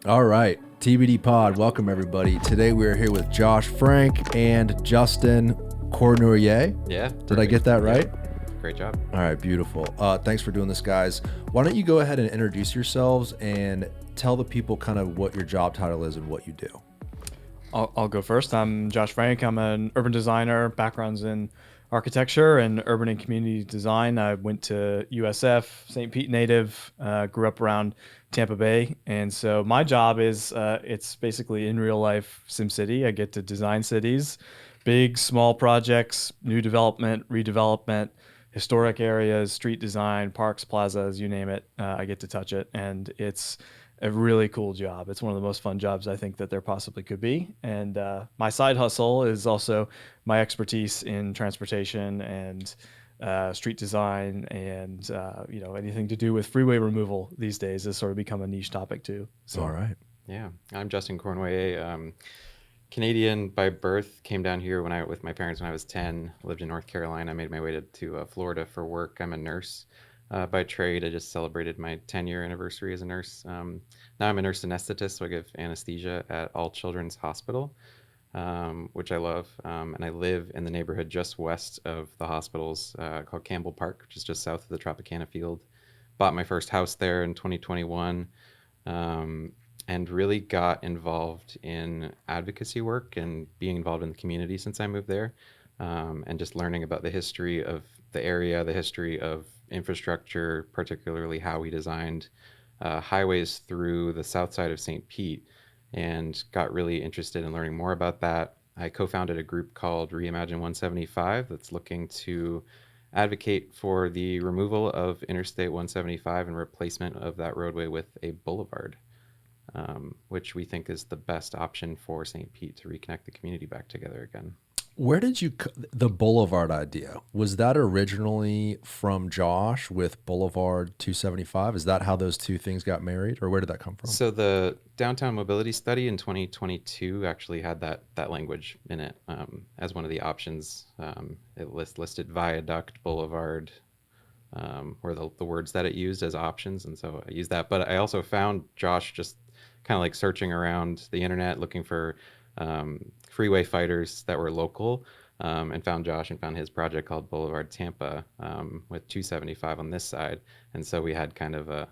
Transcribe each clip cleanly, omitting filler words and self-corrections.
All right, TBD Pod, welcome everybody. Today we're here with Josh Frank and Justin Cournoyer. Yeah. Did I get that right? Yeah. Great job. All right, beautiful. Thanks for doing this, guys. Why don't you go ahead and introduce yourselves and tell the people kind of what your job title is and what you do. I'll go first. I'm Josh Frank. I'm an urban designer, backgrounds in architecture and urban and community design. I went to USF, St. Pete native, grew up around Tampa Bay. And so my job is, it's basically in real life SimCity. I get to design cities, big, small projects, new development, redevelopment, historic areas, street design, parks, plazas, you name it. I get to touch it. And it's a really cool job. It's one of the most fun jobs I think that there possibly could be. And my side hustle is also my expertise in transportation and street design and anything to do with freeway removal these days has sort of become a niche topic too. So all right. Yeah, I'm Justin Cournoyer, Canadian by birth. Came down here with my parents when I was 10. Lived in North Carolina. Made my way to Florida for work. I'm a nurse. By trade. I just celebrated my 10-year anniversary as a nurse. Now I'm a nurse anesthetist, so I give anesthesia at All Children's Hospital, which I love. And I live in the neighborhood just west of the hospitals called Campbell Park, which is just south of the Tropicana field. Bought my first house there in 2021 and really got involved in advocacy work and being involved in the community since I moved there, and just learning about the history of the area, the history of infrastructure, particularly how we designed highways through the Southside of St. Pete, and got really interested in learning more about that. I co-founded a group called Reimagine 175 that's looking to advocate for the removal of Interstate 175 and replacement of that roadway with a boulevard, which we think is the best option for St. Pete to reconnect the community back together again. Where did the Boulevard idea, was that originally from Josh with Boulevard 275? Is that how those two things got married, or where did that come from? So the downtown mobility study in 2022 actually had that language in it as one of the options. It listed viaduct, boulevard, were the words that it used as options, and so I used that. But I also found Josh just kind of like searching around the internet looking for freeway fighters that were local, and found Josh and found his project called Boulevard Tampa with 275 on this side. And so we had kind of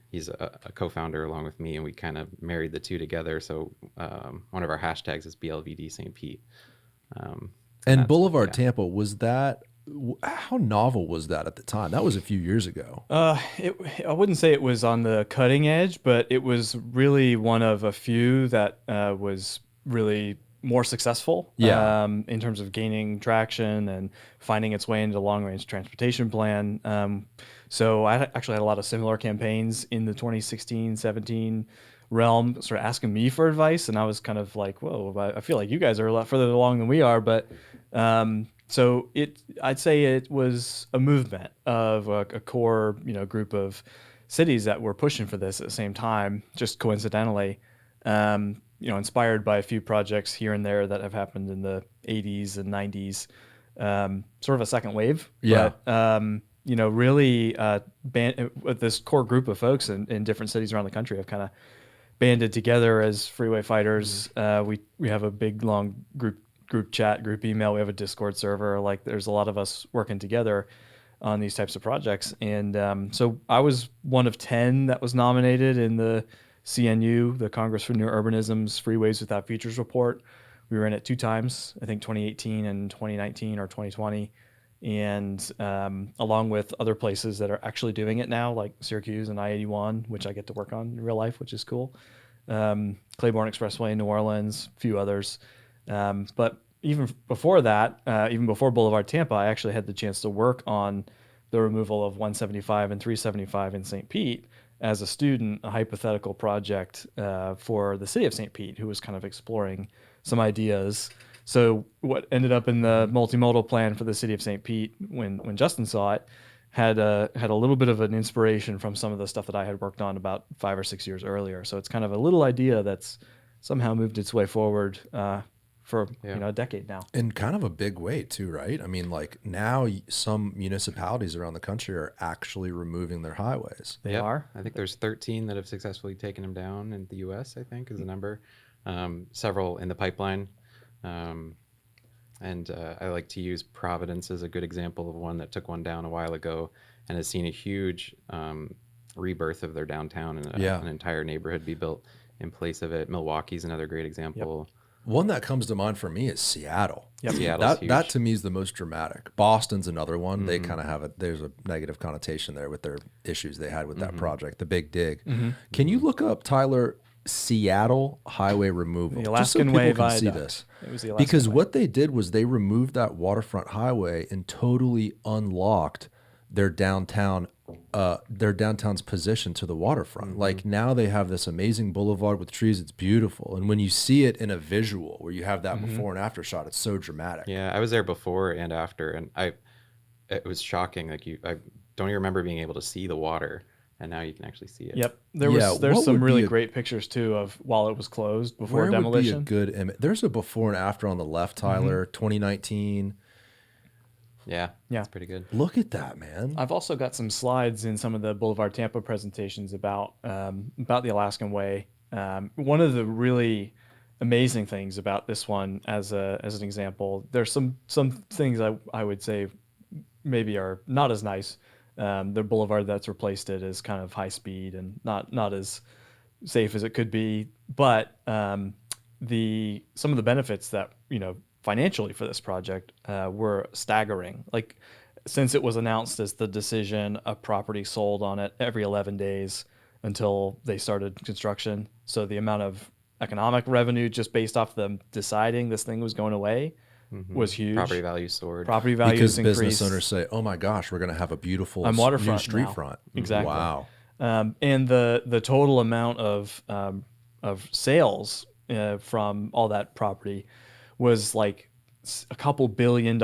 he's a co-founder along with me, and we kind of married the two together. So one of our hashtags is BLVD St. Pete. And Boulevard Tampa, was that, how novel was that at the time? That was a few years ago. I wouldn't say it was on the cutting edge, but it was really one of a few that was really more successful in terms of gaining traction and finding its way into the long-range transportation plan. So I actually had a lot of similar campaigns in the 2016-17 realm, sort of asking me for advice, and I was kind of like, whoa, I feel like you guys are a lot further along than we are, but so I'd say it was a movement of a core, group of cities that were pushing for this at the same time, just coincidentally, inspired by a few projects here and there that have happened in the 80s and 90s, sort of a second wave. Yeah. But, really this core group of folks in different cities around the country have kind of banded together as freeway fighters. We have a big, long group chat, group email. We have a Discord server. Like, there's a lot of us working together on these types of projects. And so I was one of 10 that was nominated in the CNU, the Congress for New Urbanism's Freeways Without Features report. We were in it 2 times, I think 2018 and 2019 or 2020. And along with other places that are actually doing it now, like Syracuse and I-81, which I get to work on in real life, which is cool. Claiborne Expressway in New Orleans, a few others. But even before that, even before Boulevard Tampa, I actually had the chance to work on the removal of 175 and 375 in St. Pete as a student, a hypothetical project for the city of St. Pete, who was kind of exploring some ideas. So what ended up in the multimodal plan for the city of St. Pete, when Justin saw it, had a little bit of an inspiration from some of the stuff that I had worked on about 5 or 6 years earlier. So it's kind of a little idea that's somehow moved its way forward for a decade now. In kind of a big way too, right? I mean, like now some municipalities around the country are actually removing their highways. They are. I think there's 13 that have successfully taken them down in the U.S., I think is the number. Several in the pipeline. And I like to use Providence as a good example of one that took one down a while ago and has seen a huge rebirth of their downtown and an entire neighborhood be built in place of it. Milwaukee's another great example. One that comes to mind for me is Seattle. Seattle's huge. That to me is the most dramatic. Boston's another one. They kind of there's a negative connotation there with their issues they had with that project, the Big Dig. Can you look up, Tyler, Seattle highway removal? The Alaskan Way Viaduct. See this. It was the Alaskan because Way. What they did was they removed that waterfront highway and totally unlocked their downtown's position to the waterfront. Like now they have this amazing boulevard with trees. It's beautiful. And when you see it in a visual where you have that before and after shot, it's so dramatic. Yeah, I was there before and after, and it was shocking. Like I don't even remember being able to see the water, and now you can actually see it. Yep. There's some really great pictures too of while it was closed before demolition. Would be a good image. There's a before and after on the left, Tyler, 2019. Yeah, it's pretty good. Look at that, man. I've also got some slides in some of the Boulevard Tampa presentations about the Alaskan Way. One of the really amazing things about this one, as an example, there's some things I would say maybe are not as nice. The boulevard that's replaced it is kind of high speed and not as safe as it could be. But some of the benefits that financially for this project were staggering. Like since it was announced as the decision, a property sold on it every 11 days until they started construction. So the amount of economic revenue just based off them deciding this thing was going away was huge. Property values soared. Property values because increased. Business owners say, "Oh my gosh, we're going to have a beautiful waterfront new street now." front." Exactly. Wow. And the total amount of sales from all that property was like a couple $2 billion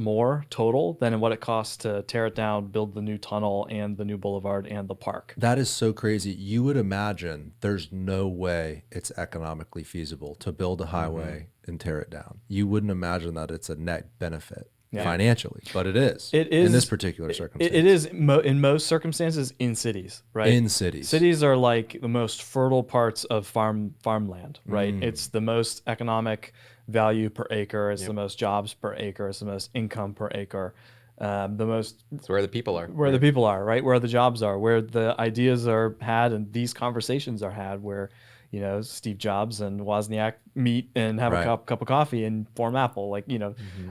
more total than what it costs to tear it down, build the new tunnel and the new boulevard and the park. That is so crazy. You would imagine there's no way it's economically feasible to build a highway and tear it down. You wouldn't imagine that it's a net benefit financially, but it is. It is in this particular circumstance. It is in most circumstances in cities, right? In cities. Cities are like the most fertile parts of farmland, right? It's the most economic value per acre. It's the most jobs per acre. It's the most income per acre. It's where the people are. Where the people are, right? Where the jobs are, where the ideas are had and these conversations are had, where Steve Jobs and Wozniak meet and have a cup of coffee and form Apple. Like,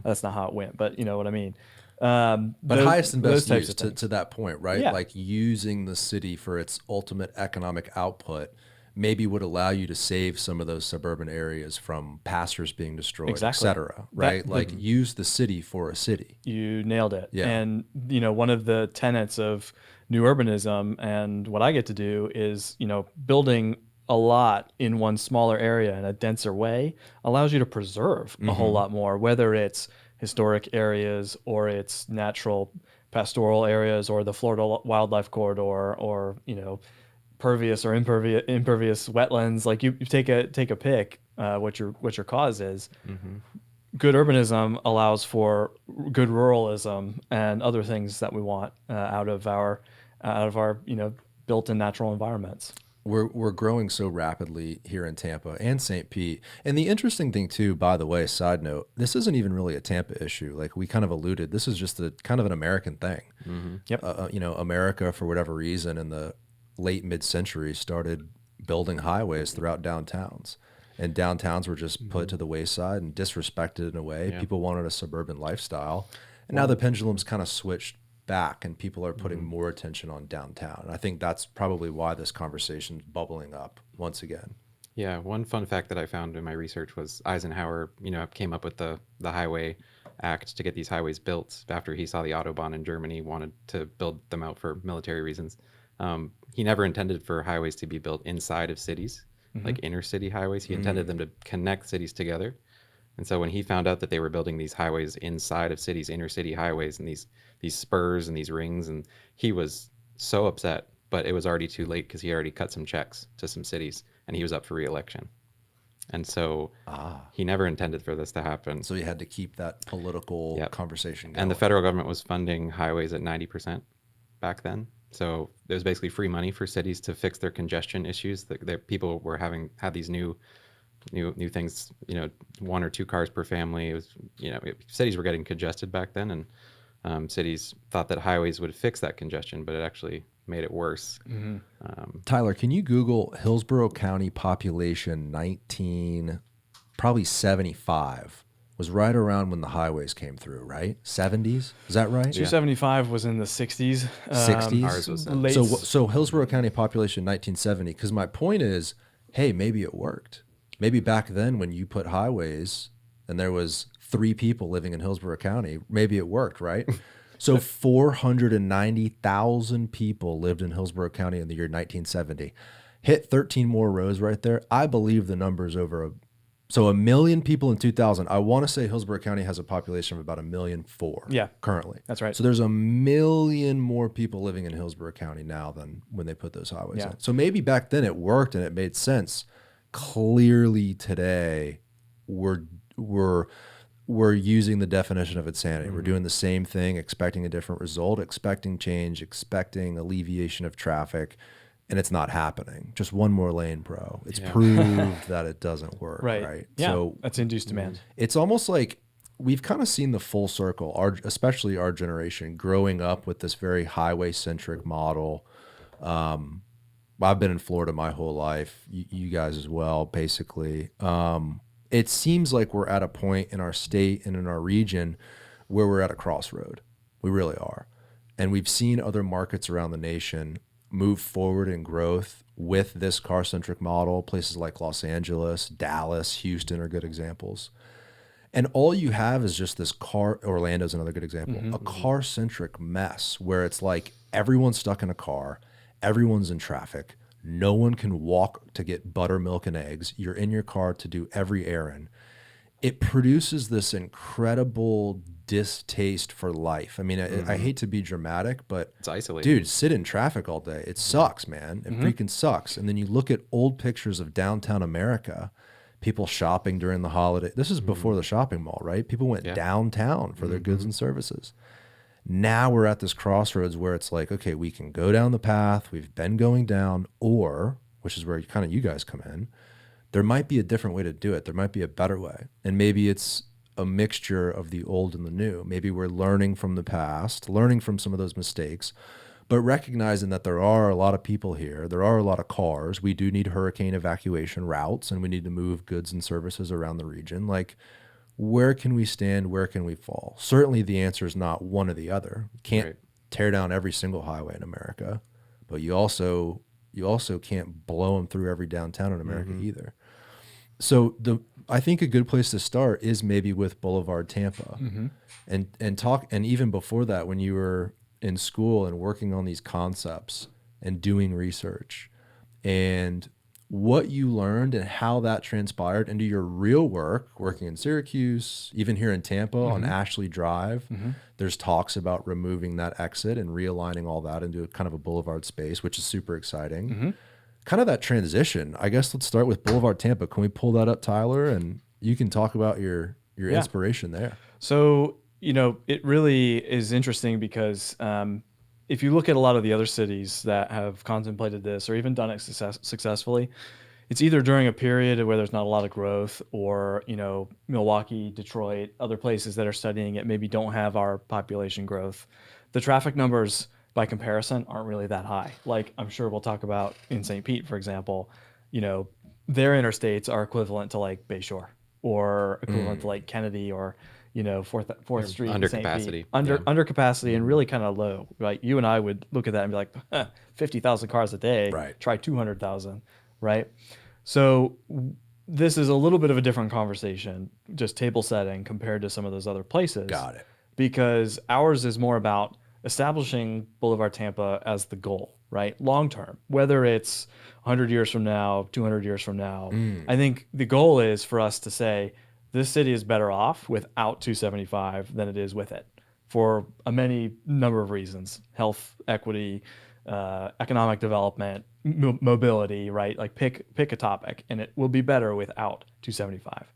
that's not how it went, but you know what I mean? But highest and best use to that point, right? Yeah. Like using the city for its ultimate economic output maybe would allow you to save some of those suburban areas from pastures being destroyed, et cetera, right? Use the city for a city. You nailed it. Yeah. And, one of the tenets of new urbanism and what I get to do is, building a lot in one smaller area in a denser way allows you to preserve a whole lot more, whether it's historic areas or it's natural pastoral areas or the Florida Wildlife Corridor or, pervious or impervious wetlands. Like you take a pick, what your cause is. Good urbanism allows for good ruralism and other things that we want out of our built-in natural environments. We're growing so rapidly here in Tampa and St. Pete. And the interesting thing too, by the way, side note, this isn't even really a Tampa issue. Like we kind of alluded, this is just a kind of an American thing. Yep. America, for whatever reason, in the late mid-century started building highways throughout downtowns. And downtowns were just put to the wayside and disrespected in a way. Yeah. People wanted a suburban lifestyle. And now the pendulum's kind of switched back and people are putting more attention on downtown. And I think that's probably why this conversation's bubbling up once again. Yeah, one fun fact that I found in my research was Eisenhower, came up with the Highway Act to get these highways built after he saw the Autobahn in Germany, wanted to build them out for military reasons. He never intended for highways to be built inside of cities, like inner city highways. He intended them to connect cities together. And so when he found out that they were building these highways inside of cities, inner city highways, and these spurs and these rings, and he was so upset, but it was already too late because he already cut some checks to some cities and he was up for re-election. And so he never intended for this to happen. So he had to keep that political conversation going. And the federal government was funding highways at 90% back then. So there was basically free money for cities to fix their congestion issues. That people were had these new things, 1 or 2 cars per family. It was, cities were getting congested back then, and cities thought that highways would fix that congestion, but it actually made it worse. Tyler, can you Google Hillsborough County population 75 was right around when the highways came through, right? 70s, is that right? 275 was in the 60s. 60s. Ours was late. So Hillsborough County population 1970. Because my point is, hey, maybe it worked. Maybe back then when you put highways and there was 3 people living in Hillsborough County, maybe it worked, right? So 490,000 people lived in Hillsborough County in the year 1970. Hit 13 more rows right there. I believe the number's over so 1 million people in 2000. I want to say Hillsborough County has a population of about 1.4 million currently. That's right. So there's 1 million more people living in Hillsborough County now than when they put those highways in. So maybe back then it worked and it made sense. Clearly today we're using the definition of insanity. We're doing the same thing, expecting a different result, expecting change, expecting alleviation of traffic, and it's not happening. Just one more lane, bro. It's proved that it doesn't work, right? Yeah, so that's induced demand. It's almost like we've kind of seen the full circle, especially our generation, growing up with this very highway-centric model. I've been in Florida my whole life, you guys as well, basically. It seems like we're at a point in our state and in our region where we're at a crossroad. We really are. And we've seen other markets around the nation move forward in growth with this car-centric model. Places like Los Angeles, Dallas, Houston are good examples. And all you have is just this Orlando's another good example, a car-centric mess where it's like everyone's stuck in a car, everyone's in traffic, no one can walk to get buttermilk and eggs. You're in your car to do every errand. It produces this incredible distaste for life. I mean, I hate to be dramatic, but it's isolating. Dude, sit in traffic all day. It sucks, man. It freaking sucks. And then you look at old pictures of downtown America, people shopping during the holiday. This is before the shopping mall, right? People went downtown for their goods and services. Now we're at this crossroads where it's like, okay, we can go down the path we've been going down, or, which is where kind of you guys come in, there might be a different way to do it. There might be a better way. And maybe it's a mixture of the old and the new. Maybe we're learning from the past, learning from some of those mistakes, but recognizing that there are a lot of people here. There are a lot of cars. We do need hurricane evacuation routes, and we need to move goods and services around the region. Like, where can we stand? Where can we fall? Certainly the answer is not one or the other. You can't tear down every single highway in America, but you also can't blow them through every downtown in America either. So I think a good place to start is maybe with Boulevard Tampa, and talk. And even before that, when you were in school and working on these concepts and doing research, and what you learned and how that transpired into your real work, working in Syracuse, even here in Tampa on Ashley Drive. There's talks about removing that exit and realigning all that into kind of a boulevard space, which is super exciting. Kind of that transition. I guess let's start with Boulevard Tampa. Can we pull that up, Tyler? And you can talk about your inspiration there. So, it really is interesting because if you look at a lot of the other cities that have contemplated this or even done it successfully, it's either during a period where there's not a lot of growth, or, Milwaukee, Detroit, other places that are studying it maybe don't have our population growth. The traffic numbers by comparison aren't really that high. Like I'm sure we'll talk about in St. Pete, for example, their interstates are equivalent to like Bayshore or equivalent to like Kennedy or, Fourth Street, under St. capacity, Pete. Under capacity and really kind of low. Right? You and I would look at that and be like, 50,000 cars a day. Right. Try 200,000. Right. So this is a little bit of a different conversation, just table setting compared to some of those other places. Got it. Because ours is more about establishing Boulevard Tampa as the goal, right? Long term, whether it's 100 years from now, 200 years from now. I think the goal is for us to say this city is better off without 275 than it is with it, for a many number of reasons: health, equity, economic development, mobility, right? Like pick a topic, and it will be better without 275.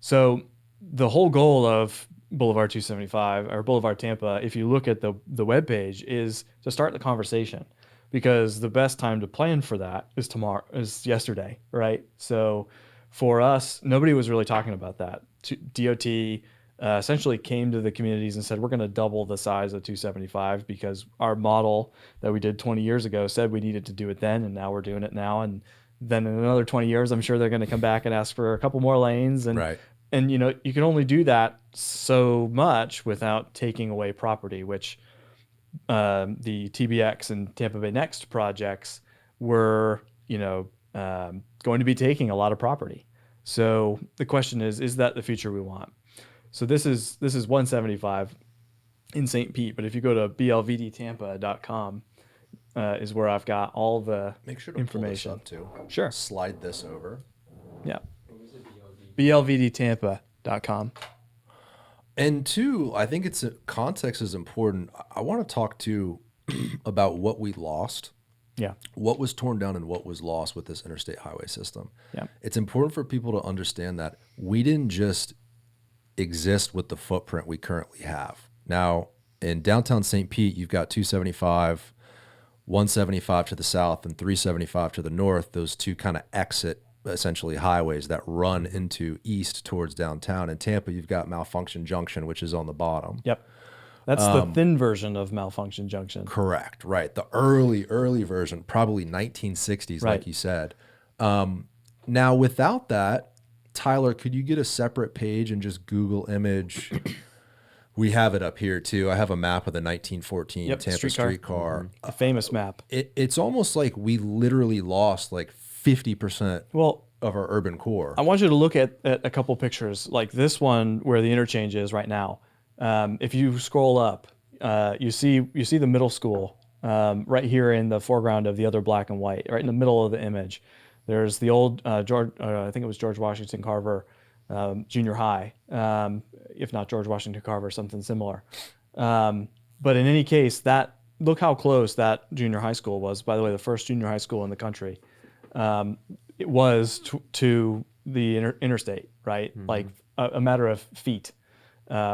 So the whole goal of Boulevard 275 or Boulevard Tampa, if you look at the webpage, is to start the conversation, because the best time to plan for that is yesterday, right? So for us, nobody was really talking about that. DOT essentially came to the communities and said, we're going to double the size of 275 because our model that we did 20 years ago said we needed to do it then, and now we're doing it now. And then in another 20 years, I'm sure they're going to come back and ask for a couple more lanes. And Right. And you can only do that so much without taking away property, which the TBX and Tampa Bay Next projects were, going to be taking a lot of property. So the question is that the future we want? So this is 175 in St. Pete, but if you go to blvdtampa.com, is where I've got all the Make sure to information. pull this up too. Sure. Slide this over. Yeah. blvdtampa.com. And two, I think context is important. I want to talk too about what we lost, Yeah. what was torn down and what was lost with this interstate highway system. Yeah. It's important for people to understand that we didn't just exist with the footprint we currently have. Now, in downtown St. Pete, you've got 275, 175 to the south, and 375 to the north. Those two kind of exit essentially highways that run into east towards downtown. In Tampa, you've got Malfunction Junction, which is on the bottom. Yep. That's the thin version of Malfunction Junction. Correct. Right. The early version, probably 1960s, Right. like you said. Now, without that, Tyler, could you get a separate page and just Google image? We have it up here too. I have a map of the 1914 Yep, Tampa streetcar. streetcar. A famous map. It's almost like we literally lost like 50% Well, of our urban core. I want you to look at a couple pictures like this one where the interchange is right now. If you scroll up, you see the middle school right here in the foreground of the other black and white, right in the middle of the image. There's the old I think it was George Washington Carver junior high, if not George Washington Carver, something similar. But in any case, look how close that junior high school was. By the way, the first junior high school in the country. It was to the interstate, right? Mm-hmm. Like a matter of feet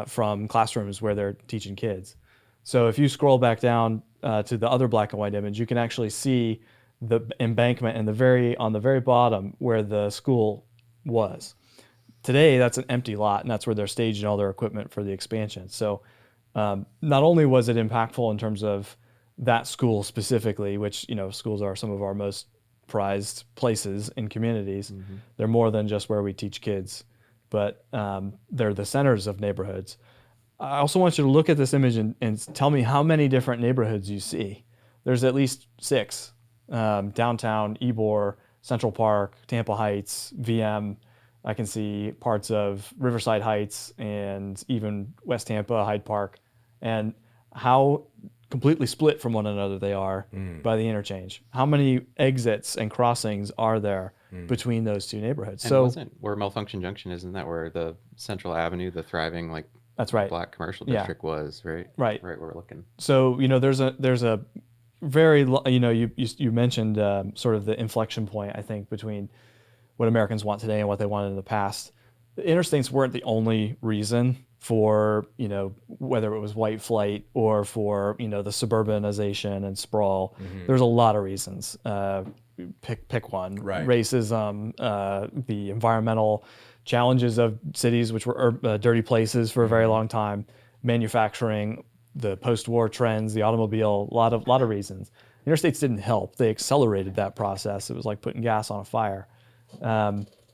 from classrooms where they're teaching kids. So if you scroll back down to the other black and white image, you can actually see the embankment and on the very bottom where the school was. Today, that's an empty lot, and that's where they're staging all their equipment for the expansion. So not only was it impactful in terms of that school specifically, which, schools are some of our most prized places in communities. Mm-hmm. They're more than just where we teach kids, but they're the centers of neighborhoods. I also want you to look at this image and tell me how many different neighborhoods you see. There's at least 6. Downtown, Ybor, Central Park, Tampa Heights, VM. I can see parts of Riverside Heights and even West Tampa, Hyde Park, and how completely split from one another they are by the interchange. How many exits and crossings are there between those two neighborhoods? And wasn't where Malfunction Junction isn't that where the Central Avenue, the thriving that's right, black commercial district was, right? Right where we're looking. So there's a very you mentioned sort of the inflection point, I think, between what Americans want today and what they wanted in the past. The interstates weren't the only reason for, whether it was white flight or for, the suburbanization and sprawl. Mm-hmm. There's a lot of reasons. Pick one. Right. Racism, the environmental challenges of cities, which were dirty places for a very long time, manufacturing, the post-war trends, the automobile, a lot of reasons. Interstates didn't help. They accelerated that process. It was like putting gas on a fire.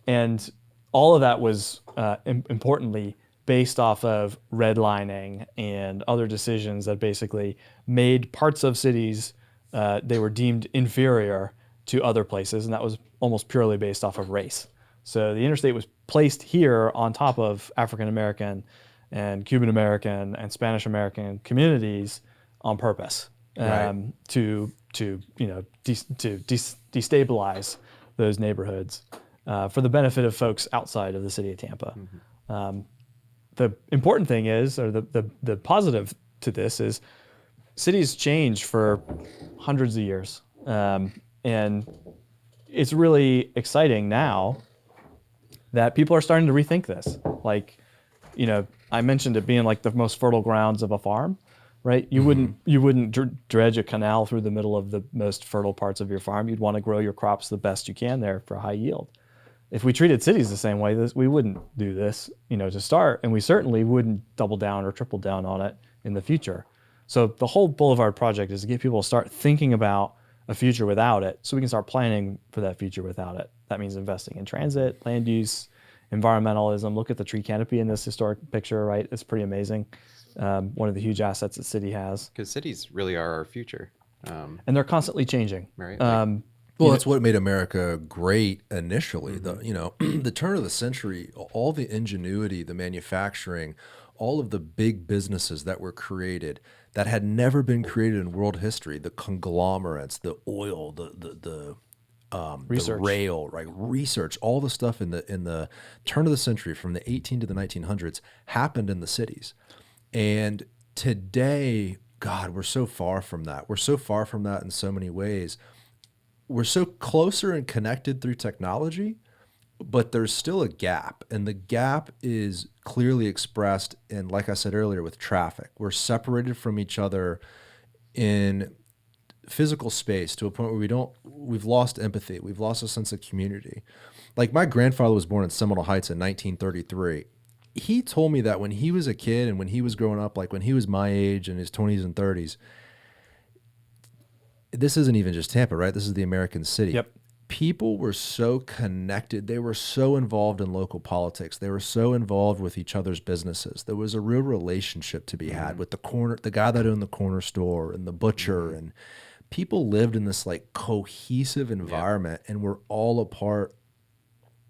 And all of that was, importantly, based off of redlining and other decisions that basically made parts of cities, they were deemed inferior to other places, and that was almost purely based off of race. So the interstate was placed here on top of African American and Cuban American and Spanish American communities on purpose, right. to destabilize those neighborhoods for the benefit of folks outside of the city of Tampa. Mm-hmm. The important thing is, or the positive to this is, cities change for hundreds of years. And it's really exciting now that people are starting to rethink this. Like, I mentioned it being like the most fertile grounds of a farm, right? You wouldn't dredge a canal through the middle of the most fertile parts of your farm. You'd want to grow your crops the best you can there for high yield. If we treated cities the same way, we wouldn't do this, to start, and we certainly wouldn't double down or triple down on it in the future. So the whole Boulevard project is to get people to start thinking about a future without it, so we can start planning for that future without it. That means investing in transit, land use, environmentalism. Look at the tree canopy in this historic picture, right? It's pretty amazing. One of the huge assets that city has. Because cities really are our future. And they're constantly changing. Right. Well, that's what made America great initially. The turn of the century, all the ingenuity, the manufacturing, all of the big businesses that were created that had never been created in world history, the conglomerates, the oil, the rail, right? Research, all the stuff in the turn of the century from the 18 to the 1900s happened in the cities. And today, God, we're so far from that. We're so far from that in so many ways. We're so closer and connected through technology, but there's still a gap. And the gap is clearly expressed in, like I said earlier, with traffic. We're separated from each other in physical space to a point where we've lost empathy. We've lost a sense of community. Like, my grandfather was born in Seminole Heights in 1933. He told me that when he was a kid and when he was growing up, like when he was my age in his 20s and 30s, this isn't even just Tampa, right? This is the American city. Yep. People were so connected. They were so involved in local politics. They were so involved with each other's businesses. There was a real relationship to be had with the guy that owned the corner store and the butcher, and people lived in this like cohesive environment, and were all a part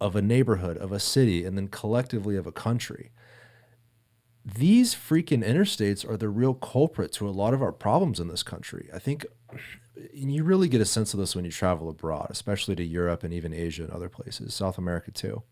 of a neighborhood, of a city, and then collectively of a country. These freaking interstates are the real culprit to a lot of our problems in this country. I think you really get a sense of this when you travel abroad, especially to Europe and even Asia and other places, South America too.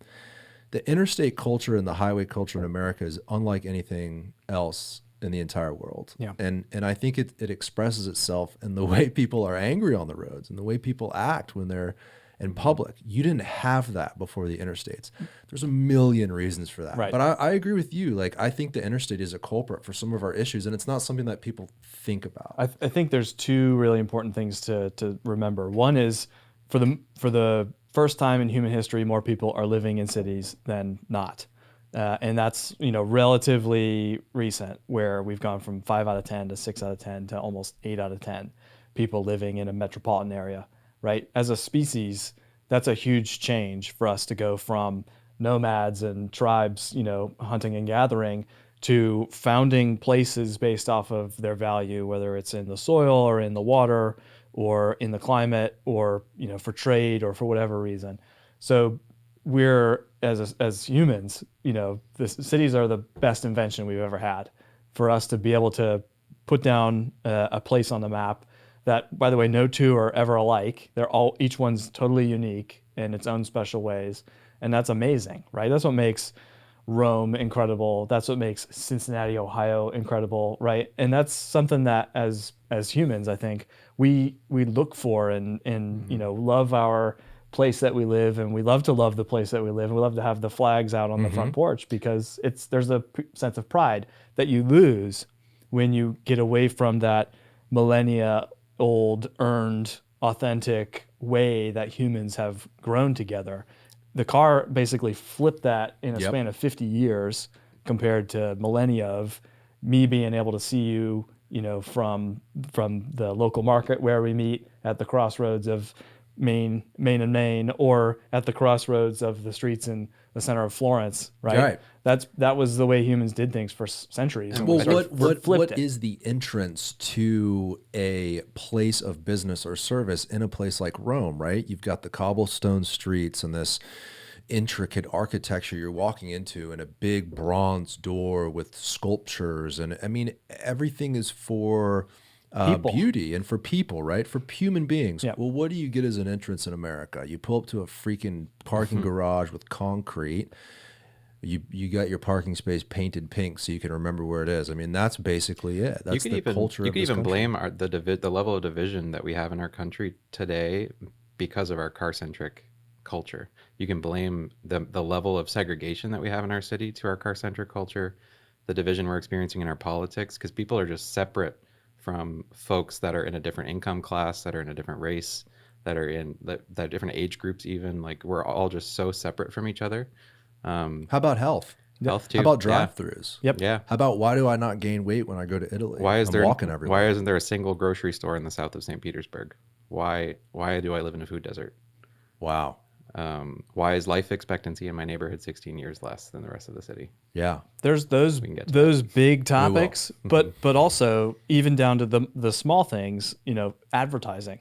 The interstate culture and the highway culture in America is unlike anything else in the entire world. Yeah. And I think it expresses itself in the way people are angry on the roads and the way people act when they're in public. You didn't have that before the interstates. There's a million reasons for that. Right. But I agree with you. Like, I think the interstate is a culprit for some of our issues, and it's not something that people think about. I think there's two really important things to remember. One is for the first time in human history, more people are living in cities than not. And that's, relatively recent, where we've gone from 5 out of 10 to 6 out of 10 to almost 8 out of 10 people living in a metropolitan area, right? As a species, that's a huge change for us to go from nomads and tribes, hunting and gathering, to founding places based off of their value, whether it's in the soil or in the water or in the climate or, for trade or for whatever reason. So we're, as humans, the cities are the best invention we've ever had for us to be able to put down a place on the map that, by the way, no two are ever alike. Each one's totally unique in its own special ways. And that's amazing, right? That's what makes Rome incredible. That's what makes Cincinnati, Ohio incredible, right? And that's something that as humans, I think we look for and love our place that we live, and we love to love the place that we live, and we love to have the flags out on the front porch, because there's a sense of pride that you lose when you get away from that millennia old, earned, authentic way that humans have grown together. The car basically flipped that in a span of 50 years compared to millennia of me being able to see you, from the local market where we meet at the crossroads of Main and Main, or at the crossroads of the streets in the center of Florence, right? That was the way humans did things for centuries. Well, what is the entrance to a place of business or service in a place like Rome, right? You've got the cobblestone streets and this intricate architecture you're walking into, and a big bronze door with sculptures, and I mean, everything is for beauty and for people, right? For human beings. Yeah. Well, what do you get as an entrance in America? You pull up to a freaking parking garage with concrete. You got your parking space painted pink so you can remember where it is. I mean, that's basically it. That's the culture of this country. You could even blame the level of division that we have in our country today because of our car-centric culture. You can blame the level of segregation that we have in our city to our car-centric culture, the division we're experiencing in our politics, because people are just separate from folks that are in a different income class, that are in a different race, that are in that different age groups even. Like, we're all just so separate from each other. How about health? Health too. How about drive-throughs? Yep. Yeah. How about why do I not gain weight when I go to Italy? Why I'm walking everywhere. Why isn't there a single grocery store in the south of St. Petersburg? Why do I live in a food desert? Wow. Why is life expectancy in my neighborhood 16 years less than the rest of the city? Yeah. There's those big topics, but also even down to the small things, advertising.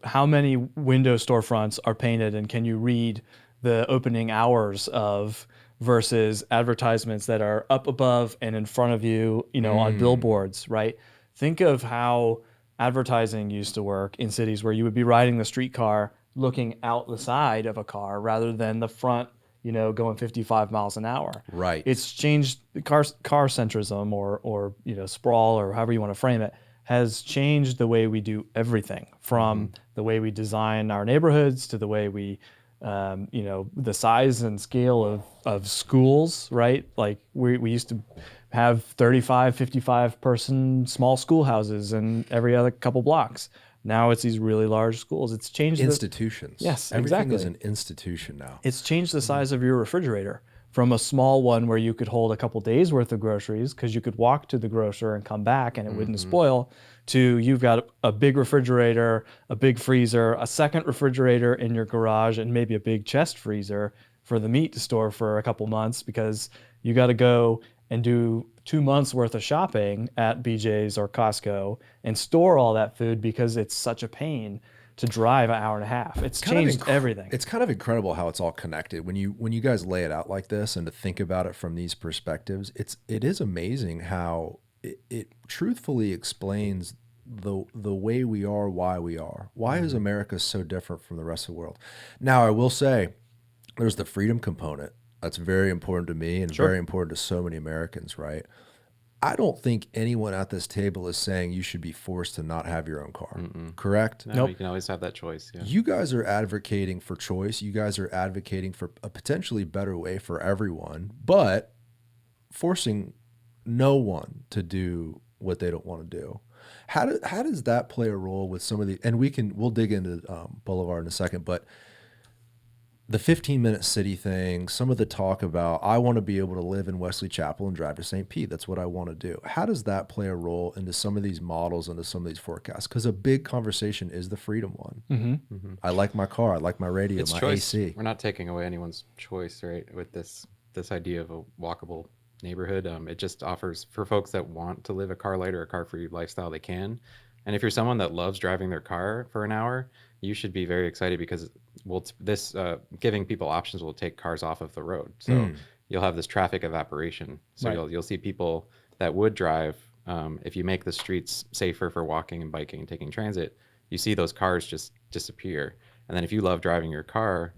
How many window storefronts are painted, and can you read the opening hours of versus advertisements that are up above and in front of you, on billboards, right? Think of how advertising used to work in cities where you would be riding the streetcar looking out the side of a car rather than the front, going 55 miles an hour. Right. It's changed. Car centrism or sprawl, or however you want to frame it, has changed the way we do everything, from the way we design our neighborhoods to the way we the size and scale of schools, right? Like we used to have 35, 55 person small schoolhouses in every other couple blocks. Now it's these really large schools. It's changed institutions. Yes, Everything exactly. is an institution now. It's changed the size of your refrigerator from a small one where you could hold a couple days worth of groceries because you could walk to the grocer and come back and it wouldn't spoil, to you've got a big refrigerator, a big freezer, a second refrigerator in your garage, and maybe a big chest freezer for the meat to store for a couple months because you got to go and do 2 months worth of shopping at BJ's or Costco and store all that food because it's such a pain to drive an hour and a half. It's changed everything. It's kind of incredible how it's all connected. When you guys lay it out like this and to think about it from these perspectives, it is amazing how it truthfully explains the way we are, why we are. Why is America so different from the rest of the world? Now, I will say there's the freedom component. That's very important to me and very important to so many Americans, right? I don't think anyone at this table is saying you should be forced to not have your own car, correct? No, you can always have that choice. Yeah. You guys are advocating for choice. You guys are advocating for a potentially better way for everyone, but forcing no one to do what they don't want to do. How does that play a role with some of the, and we'll dig into Boulevard in a second, but the 15-minute city thing, some of the talk about, I want to be able to live in Wesley Chapel and drive to St. Pete. That's what I want to do. How does that play a role into some of these models, into some of these forecasts? Because a big conversation is the freedom one. I like my car. I like my radio, It's my choice. AC. We're not taking away anyone's choice, right? With this idea of a walkable neighborhood, it just offers for folks that want to live a car light or a car-free lifestyle, they can. And if you're someone that loves driving their car for an hour, you should be very excited because giving people options will take cars off of the road. So you'll have this traffic evaporation. So you'll see people that would drive. If you make the streets safer for walking and biking and taking transit, you see those cars just disappear. And then if you love driving your car,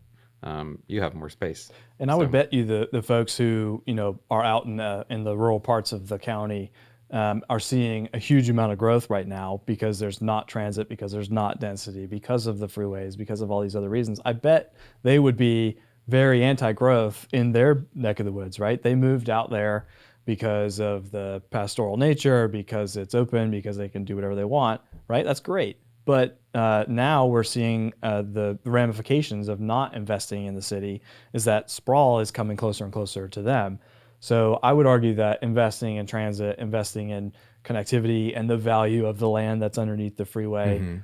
you have more space. And I would bet you the folks who are out in the rural parts of the county are seeing a huge amount of growth right now because there's not transit, because there's not density, because of the freeways, because of all these other reasons. I bet they would be very anti-growth in their neck of the woods, right? They moved out there because of the pastoral nature, because it's open, because they can do whatever they want, right? That's great. But now we're seeing the ramifications of not investing in the city is that sprawl is coming closer and closer to them. So I would argue that investing in transit, investing in connectivity and the value of the land that's underneath the freeway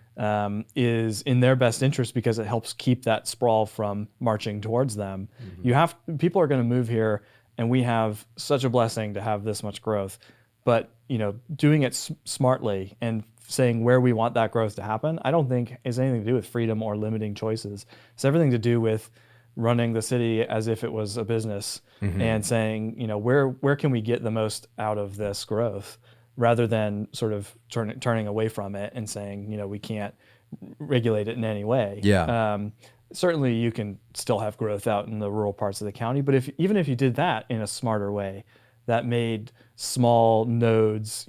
is in their best interest because it helps keep that sprawl from marching towards them. People are going to move here, and we have such a blessing to have this much growth. But doing it smartly and saying where we want that growth to happen, I don't think has anything to do with freedom or limiting choices. It's everything to do with running the city as if it was a business and saying, where can we get the most out of this growth, rather than sort of turning away from it and saying, we can't regulate it in any way. Yeah. certainly you can still have growth out in the rural parts of the county, but even if you did that in a smarter way, that made small nodes,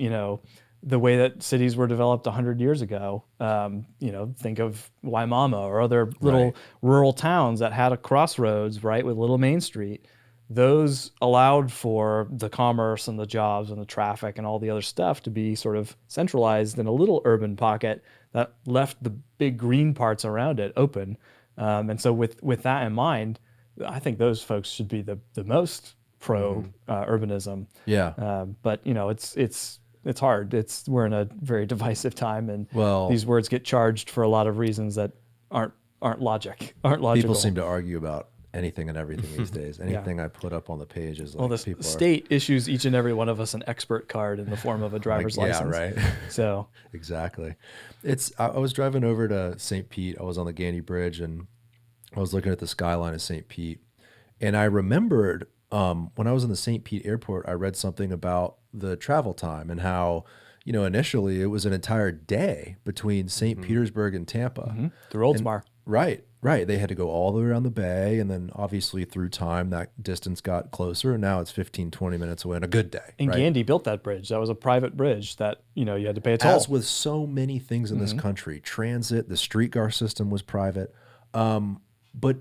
the way that cities were developed 100 years ago, think of Waimama or other little rural towns that had a crossroads, right, with little Main Street. Those allowed for the commerce and the jobs and the traffic and all the other stuff to be sort of centralized in a little urban pocket that left the big green parts around it open. And so with that in mind, I think those folks should be the most pro urbanism. Yeah. But it's hard. We're in a very divisive time, and these words get charged for a lot of reasons that aren't logical. People seem to argue about anything and everything these days. Anything I put up on the page is like, the state issues each and every one of us an expert card in the form of a driver's license. Yeah, right. So exactly. I was driving over to St. Pete. I was on the Gandy Bridge, and I was looking at the skyline of St. Pete, and I remembered when I was in the St. Pete airport, I read something about the travel time and how, initially it was an entire day between St. Petersburg and Tampa. Through Oldsmar. Right. They had to go all the way around the bay, and then obviously through time that distance got closer, and now it's 15, 20 minutes away on a good day. And Gandy built that bridge. That was a private bridge that, you had to pay a toll. As with so many things in this country, transit, the streetcar system was private. But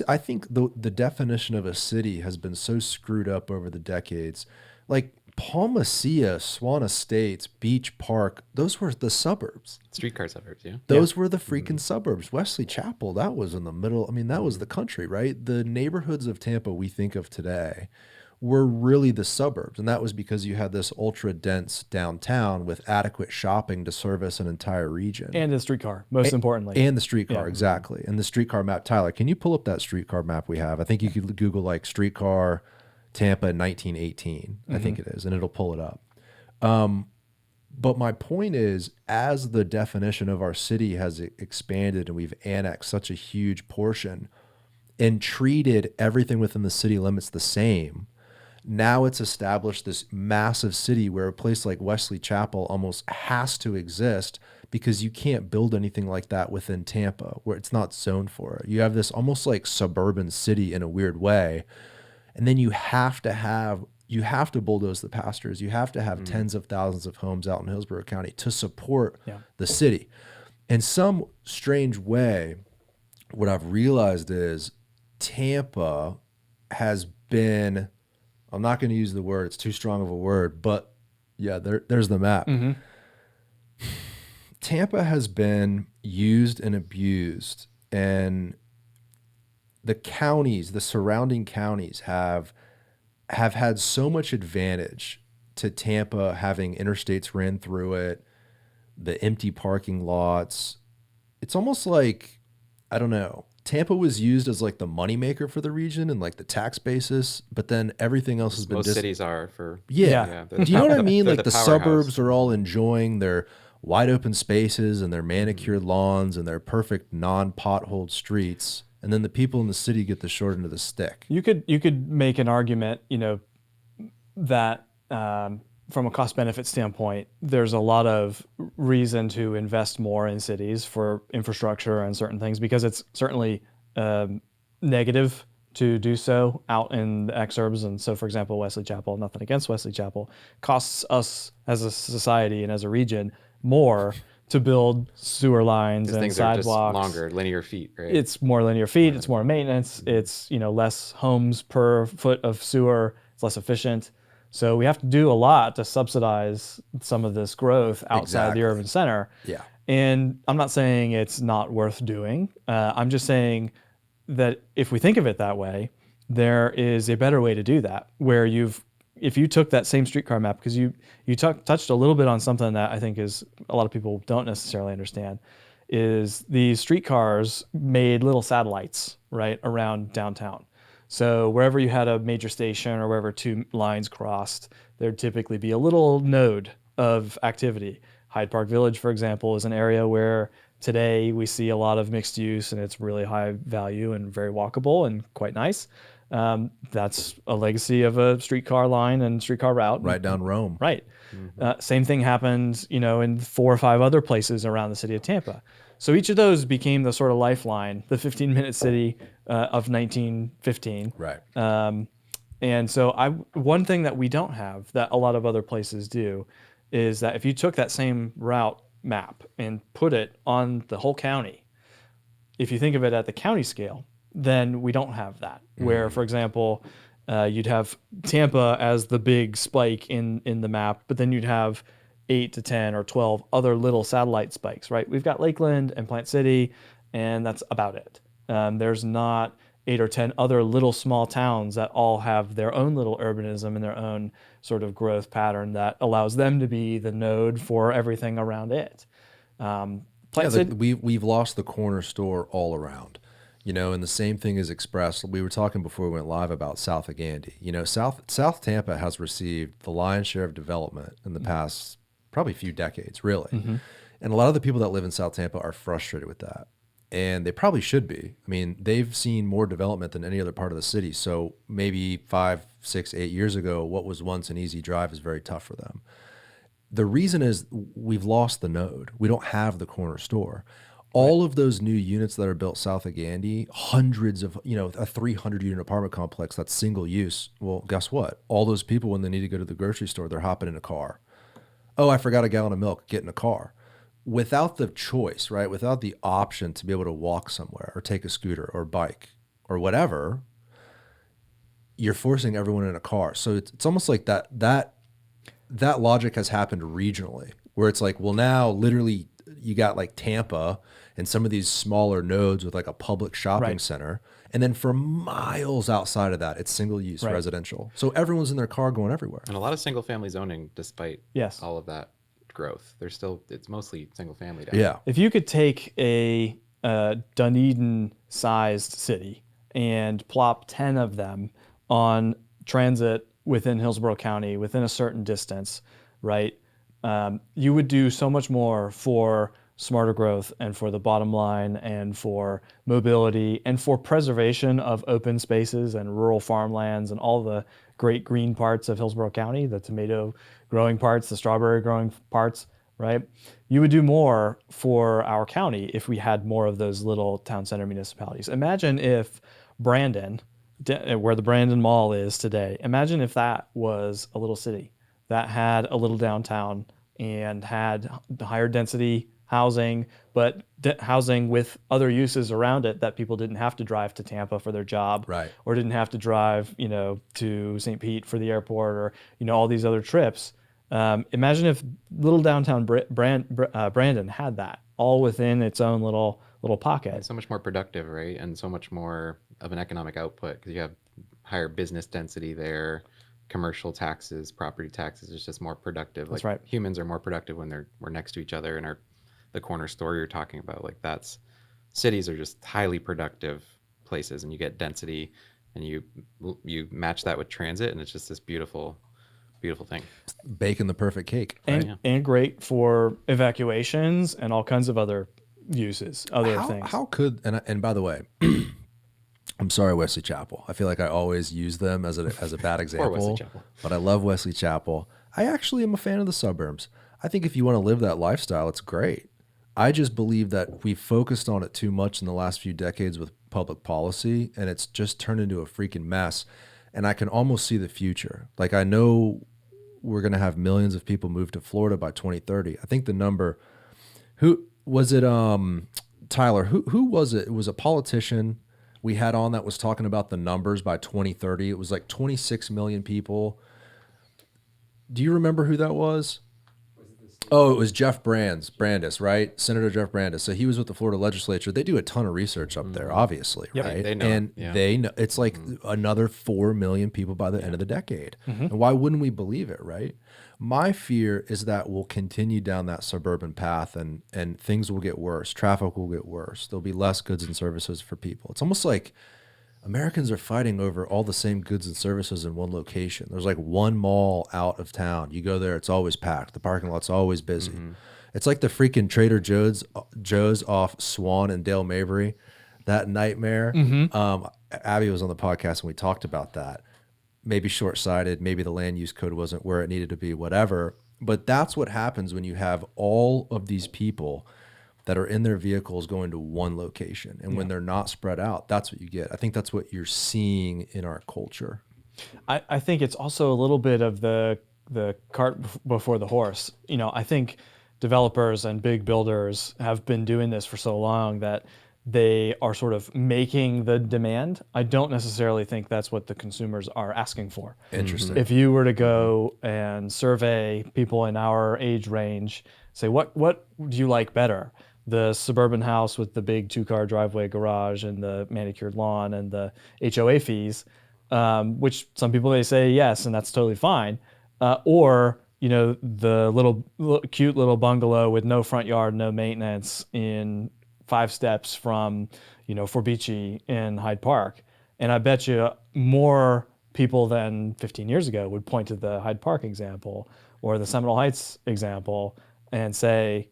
I think the definition of a city has been so screwed up over the decades. Like Palma Sia, Swan Estates, Beach Park, those were the suburbs. Streetcar suburbs, yeah. Those were the freaking suburbs. Wesley Chapel, that was in the middle. I mean, that was the country, right? The neighborhoods of Tampa we think of today were really the suburbs. And that was because you had this ultra dense downtown with adequate shopping to service an entire region. And the streetcar, most importantly. And the streetcar, exactly. And the streetcar map. Tyler, can you pull up that streetcar map we have? I think you could Google like streetcar Tampa 1918, I think it is, and it'll pull it up. But my point is, as the definition of our city has expanded and we've annexed such a huge portion and treated everything within the city limits the same, now it's established this massive city where a place like Wesley Chapel almost has to exist because you can't build anything like that within Tampa where it's not zoned for it. You have this almost like suburban city in a weird way. And then you have to bulldoze the pastures. You have to have tens of thousands of homes out in Hillsborough County to support the city. In some strange way, what I've realized is Tampa has been, I'm not going to use the word, it's too strong of a word, but yeah, there's the map. Tampa has been used and abused, and the counties, the surrounding counties have had so much advantage to Tampa having interstates ran through it, the empty parking lots. It's almost like, I don't know, Tampa was used as like the moneymaker for the region and like the tax basis, but then everything else has been... Most cities are for... Yeah. Do you know what I mean? Like the suburbs are all enjoying their wide open spaces and their manicured lawns and their perfect non-potholed streets. And then the people in the city get the short end of the stick. You could make an argument, that from a cost benefit standpoint, there's a lot of reason to invest more in cities for infrastructure and certain things because it's certainly negative to do so out in the exurbs. And so, for example, Wesley Chapel, nothing against Wesley Chapel, costs us as a society and as a region more to build sewer lines and sidewalks. Are just longer linear feet, right? It's more linear feet. It's more maintenance. It's less homes per foot of sewer. It's less efficient. So we have to do a lot to subsidize some of this growth outside the urban center. Yeah. And I'm not saying it's not worth doing. I'm just saying that if we think of it that way, there is a better way to do that, where if you took that same streetcar map, because you touched a little bit on something that I think is a lot of people don't necessarily understand, is these streetcars made little satellites right around downtown. So wherever you had a major station or wherever two lines crossed, there'd typically be a little node of activity. Hyde Park Village, for example, is an area where today we see a lot of mixed use, and it's really high value and very walkable and quite nice. That's a legacy of a streetcar line and streetcar route. Right down Rome. Right. Same thing happened, in 4 or 5 other places around the city of Tampa. So each of those became the sort of lifeline, the 15-minute city of 1915. Right. And so one thing that we don't have that a lot of other places do is that if you took that same route map and put it on the whole county, if you think of it at the county scale, then we don't have that. Where, for example, you'd have Tampa as the big spike in the map, but then you'd have 8 to 10 or 12 other little satellite spikes, right? We've got Lakeland and Plant City, and that's about it. There's not 8 or 10 other little small towns that all have their own little urbanism and their own sort of growth pattern that allows them to be the node for everything around it. We've lost the corner store all around, and the same thing is expressed. We were talking before we went live about South of Gandy. South Tampa has received the lion's share of development in the past probably few decades, really. And a lot of the people that live in South Tampa are frustrated with that. And they probably should be. I mean, they've seen more development than any other part of the city. So maybe 5, 6, 8 years ago, what was once an easy drive is very tough for them. The reason is we've lost the node. We don't have the corner store. All of those new units that are built south of Gandy, hundreds of, a 300 unit apartment complex that's single use. Well, guess what? All those people, when they need to go to the grocery store, they're hopping in a car. Oh, I forgot a gallon of milk, get in a car. Without the choice, right? Without the option to be able to walk somewhere or take a scooter or bike or whatever, you're forcing everyone in a car. So it's almost like that logic has happened regionally, where it's like, well, now literally you got like Tampa and some of these smaller nodes with like a public shopping center. And then for miles outside of that, it's single use residential. So everyone's in their car going everywhere. And a lot of single family zoning, despite all of that growth, it's mostly single family down there. If you could take a Dunedin sized city and plop 10 of them on transit within Hillsborough County within a certain distance, right? You would do so much more for smarter growth and for the bottom line and for mobility and for preservation of open spaces and rural farmlands and all the great green parts of Hillsborough County, the tomato growing parts, the strawberry growing parts, right? You would do more for our county if we had more of those little town center municipalities. Imagine if Brandon, where the Brandon Mall is today, imagine if that was a little city that had a little downtown and had higher density housing, but housing with other uses around it that people didn't have to drive to Tampa for their job, or didn't have to drive, to St. Pete for the airport, or all these other trips. Imagine if little downtown Brandon had that all within its own little pocket. It's so much more productive, right? And so much more of an economic output because you have higher business density there, commercial taxes, property taxes. It's just more productive. That's right. Humans are more productive when we're next to each other and the corner store you're talking about. Cities are just highly productive places, and you get density, and you match that with transit, and it's just this beautiful thing. Baking the perfect cake. Right? And great for evacuations and all kinds of other uses, things. How could, and by the way, I'm sorry, Wesley Chapel. I feel like I always use them as a bad example. Wesley Chapel. But I love Wesley Chapel. I actually am a fan of the suburbs. I think if you want to live that lifestyle, it's great. I just believe that we focused on it too much in the last few decades with public policy, and it's just turned into a freaking mess. And I can almost see the future. Like, I know we're going to have millions of people move to Florida by 2030. I think the number, who was it? Tyler, who was it? It was a politician we had on that was talking about the numbers by 2030. It was like 26 million people. Do you remember who that was? Oh, it was Jeff Brandis, right? Senator Jeff Brandis. So he was with the Florida legislature. They do a ton of research up there, obviously, right? They know. And they know it's like another 4 million people by the end of the decade. And why wouldn't we believe it, right? My fear is that we'll continue down that suburban path and things will get worse. Traffic will get worse. There'll be less goods and services for people. It's almost like Americans are fighting over all the same goods and services in one location. There's like one mall out of town. You go there, it's always packed. The parking lot's always busy. It's like the freaking Trader Joe's off Swan and Dale Mabry, that nightmare. Abby was on the podcast and we talked about that. Maybe short-sighted, maybe the land use code wasn't where it needed to be, whatever. But that's what happens when you have all of these people that are in their vehicles going to one location. And when they're not spread out, that's what you get. I think that's what you're seeing in our culture. I think it's also a little bit of the cart before the horse. I think developers and big builders have been doing this for so long that they are sort of making the demand. I don't necessarily think that's what the consumers are asking for. Interesting. If you were to go and survey people in our age range, say, what do you like better? The suburban house with the big 2-car driveway garage and the manicured lawn and the HOA fees, which some people may say yes, and that's totally fine. Or the little cute little bungalow with no front yard, no maintenance in 5 steps from, Forbici in Hyde Park. And I bet you more people than 15 years ago would point to the Hyde Park example or the Seminole Heights example and say,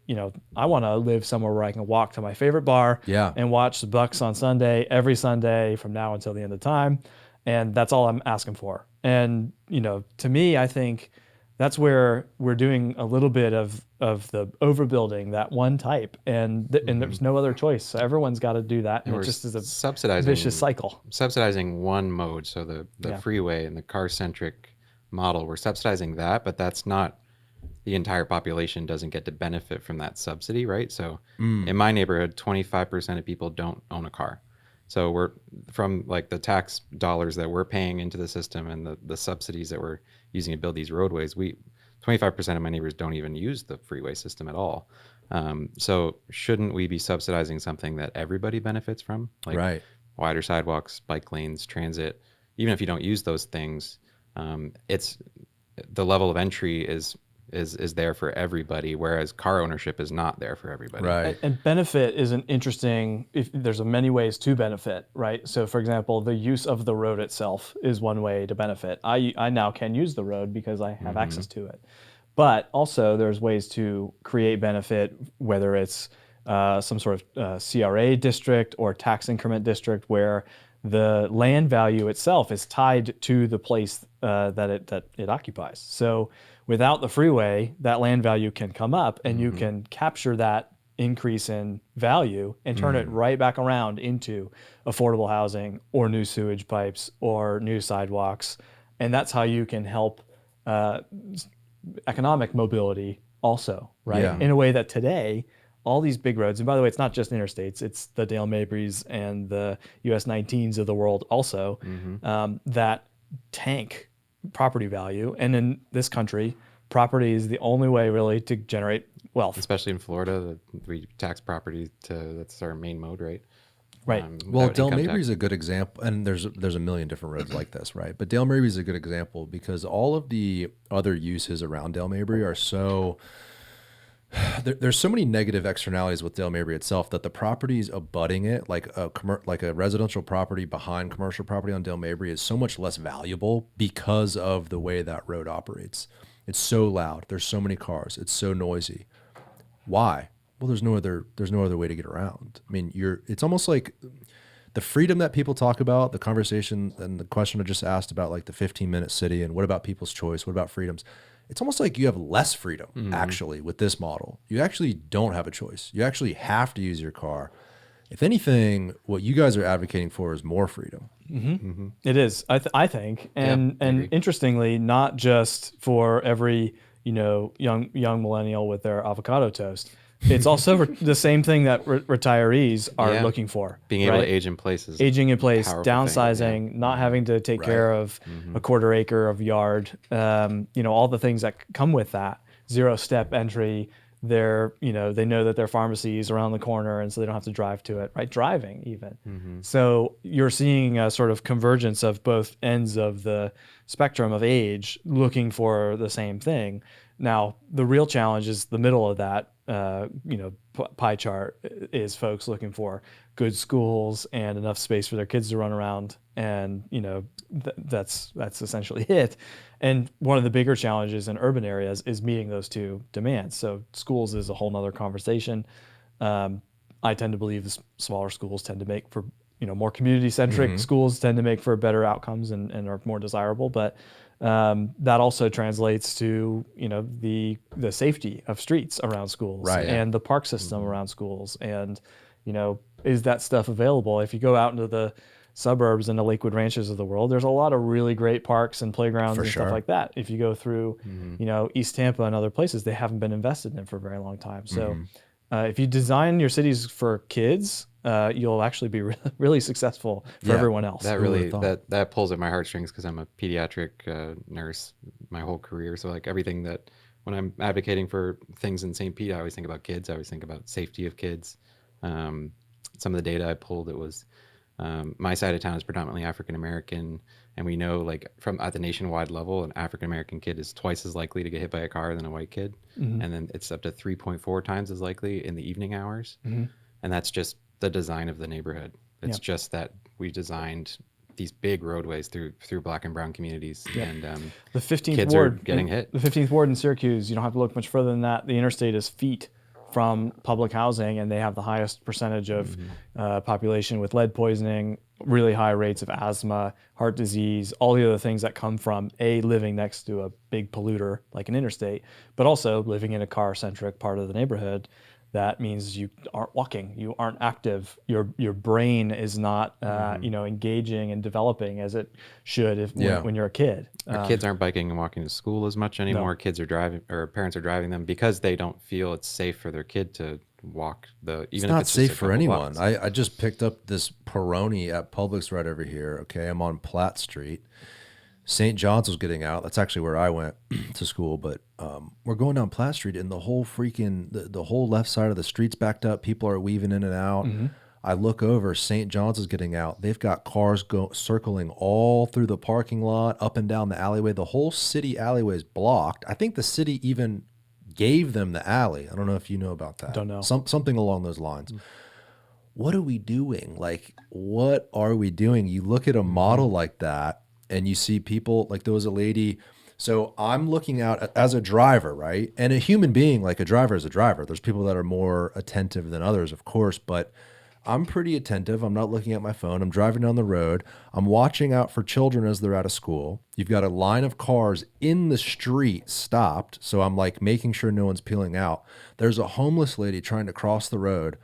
I want to live somewhere where I can walk to my favorite bar and watch the Bucks on Sunday, every Sunday from now until the end of time. And that's all I'm asking for. And, to me, I think that's where we're doing a little bit of the overbuilding that one type, and there's no other choice. So everyone's got to do that, and it just is a vicious cycle. Subsidizing one mode, so the freeway and the car-centric model, we're subsidizing that, but that's not the entire population doesn't get to benefit from that subsidy, right? So in my neighborhood, 25% of people don't own a car. So we're from like the tax dollars that we're paying into the system and the subsidies that we're using to build these roadways, 25% of my neighbors don't even use the freeway system at all. So shouldn't we be subsidizing something that everybody benefits from? Like wider sidewalks, bike lanes, transit. Even if you don't use those things, it's the level of entry is there for everybody, whereas car ownership is not there for everybody. Right. And benefit is an interesting, there's many ways to benefit, right? So for example, the use of the road itself is one way to benefit. I now can use the road because I have access to it. But also there's ways to create benefit, whether it's some sort of CRA district or tax increment district where the land value itself is tied to the place that it occupies. So without the freeway, that land value can come up and you can capture that increase in value and turn it right back around into affordable housing or new sewage pipes or new sidewalks. And that's how you can help economic mobility also, right? Yeah. In a way that today, all these big roads, and by the way, it's not just interstates, it's the Dale Mabrys and the US 19s of the world also, that tank property value. And in this country, property is the only way really to generate wealth. Especially in Florida, we tax property that's our main mode, right? Right. Well, Dale Mabry is a good example, and there's a million different roads like this, right? But Dale Mabry is a good example because all of the other uses around Dale Mabry are so... There's so many negative externalities with Dale Mabry itself that the properties abutting it, like a residential property behind commercial property on Dale Mabry, is so much less valuable because of the way that road operates. It's so loud. There's so many cars. It's so noisy. Why? Well, there's no other way to get around. I mean, it's almost like the freedom that people talk about, the conversation and the question I just asked about like the 15-minute city and what about people's choice? What about freedoms? It's almost like you have less freedom actually with this model. You actually don't have a choice. You actually have to use your car. If anything, what you guys are advocating for is more freedom. It is, I think, and interestingly, not just for every young millennial with their avocado toast. It's also the same thing that retirees are looking for. Being able to age in place is aging in place, downsizing, thing, not having to take care of a quarter acre of yard, all the things that come with that. 0-step entry. They know that their pharmacy is around the corner, and so they don't have to drive to it, right? Driving even. So you're seeing a sort of convergence of both ends of the spectrum of age looking for the same thing. Now, the real challenge is the middle of that, pie chart is folks looking for good schools and enough space for their kids to run around. And, that's essentially it. And one of the bigger challenges in urban areas is meeting those two demands. So schools is a whole nother conversation. I tend to believe the smaller schools tend to make for, more community-centric schools tend to make for better outcomes and are more desirable. But that also translates to, you know, the safety of streets around schools Right. and the park system around schools. And, you know, is that stuff available? If you go out into the suburbs and the Lakewood Ranches of the world, there's a lot of really great parks and playgrounds and stuff like that. If you go through, you know, East Tampa and other places, they haven't been invested in for a very long time. So if you design your cities for kids, you'll actually be really successful for everyone else. That really that pulls at my heartstrings because I'm a pediatric nurse my whole career. So like everything that when I'm advocating for things in St. Pete, I always think about kids. I always think about safety of kids. Some of the data I pulled, it was my side of town is predominantly African American, and we know like from at the nationwide level, an African American kid is twice as likely to get hit by a car than a white kid, and then it's up to 3.4 times as likely in the evening hours, and that's just the design of the neighborhood. It's just that we designed these big roadways through Black and brown communities, and the 15th kids ward are getting hit. The 15th ward in Syracuse, you don't have to look much further than that. The interstate is feet from public housing, and they have the highest percentage of population with lead poisoning, really high rates of asthma, heart disease, all the other things that come from living next to a big polluter like an interstate, but also living in a car-centric part of the neighborhood. That means you aren't walking, you aren't active, your brain is not you know, engaging and developing as it should when you're a kid. Our kids aren't biking and walking to school as much anymore. Kids are driving, or parents are driving them because they don't feel it's safe for their kid to walk even it's if not it's safe just a for couple anyone. blocks. I just picked up this Peroni at Publix right over here. Okay, I'm on Platt Street. St. John's was getting out. That's actually where I went to school. But we're going down Platt Street, and the whole freaking the whole left side of the street's backed up. People are weaving in and out. I look over. St. John's is getting out. They've got cars circling all through the parking lot, up and down the alleyway. The whole city alleyway is blocked. I think the city even gave them the alley. I don't know if you know about that. Don't know. Something along those lines. What are we doing? Like, what are we doing? You look at a model like that, and you see people, like there was a lady. So I'm looking out as a driver, right? And a human being, like a driver is a driver. There's people that are more attentive than others, of course, but I'm pretty attentive. I'm not looking at my phone. I'm driving down the road. I'm watching out for children as they're out of school. You've got a line of cars in the street stopped. So I'm like making sure no one's peeling out. There's a homeless lady trying to cross the road.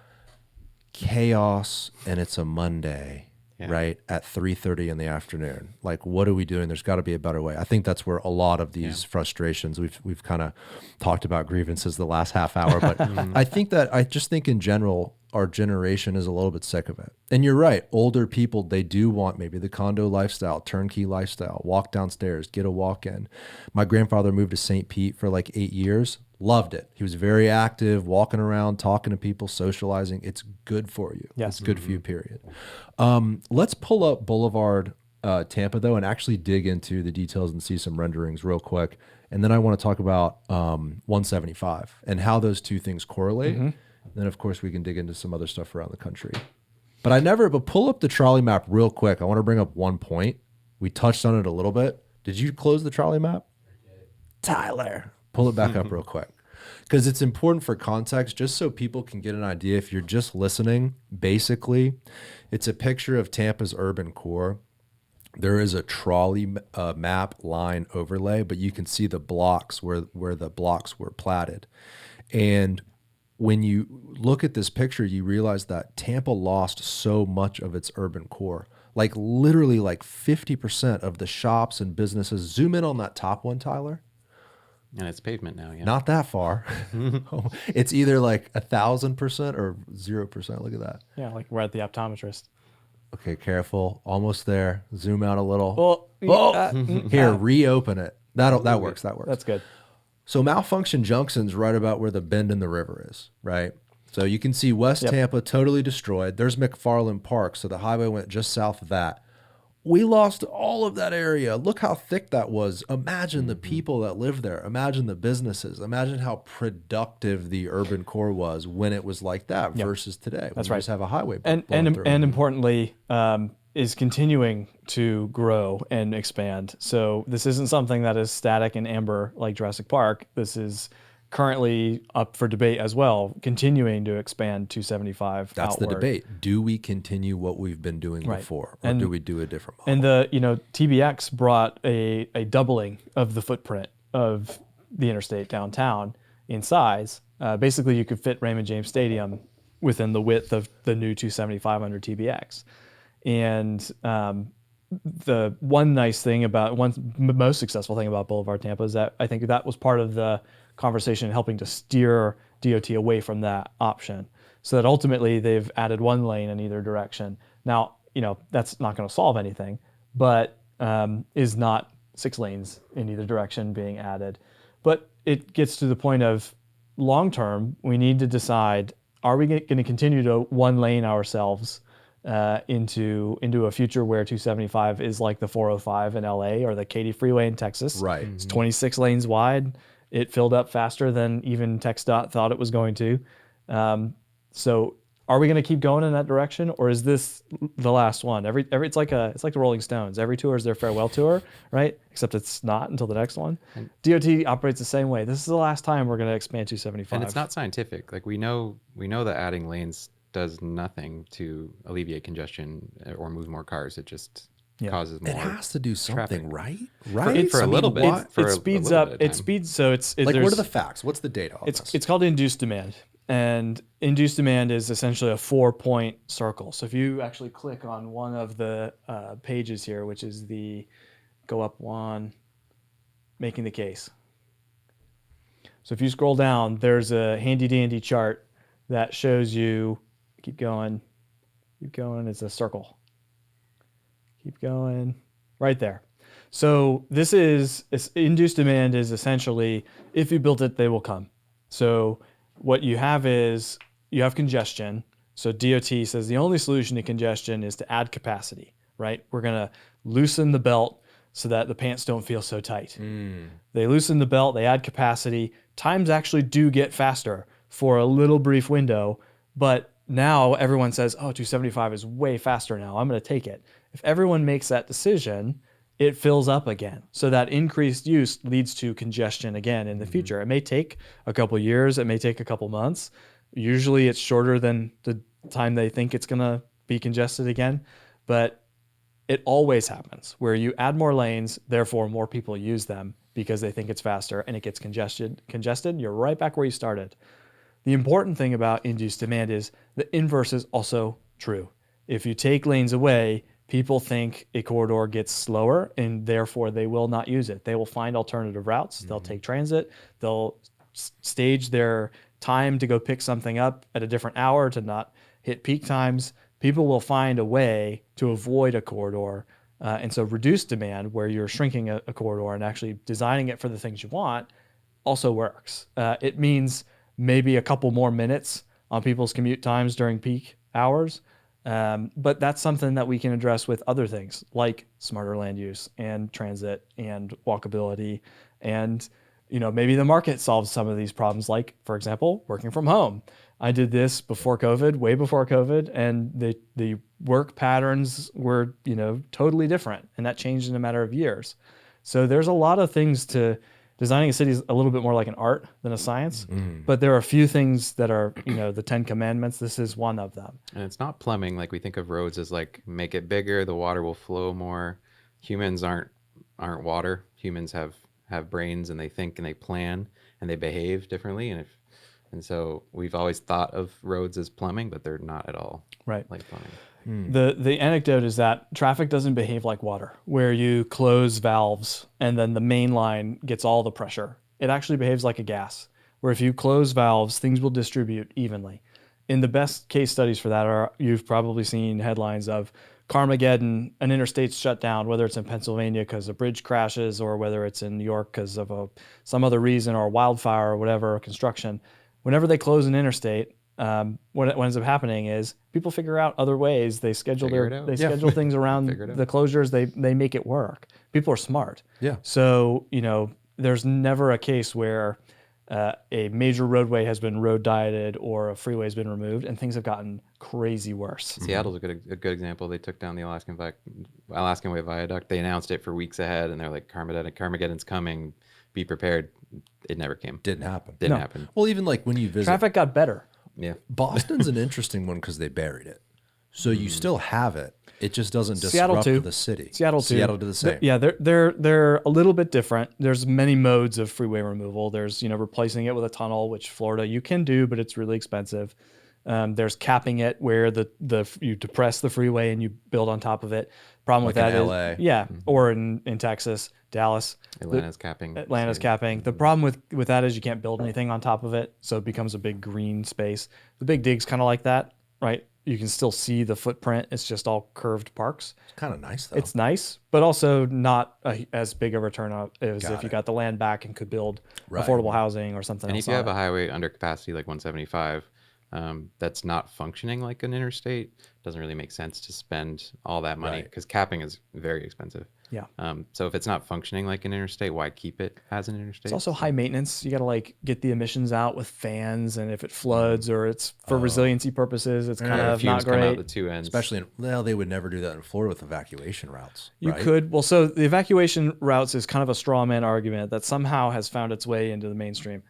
Chaos, and it's a Monday. Right at 3:30 in the afternoon. Like, what are we doing? There's got to be a better way. I think that's where a lot of these frustrations. We've kind of talked about grievances the last half hour, but I just think in general our generation is a little bit sick of it. And you're right. Older people, they do want maybe the condo lifestyle, turnkey lifestyle, walk downstairs, get a walk in. My grandfather moved to St. Pete for like 8 years. Loved it. He was very active, walking around, talking to people, socializing. It's good for you. Yes. It's good for you, period. Let's pull up Boulevard Tampa, though, and actually dig into the details and see some renderings real quick. And then I want to talk about 175 and how those two things correlate. Then, of course, we can dig into some other stuff around the country. But pull up the trolley map real quick. I want to bring up one point. We touched on it a little bit. Did you close the trolley map? Tyler, pull it back up real quick. Because it's important for context, just so people can get an idea. If you're just listening, basically, it's a picture of Tampa's urban core. There is a trolley map line overlay, but you can see the blocks where the blocks were platted. And when you look at this picture, you realize that Tampa lost so much of its urban core. Like literally like 50% of the shops and businesses. Zoom in on that top one, Tyler. And it's pavement now, yeah. Not that far. It's either like 1,000% or 0%. Look at that. Yeah, like we're at the optometrist. Okay, careful. Almost there. Zoom out a little. Well, Here, reopen it. That works. That works. That's good. So Malfunction Junction's right about where the bend in the river is, right? So you can see West Tampa totally destroyed. There's McFarland Park. So the highway went just south of that. We lost all of that area. Look how thick that was. Imagine the people that live there. Imagine the businesses. Imagine how productive the urban core was when it was like that versus today. That's right. right. Just have a highway. And importantly, is continuing to grow and expand. So this isn't something that is static and amber like Jurassic Park. This is currently up for debate as well, continuing to expand 275 That's outward. the debate. Do we continue what we've been doing Right. before, or do we do a different model? And the TBX brought a doubling of the footprint of the interstate downtown in size. Basically, you could fit Raymond James Stadium within the width of the new 275 under TBX. And the one most successful thing about Boulevard Tampa is that I think that was part of the conversation helping to steer DOT away from that option, so that ultimately they've added one lane in either direction. Now, that's not going to solve anything, but is not 6 lanes in either direction being added. But it gets to the point of long term, we need to decide, are we going to continue to one lane ourselves into a future where 275 is like the 405 in LA or the Katy Freeway in Texas? Right. It's 26 lanes wide. It filled up faster than even TxDOT thought it was going to. So are we going to keep going in that direction, or is this the last one? It's like the Rolling Stones. Every tour is their farewell tour, right? Except it's not until the next one. And DOT operates the same way. This is the last time we're going to expand 275. And it's not scientific. Like we know that adding lanes does nothing to alleviate congestion or move more cars. It just causes more. It has to do something, traffic. right? For a little bit. It speeds up. It speeds. So it's like, what are the facts? What's the data on this? It's called induced demand. And induced demand is essentially a 4-point circle. So if you actually click on one of the pages here, which is go up one, making the case. So if you scroll down, there's a handy dandy chart that shows you, keep going, it's a circle. Keep going, right there. So induced demand is essentially, if you built it, they will come. So what you have is you have congestion. So DOT says the only solution to congestion is to add capacity, right? We're going to loosen the belt so that the pants don't feel so tight. They loosen the belt, they add capacity. Times actually do get faster for a little brief window, but now everyone says, 275 is way faster now. I'm going to take it. If everyone makes that decision, it fills up again. So that increased use leads to congestion again in the future. It may take a couple years. It may take a couple months. Usually it's shorter than the time they think it's going to be congested again. But it always happens where you add more lanes, therefore more people use them because they think it's faster and it gets congested. You're right back where you started. The important thing about induced demand is the inverse is also true. If you take lanes away, people think a corridor gets slower and therefore they will not use it. They will find alternative routes. They'll take transit. They'll stage their time to go pick something up at a different hour to not hit peak times. People will find a way to avoid a corridor. And so reduced demand, where you're shrinking a corridor and actually designing it for the things you want, also works. It means maybe a couple more minutes on people's commute times during peak hours. But that's something that we can address with other things like smarter land use and transit and walkability. And, maybe the market solves some of these problems, like, for example, working from home. I did this before COVID, way before COVID, and the work patterns were, totally different. And that changed in a matter of years. So there's a lot of things to designing a city is a little bit more like an art than a science, but there are a few things that are, the 10 commandments. This is one of them. And it's not plumbing. Like we think of roads as like, make it bigger, the water will flow more. Humans aren't water. Humans have brains, and they think and they plan and they behave differently. And so we've always thought of roads as plumbing, but they're not at all right like plumbing. The anecdote is that traffic doesn't behave like water, where you close valves and then the main line gets all the pressure. It actually behaves like a gas, where if you close valves, things will distribute evenly. In the best case studies for that are, you've probably seen headlines of Carmageddon, an interstate's shut down, whether it's in Pennsylvania because a bridge crashes, or whether it's in New York because of some other reason, or wildfire or whatever, or construction. Whenever they close an interstate, what ends up happening is people figure out other ways. They schedule schedule things around the closures. They make it work. People are smart. Yeah. So there's never a case where a major roadway has been road dieted or a freeway has been removed, and things have gotten crazy worse. Seattle's a good example. They took down the Alaskan Way Viaduct. They announced it for weeks ahead, and they're like, Carmageddon's coming. be prepared. It never came. Didn't happen. Didn't happen. Well, even like when you visit, Traffic got better. Yeah. Boston's an interesting one because they buried it. So you still have it. It just doesn't Seattle disrupt too. the city. Seattle too. Seattle did the same. Yeah, they're a little bit different. There's many modes of freeway removal. There's replacing it with a tunnel, which Florida you can do, but it's really expensive. There's capping it, where you depress the freeway and you build on top of it. Problem with Like that in is, LA. or in Texas, Dallas. Atlanta's capping. Atlanta's capping. The problem with that is you can't build anything on top of it, so it becomes a big green space. The Big Dig's kind of like that, right? You can still see the footprint. It's just all curved parks. It's kind of nice though. It's nice, but also not as big a return as if you it. got the land back and could build Right. affordable housing or something And else. if you on have it. a highway under capacity like 175, that's not functioning like an interstate, doesn't really make sense to spend all that money Right. because capping is very expensive. Yeah. So if it's not functioning like an interstate, why keep it as an interstate? It's also high maintenance. You got to get the emissions out with fans, and if it floods or it's for resiliency purposes, it's kind of fumes not come out great. the two ends. Especially they would never do that in Florida with evacuation routes. You right? could. Well, so the evacuation routes is kind of a straw man argument that somehow has found its way into the mainstream.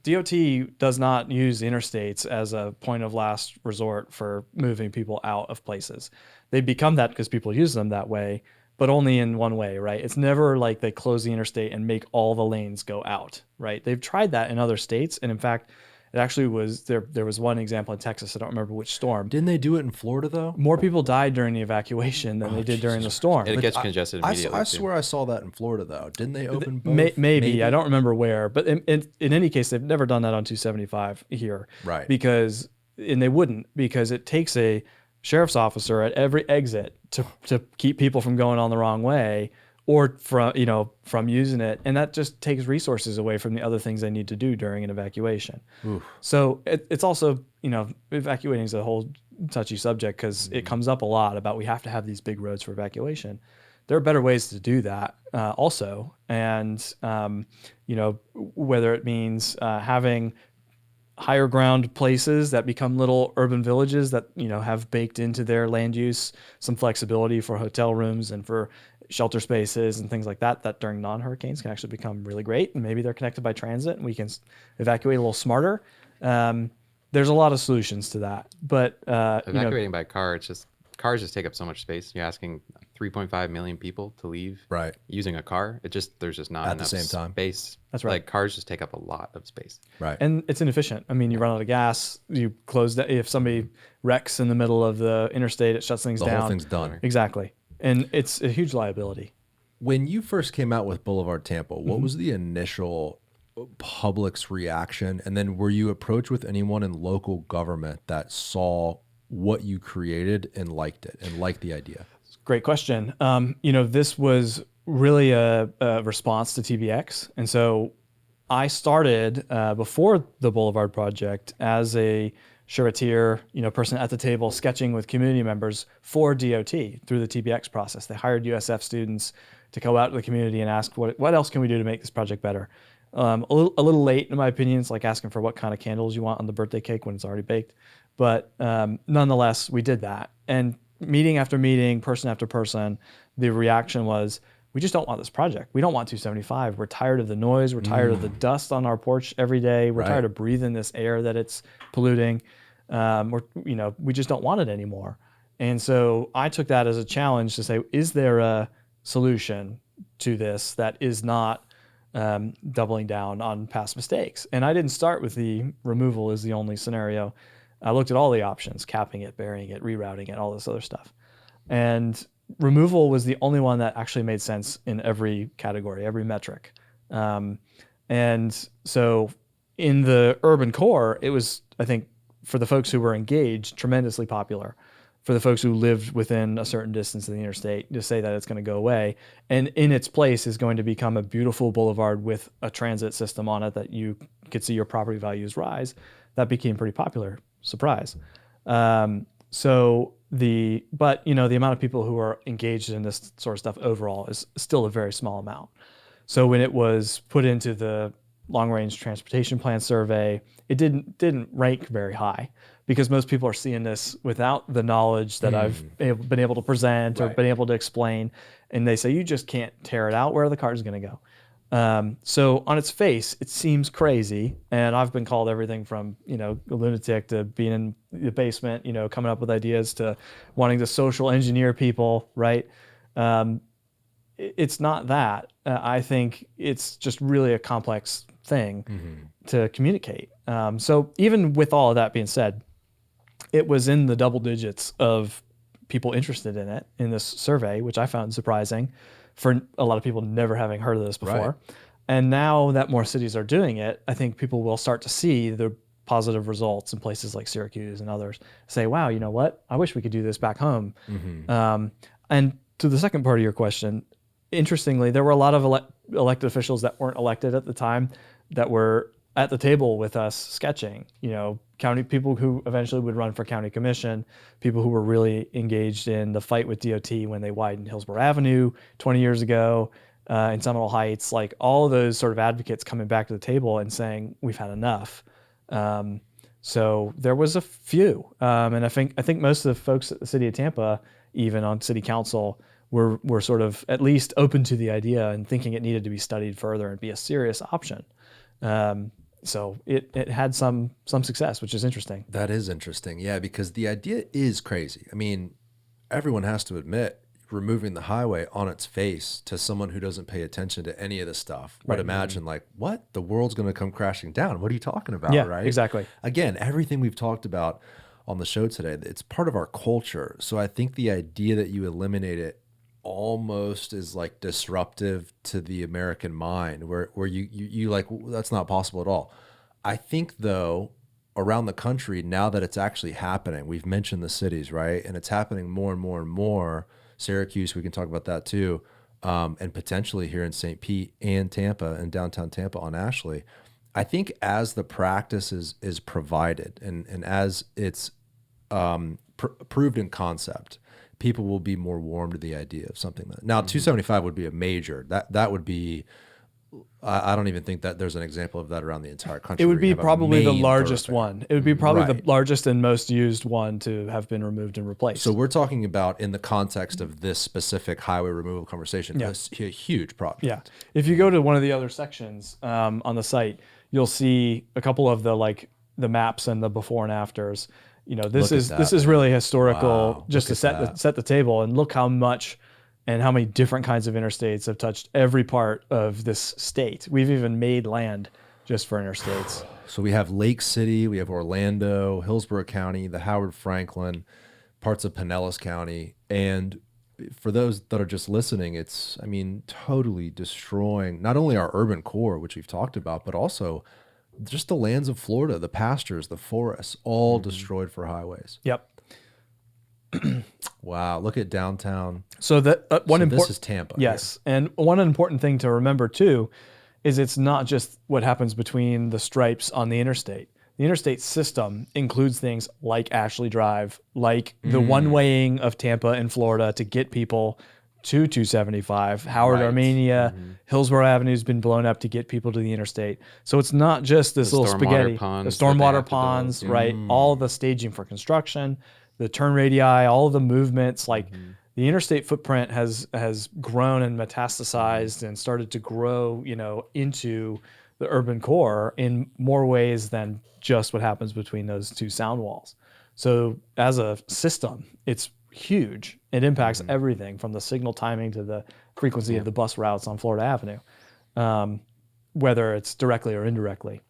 DOT does not use the interstates as a point of last resort for moving people out of places. They become that because people use them that way, but only in one way, right? It's never like they close the interstate and make all the lanes go out, right? They've tried that in other states. And in fact, it actually was there was one example in Texas. I don't remember which storm. Didn't they do it in Florida though? More people died during the evacuation than they did during the storm. It gets congested immediately. I too. swear I saw that in Florida though. Didn't they open both? Maybe I don't remember where, but in any case, they've never done that on 275 here, Right. and they wouldn't, because it takes a sheriff's officer at every exit to keep people from going on the wrong way or from using it, and that just takes resources away from the other things they need to do during an evacuation. Oof. So it's also evacuating is a whole touchy subject because it comes up a lot about we have to have these big roads for evacuation. There are better ways to do that also. And, whether it means having higher ground places that become little urban villages that, have baked into their land use some flexibility for hotel rooms and for shelter spaces and things like that during non-hurricanes can actually become really great. And maybe they're connected by transit and we can evacuate a little smarter. There's a lot of solutions to that, but Evacuating by car, cars just take up so much space. You're asking 3.5 million people to leave Right. using a car. There's just not At the enough same time. space. That's right. Like cars just take up a lot of space. Right. and it's inefficient. I mean, you run out of gas, you close that. If somebody wrecks in the middle of the interstate, it shuts things the down. whole thing's done. Exactly. And it's a huge liability. When you first came out with Boulevard Tampa, what Mm-hmm. was the initial public's reaction? And then were you approached with anyone in local government that saw what you created and liked it and liked the idea? Great question. This was really a response to TBX. And so I started before the Boulevard project as a charretier, person at the table sketching with community members for DOT through the TBX process. They hired USF students to go out to the community and ask what else can we do to make this project better. A little late in my opinion. It's like asking for what kind of candles you want on the birthday cake when it's already baked. But nonetheless, we did that. And meeting after meeting, person after person, the reaction was, we just don't want this project. We don't want 275. We're tired of the noise. We're tired of the dust on our porch every day. We're Right. tired of breathing this air that it's polluting. We just don't want it anymore. And so I took that as a challenge to say, is there a solution to this that is not doubling down on past mistakes? And I didn't start with the removal as the only scenario. I looked at all the options, capping it, burying it, rerouting it, all this other stuff. And removal was the only one that actually made sense in every category, every metric. And so in the urban core, it was, I think, for the folks who were engaged, tremendously popular. For the folks who lived within a certain distance of the interstate, to say that it's going to go away. And in its place is going to become a beautiful boulevard with a transit system on it that you could see your property values rise. That became pretty popular. Surprise. But the amount of people who are engaged in this sort of stuff overall is still a very small amount. So when it was put into the long range transportation plan survey, it didn't rank very high because most people are seeing this without the knowledge that I've been able to present or Right. been able to explain. And they say, you just can't tear it out. Where are the cars going to go? So on its face, it seems crazy. And I've been called everything from, a lunatic to being in the basement, coming up with ideas to wanting to social engineer people, right? It's not that. I think it's just really a complex thing to communicate. So even with all of that being said, it was in the double digits of people interested in it in this survey, which I found surprising for a lot of people never having heard of this before. Right. And now that more cities are doing it, I think people will start to see the positive results in places like Syracuse and others. Say, wow, you know what? I wish we could do this back home. And to the second part of your question, interestingly, there were a lot of elected officials that weren't elected at the time that were at the table with us sketching, county people who eventually would run for county commission, people who were really engaged in the fight with DOT when they widened Hillsborough Avenue 20 years ago in Seminole Heights, like all of those sort of advocates coming back to the table and saying, we've had enough. So there was a few. And I think most of the folks at the city of Tampa, even on city council, were sort of at least open to the idea and thinking it needed to be studied further and be a serious option. So it had some success, which is interesting. That is interesting. Yeah, because the idea is crazy. I mean, everyone has to admit removing the highway on its face to someone who doesn't pay attention to any of this stuff would imagine like, what? The world's going to come crashing down. What are you talking about? Yeah, right? Exactly. Again, everything we've talked about on the show today, it's part of our culture. So I think the idea that you eliminate it almost is like disruptive to the American mind where you like, that's not possible at all. I think though, around the country, now that it's actually happening, we've mentioned the cities, right? And it's happening more and more and more. Syracuse, we can talk about that too. And potentially here in St. Pete and Tampa and downtown Tampa on Ashley. I think as the practice is provided and as it's proved in concept, people will be more warm to the idea of something that now 275 would be a major that would be I don't even think that there's an example of that around the entire country. It would be probably the largest one. It would be probably the largest and most used one to have been removed and replaced. So we're talking about in the context of this specific highway removal conversation, a huge project. Yeah. If you go to one of the other sections on the site, you'll see a couple of the maps and the before and afters. This is really historical just to set the table and look how much and how many different kinds of interstates have touched every part of this state. We've even made land just for interstates. So we have Lake City, we have Orlando, Hillsborough County, the Howard Franklin, parts of Pinellas County. And for those that are just listening, it's, totally destroying not only our urban core, which we've talked about, but also just the lands of Florida, the pastures, the forests, all destroyed for highways. Yep. Wow, look at downtown. So that this is Tampa. Yes, here. And one important thing to remember too is it's not just what happens between the stripes on the interstate. The interstate system includes things like Ashley Drive, like the one-waying of Tampa and Florida to get people to 275. Howard, Armenia, Hillsborough Avenue has been blown up to get people to the interstate. So it's not just this little spaghetti. The stormwater ponds, right? All the staging for construction, the turn radii, all of the movements, the interstate footprint has grown and metastasized and started to grow, into the urban core in more ways than just what happens between those two sound walls. So as a system, it's huge. It impacts everything from the signal timing to the frequency of the bus routes on Florida Avenue, whether it's directly or indirectly.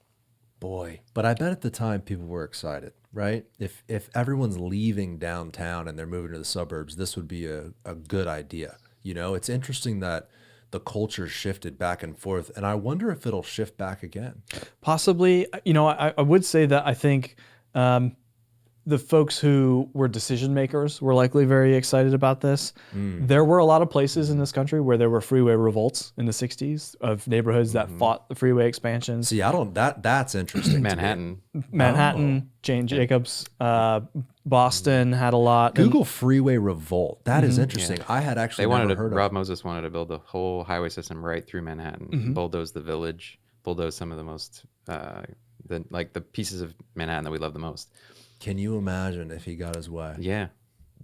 Boy, but I bet at the time people were excited, right? If everyone's leaving downtown and they're moving to the suburbs, this would be a good idea. It's interesting that the culture shifted back and forth, and I wonder if it'll shift back again. Possibly. I would say that I think the folks who were decision makers were likely very excited about this. There were a lot of places in this country where there were freeway revolts in the 60s of neighborhoods that fought the freeway expansions. See, that's interesting. Manhattan, Jane Jacobs, Boston had a lot. Google freeway revolt. That is interesting. Yeah. I had actually never heard of it. Rob Moses wanted to build a whole highway system right through Manhattan, bulldoze the village, bulldoze some of the most, the pieces of Manhattan that we love the most. Can you imagine if he got his way? Yeah.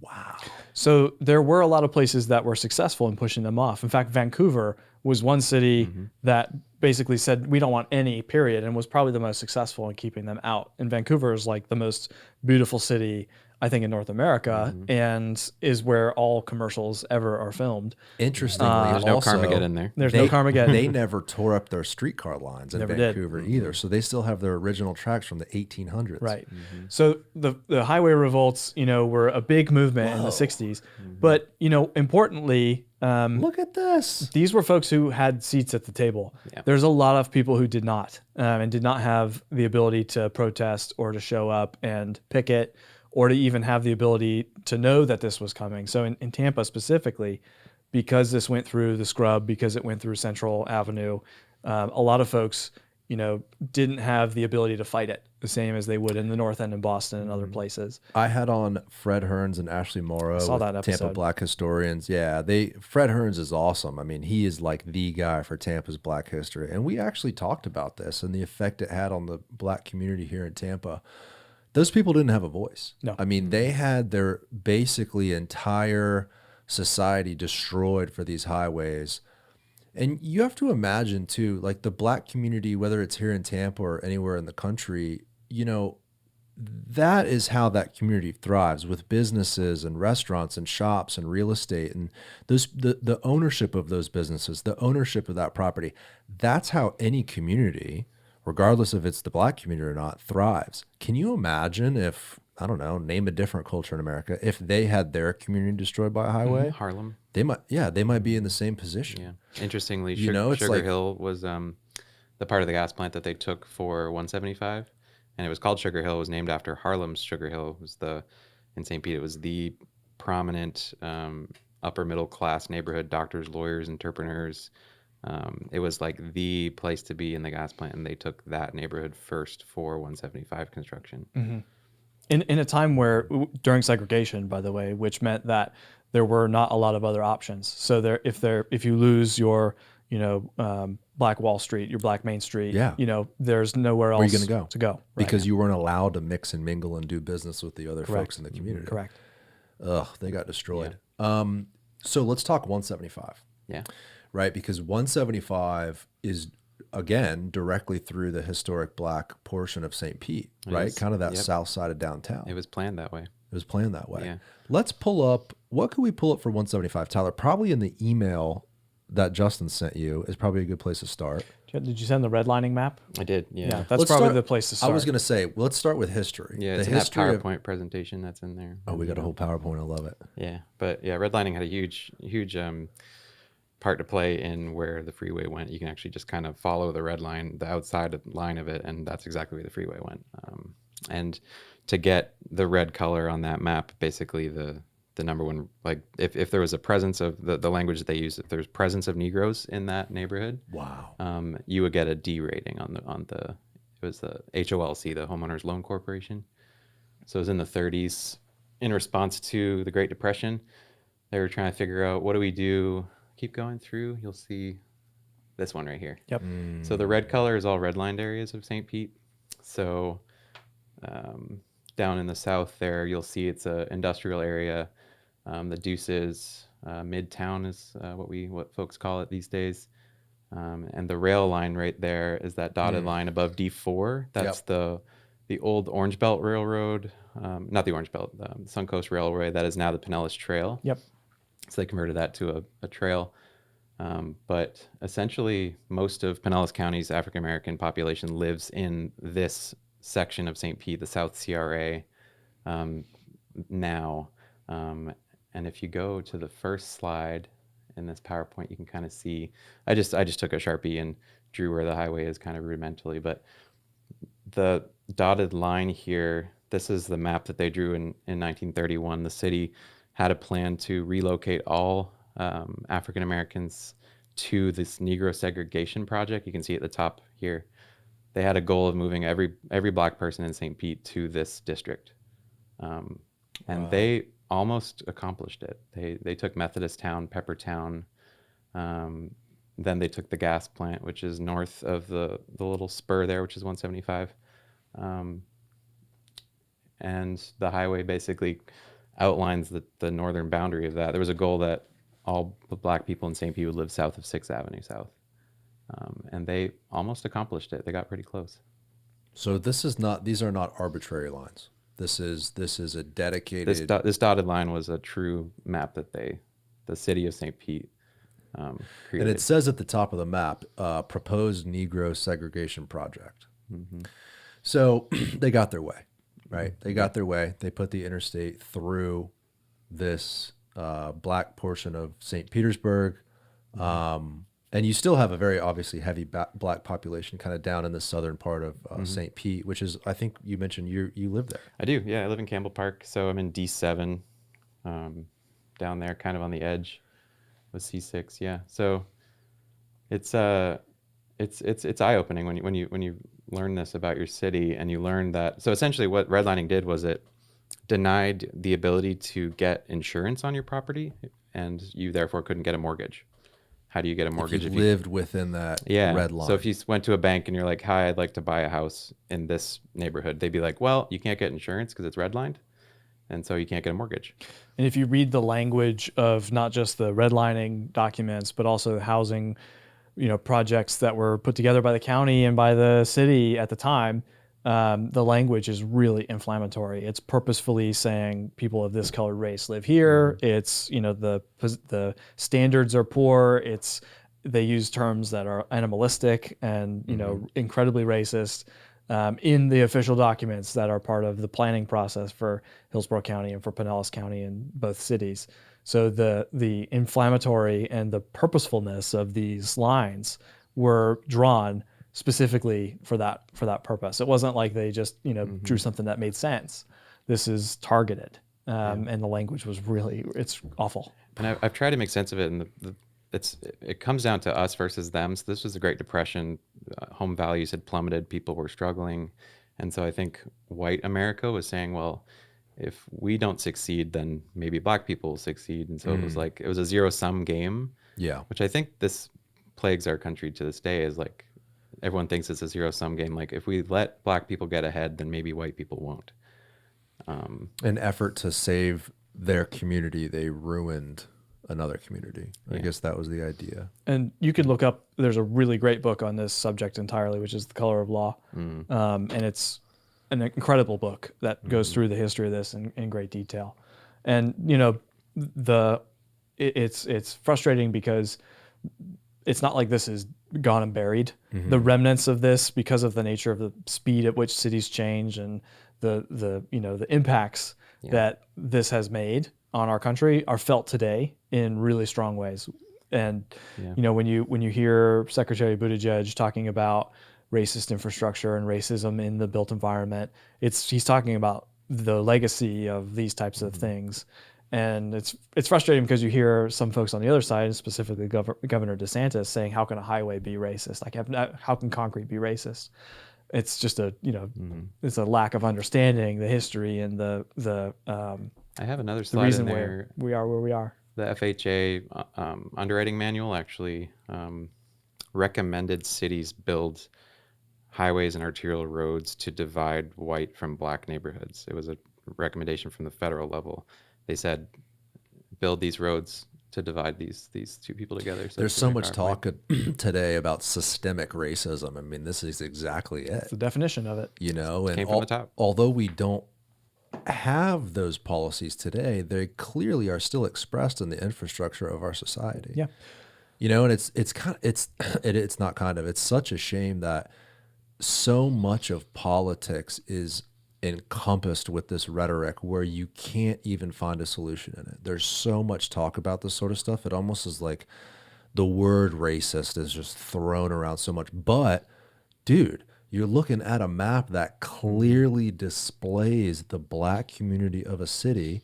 Wow. So there were a lot of places that were successful in pushing them off. In fact, Vancouver was one city that basically said, we don't want any, period, and was probably the most successful in keeping them out. And Vancouver is like the most beautiful city, I think, in North America, and is where all commercials ever are filmed. Interestingly, There's no also, Carmageddon there. There's no Carmageddon. They never tore up their streetcar lines in Never did. Vancouver either. So they still have their original tracks from the 1800s. Right. So the highway revolts, were a big movement in the 60s. But, importantly, Look at this. these were folks who had seats at the table. Yeah. There's a lot of people who did not, and did not have the ability to protest or to show up and picket, or to even have the ability to know that this was coming. So in Tampa specifically, because this went through the scrub, because it went through Central Avenue, a lot of folks, didn't have the ability to fight it the same as they would in the North End in Boston and other places. I had on Fred Hearns and Ashley Morrow, Saw with that Tampa episode. Black Historians. Yeah, Fred Hearns is awesome. I mean, he is like the guy for Tampa's Black history. And we actually talked about this and the effect it had on the Black community here in Tampa. Those people didn't have a voice. No. I mean, they had their basically entire society destroyed for these highways. And you have to imagine too, like the Black community, whether it's here in Tampa or anywhere in the country, that is how that community thrives, with businesses and restaurants and shops and real estate and the ownership of those businesses, the ownership of that property. That's how any community, regardless if it's the Black community or not, thrives. Can you imagine if, I don't know, name a different culture in America, if they had their community destroyed by a highway? Harlem. They might be in the same position. Yeah. Interestingly, You know, it's Sugar like- Hill was the part of the gas plant that they took for 175, and it was called Sugar Hill. It was named after Harlem's Sugar Hill. It was in St. Pete. It was the prominent upper middle class neighborhood, doctors, lawyers, entrepreneurs. It was like the place to be in the gas plant, and they took that neighborhood first for 175 construction. In a time where, during segregation, by the way, which meant that there were not a lot of other options. So if you lose your, Black Wall Street, your Black Main Street, Yeah. there's nowhere else Where are you gonna go? to go. Right. Because you weren't allowed to mix and mingle and do business with the other folks in the community. Correct. Ugh, they got destroyed. So let's talk 175. Yeah. Right? Because 175 is, again, directly through the historic Black portion of St. Pete, right? is. Kind of that Yep. south side of downtown. It was planned that way. It was planned that way. Yeah. Let's pull up, what could we pull up for 175, Tyler? Probably in the email that Justin sent you is probably a good place to start. Did you send the redlining map? I did. Yeah. Yeah, that's Let's probably start- the place to start. I was going to say, let's start with history. Yeah, the it's in that history of, PowerPoint presentation that's in there. oh, we got a whole PowerPoint. I love it. Yeah, but yeah, redlining had a huge part to play in where the freeway went. You can actually just kind of follow the red line, the outside line of it, and that's exactly where the freeway went. And to get the red color on that map, basically the number one, like if there was a presence of the language that they use, if there's presence of Negroes in that neighborhood, Wow. you would get a D rating on the it was the HOLC, the Homeowners Loan Corporation. So it was in the 30s. In response to the Great Depression, they were trying to figure out, what do we do? Keep going through, you'll see this one right here. Yep. So the red color is all redlined areas of St. Pete. So down in the south there, you'll see it's an industrial area. The Deuces, Midtown is what folks call it these days. And the rail line right there is that dotted line above D4. That's the old Orange Belt Railroad, not the Orange Belt, Suncoast Railway that is now the Pinellas Trail. Yep. So they converted that to a trail. But essentially, most of Pinellas County's African-American population lives in this section of St. Pete, the South CRA, now. And if you go to the first slide in this PowerPoint, you can kind of see, I just took a Sharpie and drew where the highway is kind of rudimentally, but the dotted line here, this is the map that they drew in 1931. The city had a plan to relocate all African Americans to this Negro segregation project. You can see at the top here, they had a goal of moving every Black person in St. Pete to this district. And they almost accomplished it. They took Methodist Town, Peppertown, then they took the gas plant, which is north of the little spur there, which is 175. And the highway basically outlines the northern boundary of that. There was a goal that all the black people in St. Pete would live south of 6th Avenue South. And they almost accomplished it. They got pretty close. So these are not arbitrary lines. This is a dedicated. This dotted line was a true map that the city of St. Pete created. And it says at the top of the map, proposed Negro segregation project. Mm-hmm. So they got their way, right? They got their way. They put the interstate through this black portion of St. Petersburg. And you still have a very obviously heavy black population kind of down in the southern part of St. Pete, which is, I think you mentioned you live there. I do. Yeah. I live in Campbell Park. So I'm in D7 down there, kind of on the edge with C6. Yeah. So it's eye-opening when you learn this about your city, and you learn that. So essentially what redlining did was it denied the ability to get insurance on your property, and you therefore couldn't get a mortgage. How do you get a mortgage if you lived within that red line? So if you went to a bank and you're like, hi, I'd like to buy a house in this neighborhood, they'd be like, well, you can't get insurance because it's redlined, and so you can't get a mortgage. And if you read the language of not just the redlining documents, but also the housing, projects that were put together by the county and by the city at the time, the language is really inflammatory. It's purposefully saying people of this colored race live here. It's, the standards are poor. They use terms that are animalistic and, incredibly racist in the official documents that are part of the planning process for Hillsborough County and for Pinellas County in both cities. So the inflammatory and the purposefulness of these lines were drawn specifically for that purpose. It wasn't like they just drew something that made sense. This is targeted, and the language was it's awful. And I've tried to make sense of it, and it comes down to us versus them. So this was the Great Depression. Home values had plummeted. People were struggling, and so I think white America was saying, well, if we don't succeed, then maybe black people will succeed. And so it was a zero-sum game. Yeah, which I think this plagues our country to this day. Is like, everyone thinks it's a zero-sum game. Like, if we let black people get ahead, then maybe white people won't. An effort to save their community, they ruined another community. I guess that was the idea. And you could look up, there's a really great book on this subject entirely, which is The Color of Law. And it's an incredible book that goes through the history of this in great detail. And, it's frustrating because it's not like this is gone and buried. The remnants of this, because of the nature of the speed at which cities change and the impacts that this has made on our country, are felt today in really strong ways. And when you hear Secretary Buttigieg talking about racist infrastructure and racism in the built environment, he's talking about the legacy of these types of things. And it's frustrating because you hear some folks on the other side, specifically Governor DeSantis, saying, how can a highway be racist? Like, how can concrete be racist? It's just it's a lack of understanding the history and the I have another slide reason in there. where we are where we are. The FHA underwriting manual actually recommended cities build highways and arterial roads to divide white from black neighborhoods. It was a recommendation from the federal level. They said, build these roads to divide these two people together. So there's so much talk today about systemic racism. I mean, this is exactly it. It's the definition of it. And came from the top. Although we don't have those policies today, they clearly are still expressed in the infrastructure of our society. Yeah. And it's such a shame that so much of politics is encompassed with this rhetoric where you can't even find a solution in it. There's so much talk about this sort of stuff. It almost is like the word racist is just thrown around so much. But, dude, you're looking at a map that clearly displays the black community of a city,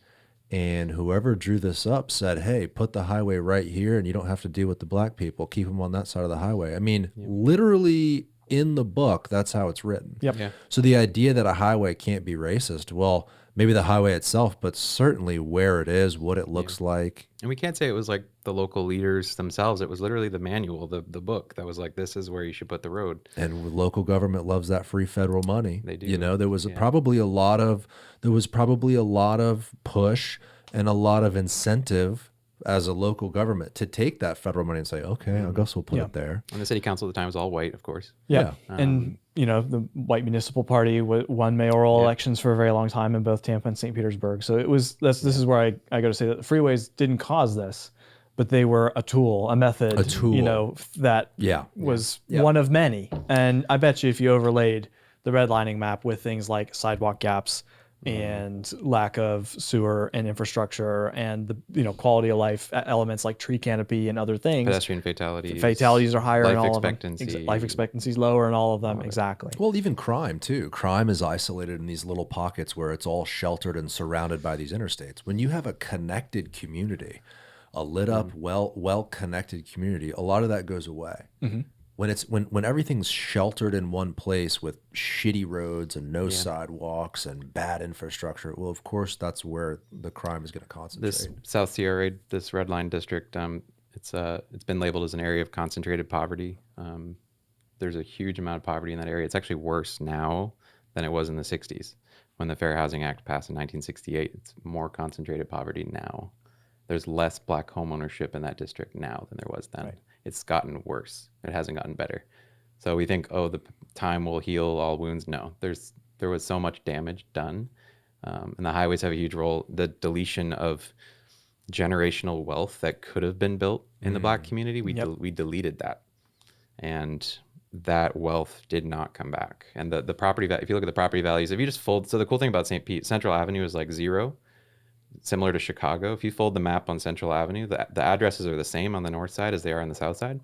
and whoever drew this up said, hey, put the highway right here and you don't have to deal with the black people. Keep them on that side of the highway. I mean, literally in the book, that's how it's written. Yep. Yeah. So the idea that a highway can't be racist, well, maybe the highway itself, but certainly where it is, what it looks like. And we can't say it was like the local leaders themselves. It was literally the manual, the book that was like, this is where you should put the road. And local government loves that free federal money. They do. You know, there was probably a lot of push and a lot of incentive as a local government to take that federal money and say, okay, I guess we'll put it there. And the city council at the time was all white, of course. Yeah. And, you know, the white municipal party won mayoral elections for a very long time in both Tampa and St. Petersburg. So this is where I got to say that the freeways didn't cause this, but they were a tool, a method, you know, that was one of many. And I bet you if you overlaid the redlining map with things like sidewalk gaps and lack of sewer and infrastructure and the, you know, quality of life elements like tree canopy and other things. Pedestrian fatalities. Fatalities are higher in all life of them. expectancy. Life expectancy is lower in all of them. Exactly. Well, even crime too. Crime is isolated in these little pockets where it's all sheltered and surrounded by these interstates. When you have a connected community, a lit up, well-connected community, a lot of that goes away. When everything's sheltered in one place with shitty roads and no sidewalks and bad infrastructure, well, of course, that's where the crime is going to concentrate. This South Sierra, this red line district, it's been labeled as an area of concentrated poverty. There's a huge amount of poverty in that area. It's actually worse now than it was in the 60s when the Fair Housing Act passed in 1968. It's more concentrated poverty now. There's less black home ownership in that district now than there was then. Right. It's gotten worse. It hasn't gotten better. So we think, oh, the time will heal all wounds. No, there was so much damage done. And the highways have a huge role. The deletion of generational wealth that could have been built in the black community, we deleted that. And that wealth did not come back. And the property, if you look at the property values, if you just fold, so the cool thing about St. Pete, Central Avenue is like 0. Similar to Chicago. If you fold the map on Central Avenue, the addresses are the same on the north side as they are on the south side.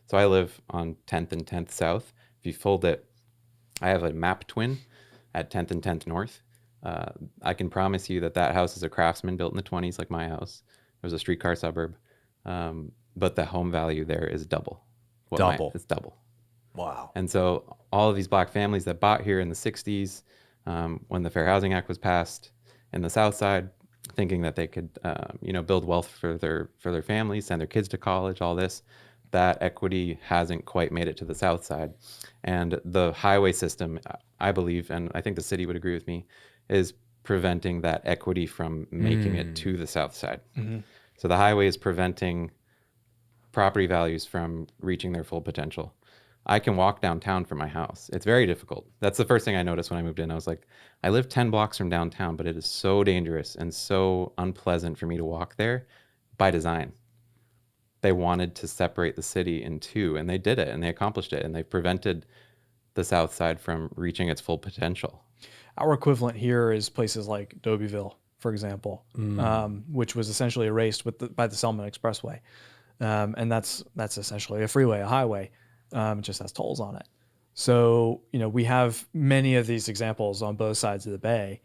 So I live on 10th and 10th South. If you fold it, I have a map twin at 10th and 10th North. I can promise you that house is a Craftsman built in the 20s, like my house. It was a streetcar suburb. But the home value there is double. It's double. Wow. And so all of these black families that bought here in the 60s, when the Fair Housing Act was passed in the south side, thinking that they could, build wealth for their families, send their kids to college, all this, that equity hasn't quite made it to the south side. And the highway system, I believe, and I think the city would agree with me, is preventing that equity from making it to the south side. So the highway is preventing property values from reaching their full potential. I can walk downtown from my house. It's very difficult. That's the first thing I noticed when I moved in. I was like, I live 10 blocks from downtown, but it is so dangerous and so unpleasant for me to walk there by design. They wanted to separate the city in two, and they did it, and they accomplished it, and they prevented the south side from reaching its full potential. Our equivalent here is places like Dobyville, for example, which was essentially erased by the Selman Expressway. And that's essentially a freeway, a highway. It just has tolls on it. So, we have many of these examples on both sides of the bay.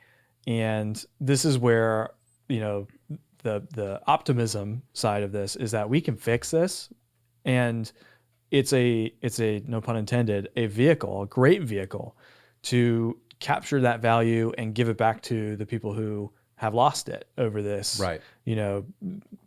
And this is where, the optimism side of this is that we can fix this. And it's a no pun intended, a great vehicle to capture that value and give it back to the people who have lost it over this,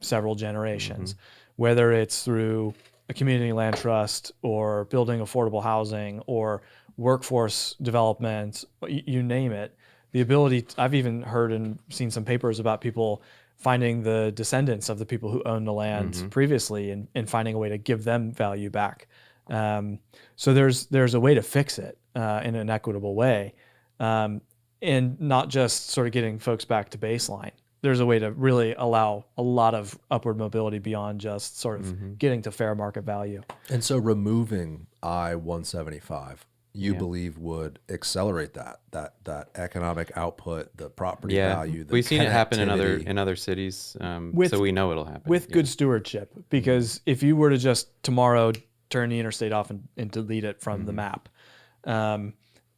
several generations, whether it's through a community land trust or building affordable housing or workforce development, you name it. The ability, I've even heard and seen some papers about people finding the descendants of the people who owned the land previously and finding a way to give them value back. So there's a way to fix it in an equitable way, and not just sort of getting folks back to baseline. There's a way to really allow a lot of upward mobility beyond just sort of getting to fair market value. And so removing I-175, you believe would accelerate that economic output, the property value, the we've seen it happen in other cities, so we know it'll happen. With good stewardship, because if you were to just tomorrow turn the interstate off and delete it from the map,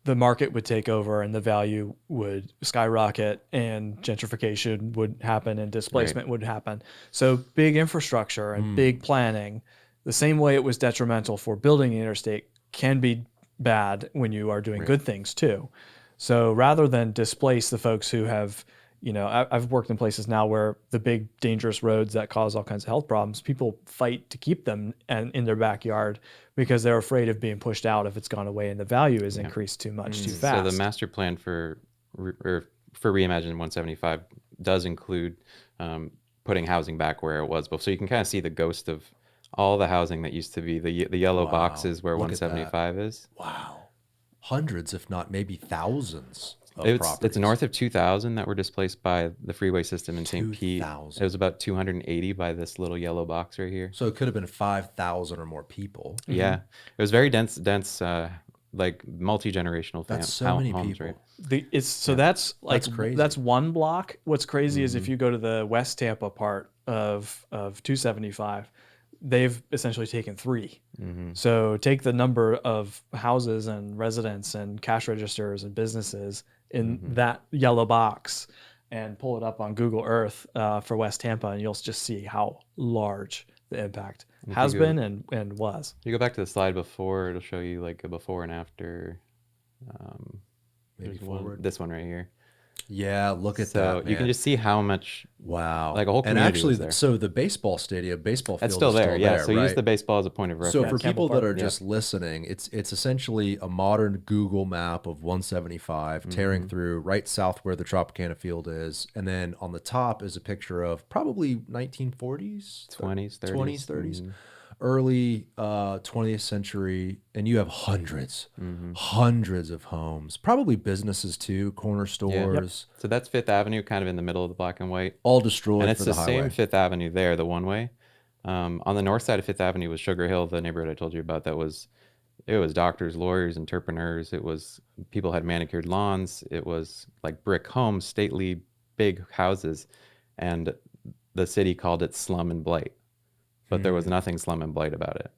the market would take over and the value would skyrocket and gentrification would happen and displacement would happen. So big infrastructure and big planning, the same way it was detrimental for building the interstate, can be bad when you are doing good things too. So rather than displace the folks who have, I've worked in places now where the big dangerous roads that cause all kinds of health problems, people fight to keep them in their backyard because they're afraid of being pushed out if it's gone away and the value is increased too much, too fast. So the master plan for Reimagine 175 does include putting housing back where it was before. So you can kind of see the ghost of all the housing that used to be the yellow boxes where 175 is. Wow. Hundreds, if not maybe thousands of It's properties. north of 2,000 that were displaced by the freeway system in St. Pete. 2,000. It was about 280 by this little yellow box right here. So it could have been 5,000 or more people. Yeah. It was very dense, like multi-generational That's so many homes, people. right? That's crazy. That's one block. What's crazy is if you go to the West Tampa part of 275, they've essentially taken 3. So take the number of houses and residents and cash registers and businesses in that yellow box and pull it up on Google Earth for West Tampa, and you'll just see how large the impact has been and was. You go back to the slide before, it'll show you like a before and after. Maybe forward. This one right here. Yeah, look at So that, man. you can just see how much. Wow. Like a whole and community actually, was there. so the baseball stadium, baseball field That's still is there, yeah. So right? use the baseball as a point of reference. So for people that are Park, just listening, it's essentially a modern Google map of 175 tearing through right south where the Tropicana field is. And then on the top is a picture of probably 1940s, 20s, 30s. Early 20th century, and you have hundreds of homes, probably businesses too, corner stores, So that's Fifth Avenue, kind of in the middle of the black and white. all destroyed And it's for the the highway. same Fifth Avenue there, the one way. On the north side of Fifth Avenue was Sugar Hill, the neighborhood I told you about. It was doctors, lawyers, entrepreneurs. It was people had manicured lawns. It was like brick homes, stately big houses, and the city called it slum and blight. But there was nothing slum and blight about it.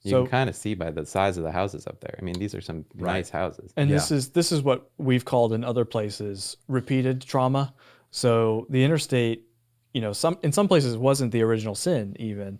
You can kind of see by the size of the houses up there. I mean, these are some nice houses. And this is what we've called in other places repeated trauma. So the interstate, in some places wasn't the original sin even.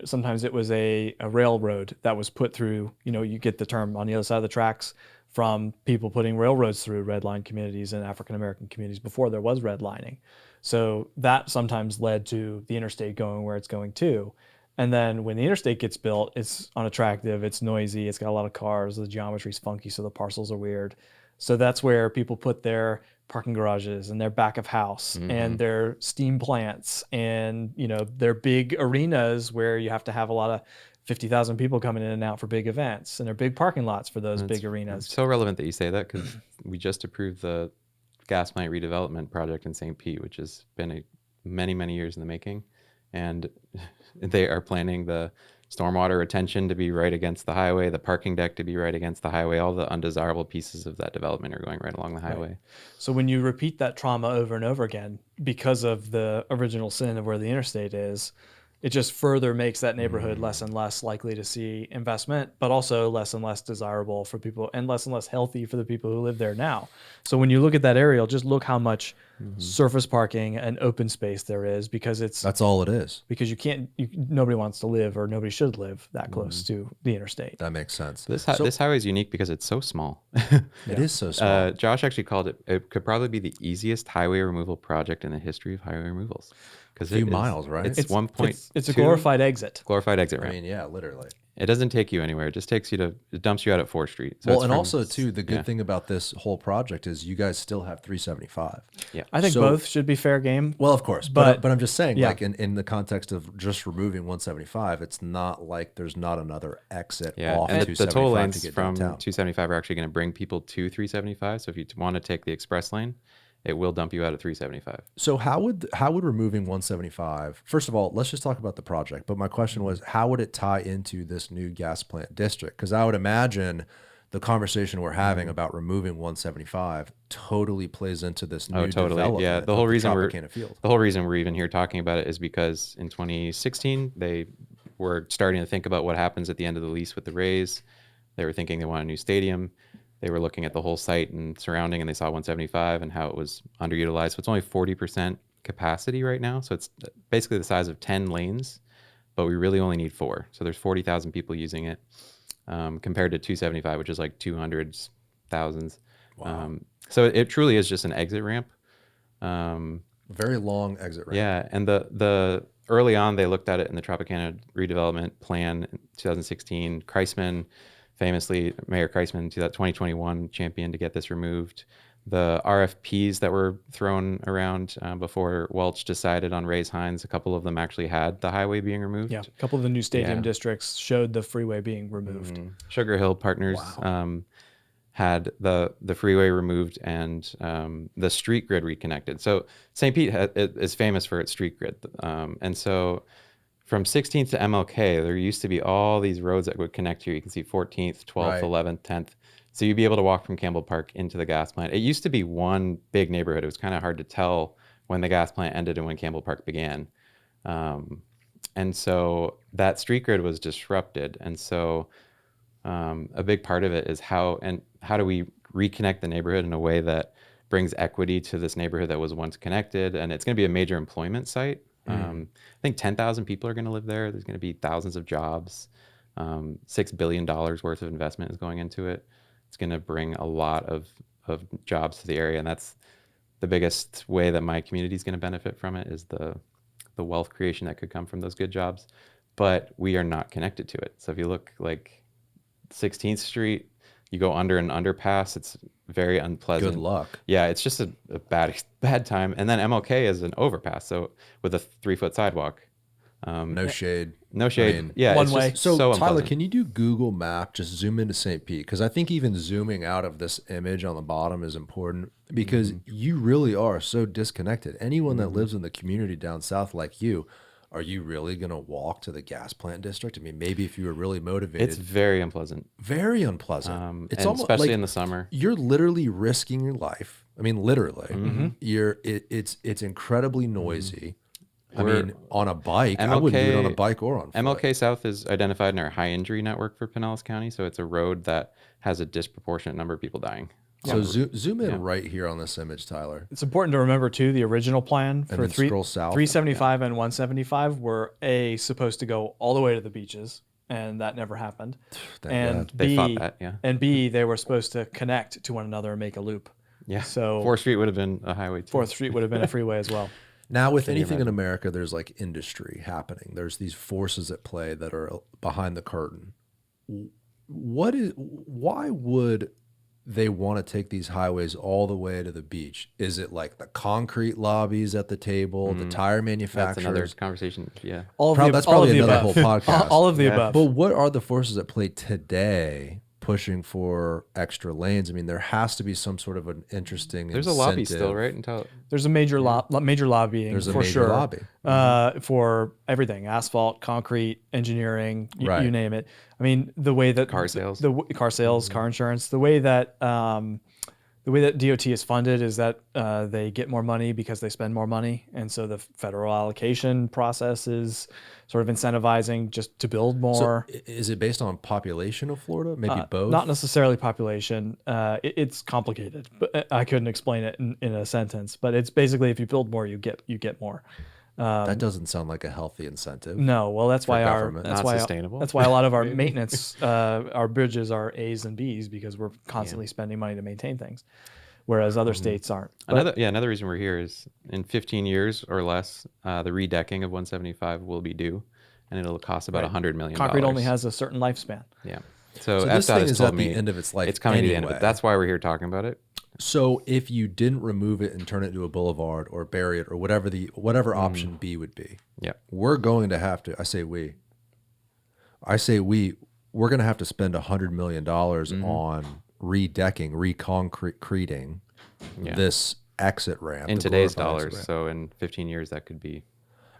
Sometimes it was a railroad that was put through. You get the term on the other side of the tracks from people putting railroads through redline communities and African American communities before there was redlining. So that sometimes led to the interstate going where it's going to. And then when the interstate gets built, it's unattractive, it's noisy, it's got a lot of cars, the geometry's funky, so the parcels are weird. So that's where people put their parking garages and their back of house and their steam plants and, their big arenas where you have to have a lot of 50,000 people coming in and out for big events, and their big parking lots for those big arenas. It's so relevant that you say that, because we just approved the gas plant redevelopment project in St. Pete, which has been many, many years in the making. And they are planning the stormwater retention to be right against the highway, the parking deck to be right against the highway. All the undesirable pieces of that development are going right along the highway. Right. So when you repeat that trauma over and over again, because of the original sin of where the interstate is, it just further makes that neighborhood less and less likely to see investment, but also less and less desirable for people and less healthy for the people who live there now. So when you look at that aerial, just look how much surface parking and open space there is, because that's all it is. Because nobody wants to live, or nobody should live that close to the interstate. That makes sense. This highway is unique because it's so small. It is so small. Josh actually called it could probably be the easiest highway removal project in the history of highway removals. A few miles, right? It's 1.2. It's a glorified exit. Glorified exit ramp. I mean, yeah, literally. It doesn't take you anywhere. It just it dumps you out at 4th Street. So Well, and also too, the good thing about this whole project is you guys still have 375. Yeah. I think both should be fair game. Well, of course, but I'm just saying, like in the context of just removing 175, it's not like there's not another exit off and 275 the toll lanes to get from downtown. 275 are actually going to bring people to 375. So if you want to take the express lane, it will dump you out at 375. So how would removing 175? First of all, let's just talk about the project. But my question was, how would it tie into this new gas plant district? Because I would imagine the conversation we're having about removing 175 totally plays into this new development. Yeah, the whole reason we're even here talking about it is because in 2016 they were starting to think about what happens at the end of the lease with the Rays. They were thinking they want a new stadium. They were looking at the whole site and surrounding, and they saw 175 and how it was underutilized. So it's only 40% capacity right now. So it's basically the size of 10 lanes, but we really only need 4. So there's 40,000 people using it compared to 275, which is like 200,000. Wow. So it truly is just an exit ramp. Very long exit ramp. Yeah, and the early on they looked at it in the Tropicana redevelopment plan in 2016. Kreisman, famously, Mayor Kreisman, 2021 championed to get this removed. The RFPs that were thrown around before Welch decided on Ray's Hines, a couple of them actually had the highway being removed. Yeah, a couple of the new stadium districts showed the freeway being removed. Sugar Hill Partners had the freeway removed and the street grid reconnected. So St. Pete is famous for its street grid. And so from 16th to MLK, there used to be all these roads that would connect here. You can see 14th, 12th, 11th, 10th. So you'd be able to walk from Campbell Park into the gas plant. It used to be one big neighborhood. It was kind of hard to tell when the gas plant ended and when Campbell Park began. And so that street grid was disrupted. And so a big part of it is how do we reconnect the neighborhood in a way that brings equity to this neighborhood that was once connected. And it's going to be a major employment site. I think 10,000 people are going to live there. There's going to be thousands of jobs. $6 billion worth of investment is going into it. It's going to bring a lot of jobs to the area. And that's the biggest way that my community is going to benefit from it, is the wealth creation that could come from those good jobs. But we are not connected to it. So if you look like 16th Street, you go under an underpass, it's very unpleasant. Good luck. Yeah, it's just a bad time. And then MLK is an overpass, so with a 3-foot sidewalk. No shade. No shade. I mean, yeah, one it's way. just So, Tyler, unpleasant. can you do Google Map? Just zoom into St. Pete, because I think even zooming out of this image on the bottom is important, because you really are so disconnected. Anyone that lives in the community down south like you, are you really going to walk to the gas plant district? I mean, maybe if you were really motivated. It's very unpleasant. Very unpleasant. It's and almost especially like in the summer. you're literally risking your life. I mean, literally. It's incredibly noisy. I mean, on a bike, I wouldn't do it on a bike or on foot. MLK South is identified in our high injury network for Pinellas County, so it's a road that has a disproportionate number of people dying. So zoom in right here on this image, Tyler. It's important to remember too, the original plan for then scroll south. 375 and 175 were supposed to go all the way to the beaches, and that never happened. And They fought that, yeah. And B, they were supposed to connect to one another and make a loop. Yeah. So 4th Street would have been a highway too. 4th Street would have been a freeway as well. Now, with anything in America, there's like industry happening. There's these forces at play that are behind the curtain. Why would they want to take these highways all the way to the beach? Is it like the concrete lobbies at the table, the tire manufacturers? That's another conversation. Yeah. That's probably another whole podcast. All of the above. But what are the forces at play today pushing for extra lanes? I mean, there has to be some sort of an interesting There's incentive. a lobby still, right? There's a major lobbying There's a for major sure. lobby. For everything, asphalt, concrete, engineering, Right. you name it. I mean, the way that Car sales. car sales, car insurance, the way that DOT is funded is that they get more money because they spend more money. And so the federal allocation process is sort of incentivizing just to build more. So is it based on population of Florida? Maybe both? Not necessarily population. It's complicated, but I couldn't explain it in a sentence. But it's basically, if you build more, you get more. That doesn't sound like a healthy incentive. No, well, that's why government. that's Not why sustainable. That's why a lot of our maintenance, our bridges are A's and B's, because we're constantly spending money to maintain things, whereas other states aren't. But Another reason we're here is in 15 years or less, the redecking of 175 will be due, and it'll cost about $100 million. concrete only has a certain lifespan. Yeah. So this FDOT thing has is told at the me end of its life it's coming to the end of anyway. it. That's why we're here talking about it. So if you didn't remove it and turn it into a boulevard or bury it or whatever option B would be, Yeah. we're going to have to. I say we're going to have to spend $100 million on redecking, reconcreting this exit ramp In the today's glorified dollars. exit ramp. So in 15 years, that could be,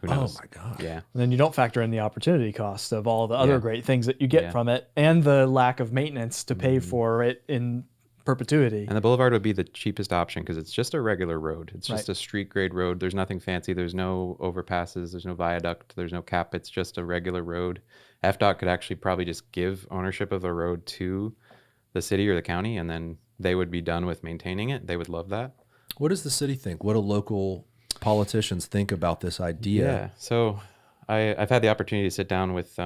who Oh knows? my God. Yeah. And then you don't factor in the opportunity cost of all the other Yeah. great things that you get Yeah. from it, and the lack of maintenance to pay for it in perpetuity. And the boulevard would be the cheapest option because it's just a regular road. It's just Right. a street grade road. There's nothing fancy. There's no overpasses. There's no viaduct. There's no cap. It's just a regular road. FDOT could actually probably just give ownership of the road to the city or the county, and then they would be done with maintaining it. They would love that. What does the city think? What do local politicians think about this idea? Yeah. So I've had the opportunity to sit down with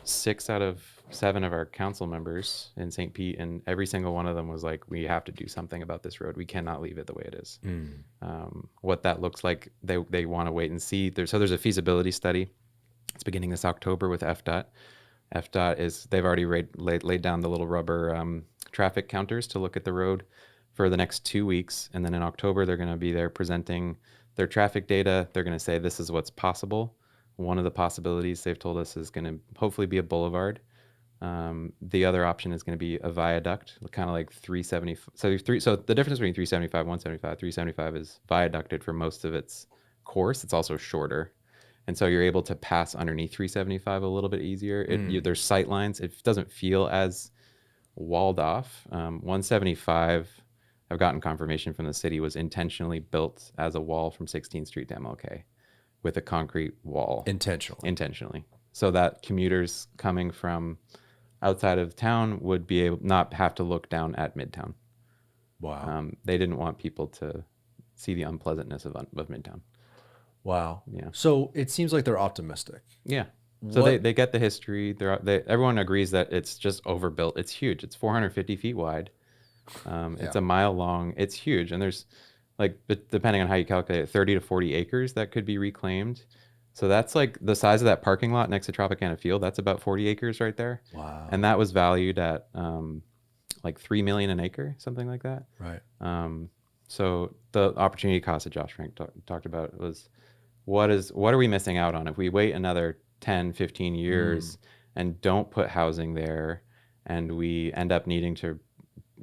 6 out of 7 of our council members in St. Pete, and every single one of them was like, we have to do something about this road. We cannot leave it the way it is. What that looks like, they want to wait and see. There's a feasibility study. It's beginning this October with FDOT. FDOT they've already laid down the little rubber traffic counters to look at the road for the next 2 weeks. And then in October, they're going to be there presenting their traffic data. They're going to say, this is what's possible. One of the possibilities they've told us is going to hopefully be a boulevard. The other option is going to be a viaduct, kind of like 370. So the difference between 375, 175, 375 is viaducted for most of its course. It's also shorter. And so you're able to pass underneath 375 a little bit easier. There's sight lines. It doesn't feel as walled off. 175, I've gotten confirmation from the city, was intentionally built as a wall from 16th Street to MLK with a concrete wall. Intentionally. So that commuters coming from outside of town would be able not have to look down at Midtown. Wow. They didn't want people to see the unpleasantness of Midtown. Wow. Yeah. So it seems like they're optimistic. Yeah. So they get the history. Everyone agrees that it's just overbuilt. It's huge. It's 450 feet wide. It's a mile long. It's huge. And there's but depending on how you calculate it, 30 to 40 acres that could be reclaimed. So that's like the size of that parking lot next to Tropicana Field. That's about 40 acres right there. Wow. And that was valued at like $3 million an acre, something like that. Right. So the opportunity cost that Josh Frank talked about was, what are we missing out on if we wait another 10, 15 years and don't put housing there, and we end up needing to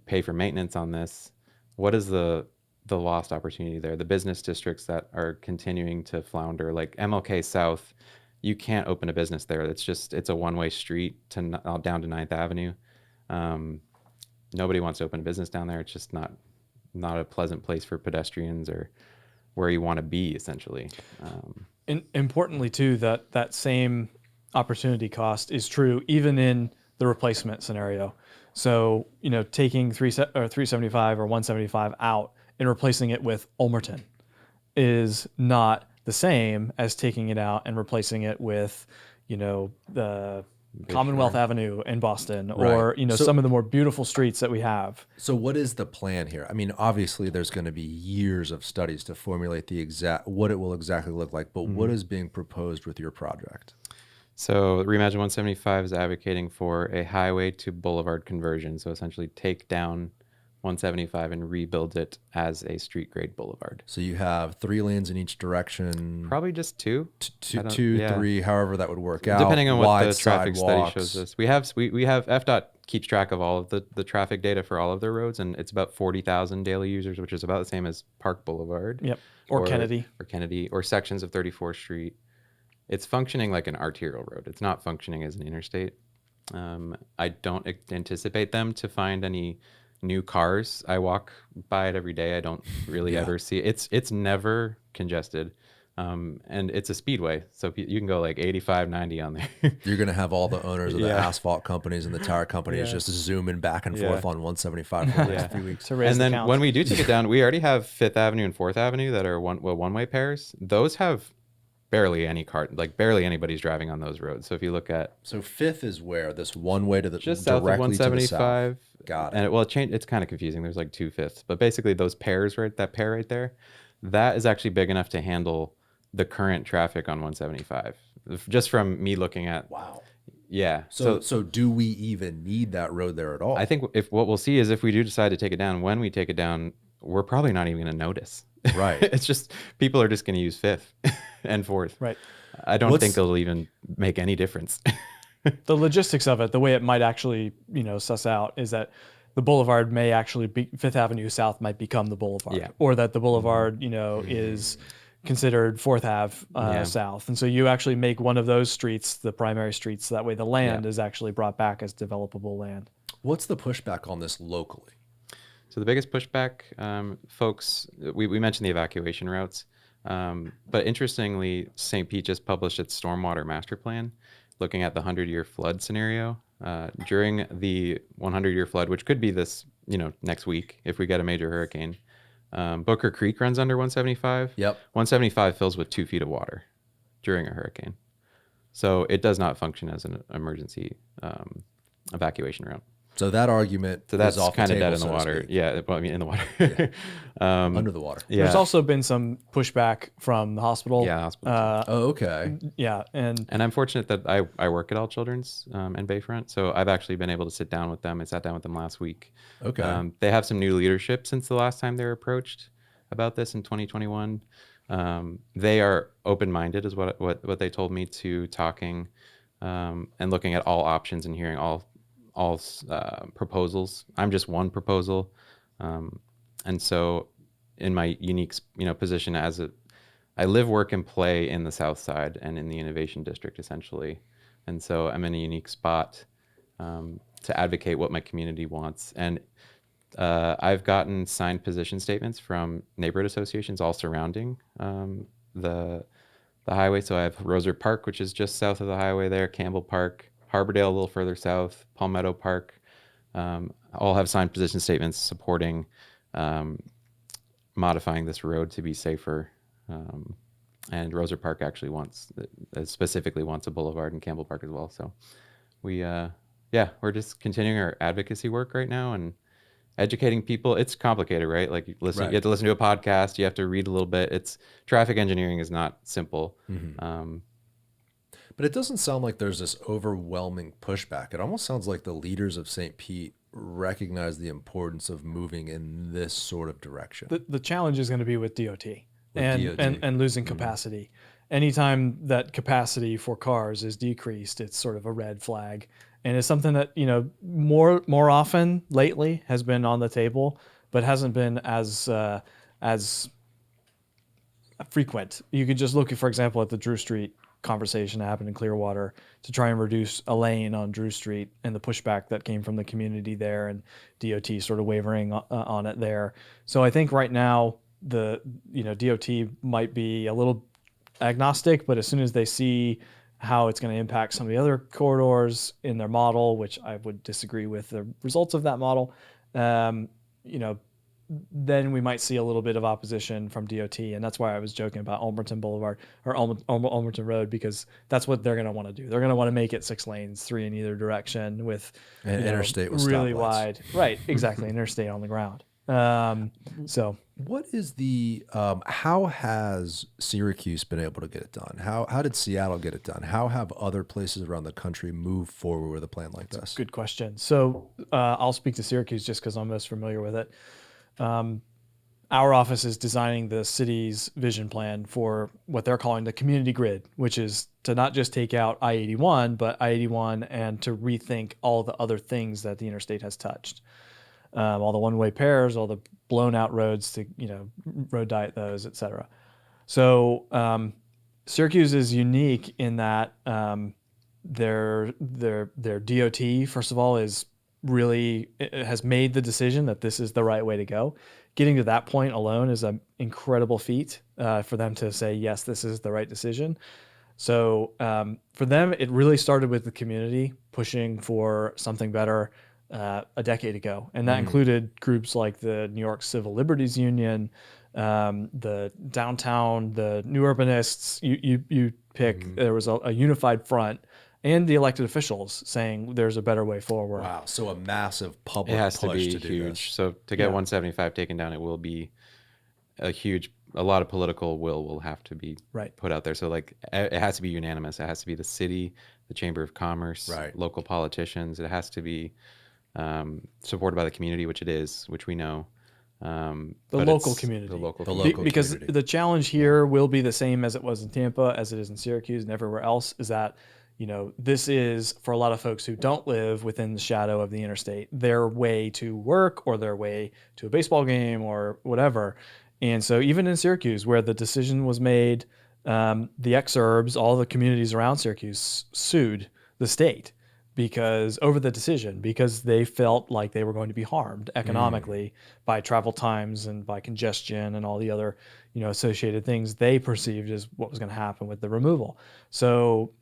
pay for maintenance on this? What is the lost opportunity there? The business districts that are continuing to flounder, like MLK South, you can't open a business there. It's a one-way street down to 9th Avenue. Nobody wants to open a business down there. It's just not a pleasant place for pedestrians or where you want to be, essentially. Importantly, too, that same opportunity cost is true even in the replacement scenario. So, taking 375 or 175 out and replacing it with Ulmerton is not the same as taking it out and replacing it with, the Commonwealth Avenue in Boston, or some of the more beautiful streets that we have. So what is the plan here? I mean, obviously there's going to be years of studies to formulate what it will exactly look like, but what is being proposed with your project? So Reimagine 175 is advocating for a highway to boulevard conversion. So essentially take down 175 and rebuild it as a street grade boulevard. So you have 3 lanes in each direction. Probably just 2. 3, however that would work out. Depending on what the traffic sidewalks. study shows us. We have FDOT keeps track of all of the traffic data for all of their roads, and it's about 40,000 daily users, which is about the same as Park Boulevard. Yep. Or Kennedy. Or sections of 34th Street. It's functioning like an arterial road. It's not functioning as an interstate. I don't anticipate them to find any new cars. I walk by it every day. I don't really ever see it. It's never congested. And it's a speedway. So you can go like 85, 90 on there. You're going to have all the owners of the asphalt companies and the tire companies just zooming back and forth on 175 for the next few weeks. And then when we do take it down, we already have 5th Avenue and 4th Avenue that are one-way pairs. Those have barely any barely anybody's driving on those roads. So if you look at... So 5th is where? This one way to the... Just south of 175. Got it. And it's kind of confusing. There's like 2 5ths. But basically those pairs, that pair right there, that is actually big enough to handle the current traffic on 175. Just from me looking at... Wow. Yeah. So do we even need that road there at all? I think what we'll see is if we do decide to take it down, when we take it down, we're probably not even going to notice. Right. It's just people are just going to use 5th and 4th. Right. I don't think it'll even make any difference. The logistics of it, the way it might actually, suss out is that the boulevard may actually be 5th Avenue South might become the boulevard, or that the boulevard, is considered 4th Ave South. And so you actually make one of those streets the primary streets. So that way the land is actually brought back as developable land. What's the pushback on this locally? So the biggest pushback, folks, we mentioned the evacuation routes, but interestingly, St. Pete just published its stormwater master plan, looking at the 100-year flood scenario. During the 100-year flood, which could be this, next week if we get a major hurricane, Booker Creek runs under 175. Yep. 175 fills with 2 feet of water during a hurricane. So it does not function as an emergency evacuation route. So that argument So that's is off kind the of table, dead in the so to water. speak. Yeah, well, I mean in the water. Under the water. Yeah. There's also been some pushback from the hospital. Yeah, hospital. Oh, okay. Yeah, and I'm fortunate that I work at All Children's and Bayfront, so I've actually been able to sit down with them. I sat down with them last week. Okay. They have some new leadership since the last time they were approached about this in 2021. They are open-minded, is what they told me, to talking and looking at all options and hearing all proposals. I'm just one proposal, and so in my unique position I live, work, and play in the Southside and in the Innovation District, essentially. And so I'm in a unique spot to advocate what my community wants. And I've gotten signed position statements from neighborhood associations all surrounding the highway. So I have Roser Park, which is just south of the highway there, Campbell Park, Harbordale a little further south, Palmetto Park, all have signed position statements supporting modifying this road to be safer. And Roser Park actually specifically wants a boulevard in Campbell Park as well. So we're just continuing our advocacy work right now and educating people. It's complicated, right? Like you have to listen to a podcast, you have to read a little bit. Traffic engineering is not simple. Mm-hmm. But it doesn't sound like there's this overwhelming pushback. It almost sounds like the leaders of St. Pete recognize the importance of moving in this sort of direction. the challenge is going to be with DOT. And losing capacity. Anytime that capacity for cars is decreased, it's sort of a red flag, and it's something that more often lately has been on the table, but hasn't been as frequent. You could just look at, for example, at the Drew Street conversation that happened in Clearwater to try and reduce a lane on Drew Street, and the pushback that came from the community there, and DOT sort of wavering on it there. So I think right now, the DOT might be a little agnostic, but as soon as they see how it's going to impact some of the other corridors in their model, which I would disagree with the results of that model, then we might see a little bit of opposition from DOT, and that's why I was joking about Ulmerton Boulevard or Ulmerton Road, because that's what they're going to want to do. They're going to want to make it 6 lanes, 3 in either direction, with and interstate with really stoplights. Wide, right? Exactly, interstate on the ground. So what is the how has Syracuse been able to get it done? How did Seattle get it done? How have other places around the country moved forward with a plan like this? Good question. So I'll speak to Syracuse just because I'm most familiar with it. Our office is designing the city's vision plan for what they're calling the community grid, which is to not just take out I-81, but I-81 and to rethink all the other things that the interstate has touched. All the one-way pairs, all the blown out roads to, road diet those, et cetera. So Syracuse is unique in that their DOT, first of all, has made the decision that this is the right way to go. Getting to that point alone is an incredible feat for them to say, yes, this is the right decision. So for them, it really started with the community pushing for something better a decade ago. And that included groups like the New York Civil Liberties Union, the downtown, the New Urbanists, you pick. There was a unified front, and the elected officials saying there's a better way forward. Wow. So a massive public push to be do huge. this. So to get 175 taken down, it will be a lot of political will have to be put out there. So like it has to be unanimous. It has to be the city, the Chamber of Commerce, local politicians. It has to be supported by the community, which it is, which we know. The local community. Because community. The challenge here will be the same as it was in Tampa, as it is in Syracuse and everywhere else, is that this is, for a lot of folks who don't live within the shadow of the interstate, their way to work or their way to a baseball game or whatever. And so even in Syracuse, where the decision was made, the exurbs, all the communities around Syracuse sued the state over the decision, because they felt like they were going to be harmed economically by travel times and by congestion and all the other, associated things they perceived as what was going to happen with the removal. So,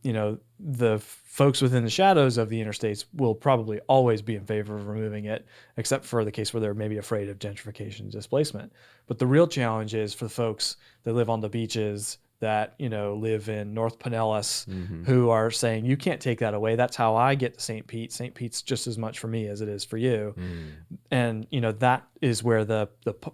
the folks within the shadows of the interstates will probably always be in favor of removing it, except for the case where they're maybe afraid of gentrification and displacement. But the real challenge is for the folks that live on the beaches, that, live in North Pinellas who are saying, you can't take that away. That's how I get to St. Pete. St. Pete's just as much for me as it is for you. And, that is where the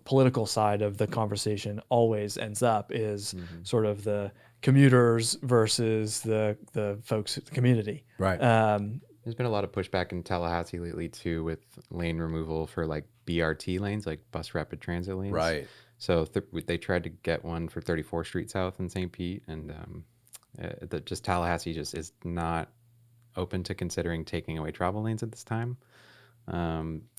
political side of the conversation always ends up, is sort of the commuters versus the folks at the community. Right. There's been a lot of pushback in Tallahassee lately too, with lane removal for like BRT lanes, like bus rapid transit lanes. Right. So they tried to get one for 34th Street South in St. Pete, and just Tallahassee just is not open to considering taking away travel lanes at this time. The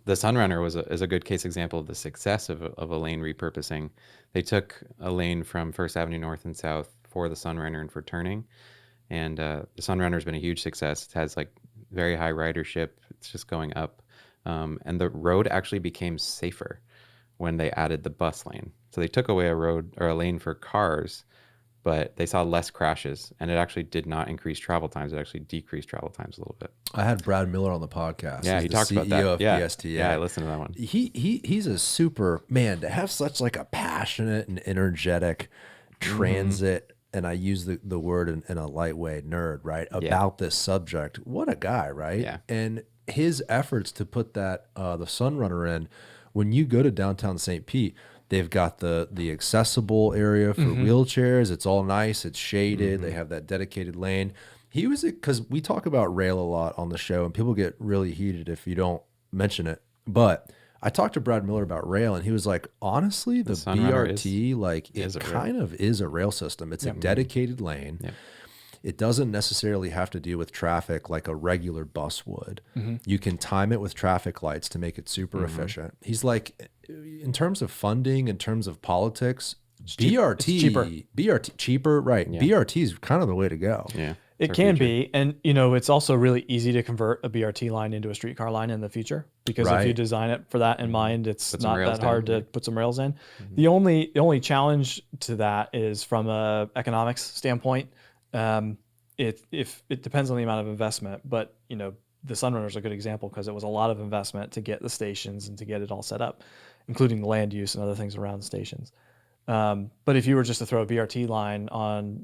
Sunrunner is a good case example of the success of a lane repurposing. They took a lane from First Avenue North and South for the Sunrunner and for turning, and the Sunrunner has been a huge success. It has like very high ridership. It's just going up, and the road actually became safer when they added the bus lane. So they took away a road or a lane for cars, but they saw less crashes, and it actually did not increase travel times. It actually decreased travel times a little bit. I had Brad Miller on the podcast. Yeah, He's he the talked CEO about that. of Yeah. PSTA. Yeah, I listened to that one. He's a super man to have such like a passionate and energetic transit, and I use the word in a light way, nerd, right? About this subject. What a guy, right? Yeah. And his efforts to put that the Sunrunner in, when you go to downtown St. Pete, they've got the accessible area for wheelchairs. It's all nice. It's shaded. They have that dedicated lane. He was, because we talk about rail a lot on the show, and people get really heated if you don't mention it. But I talked to Brad Miller about rail, and he was like, honestly, the BRT, it kind of is a rail system. It's a dedicated lane. Yep. It doesn't necessarily have to deal with traffic like a regular bus would. You can time it with traffic lights to make it super efficient. He's like, in terms of funding, in terms of politics, BRT cheaper, right? Yeah. BRT is kind of the way to go. Yeah, it can be, and it's also really easy to convert a BRT line into a streetcar line in the future, because if you design it for that in mind, it's not that hard to put some rails in. The only challenge to that is from a economics standpoint. It depends on the amount of investment, but the Sunrunner is a good example because it was a lot of investment to get the stations and to get it all set up, including the land use and other things around the stations. But if you were just to throw a BRT line on,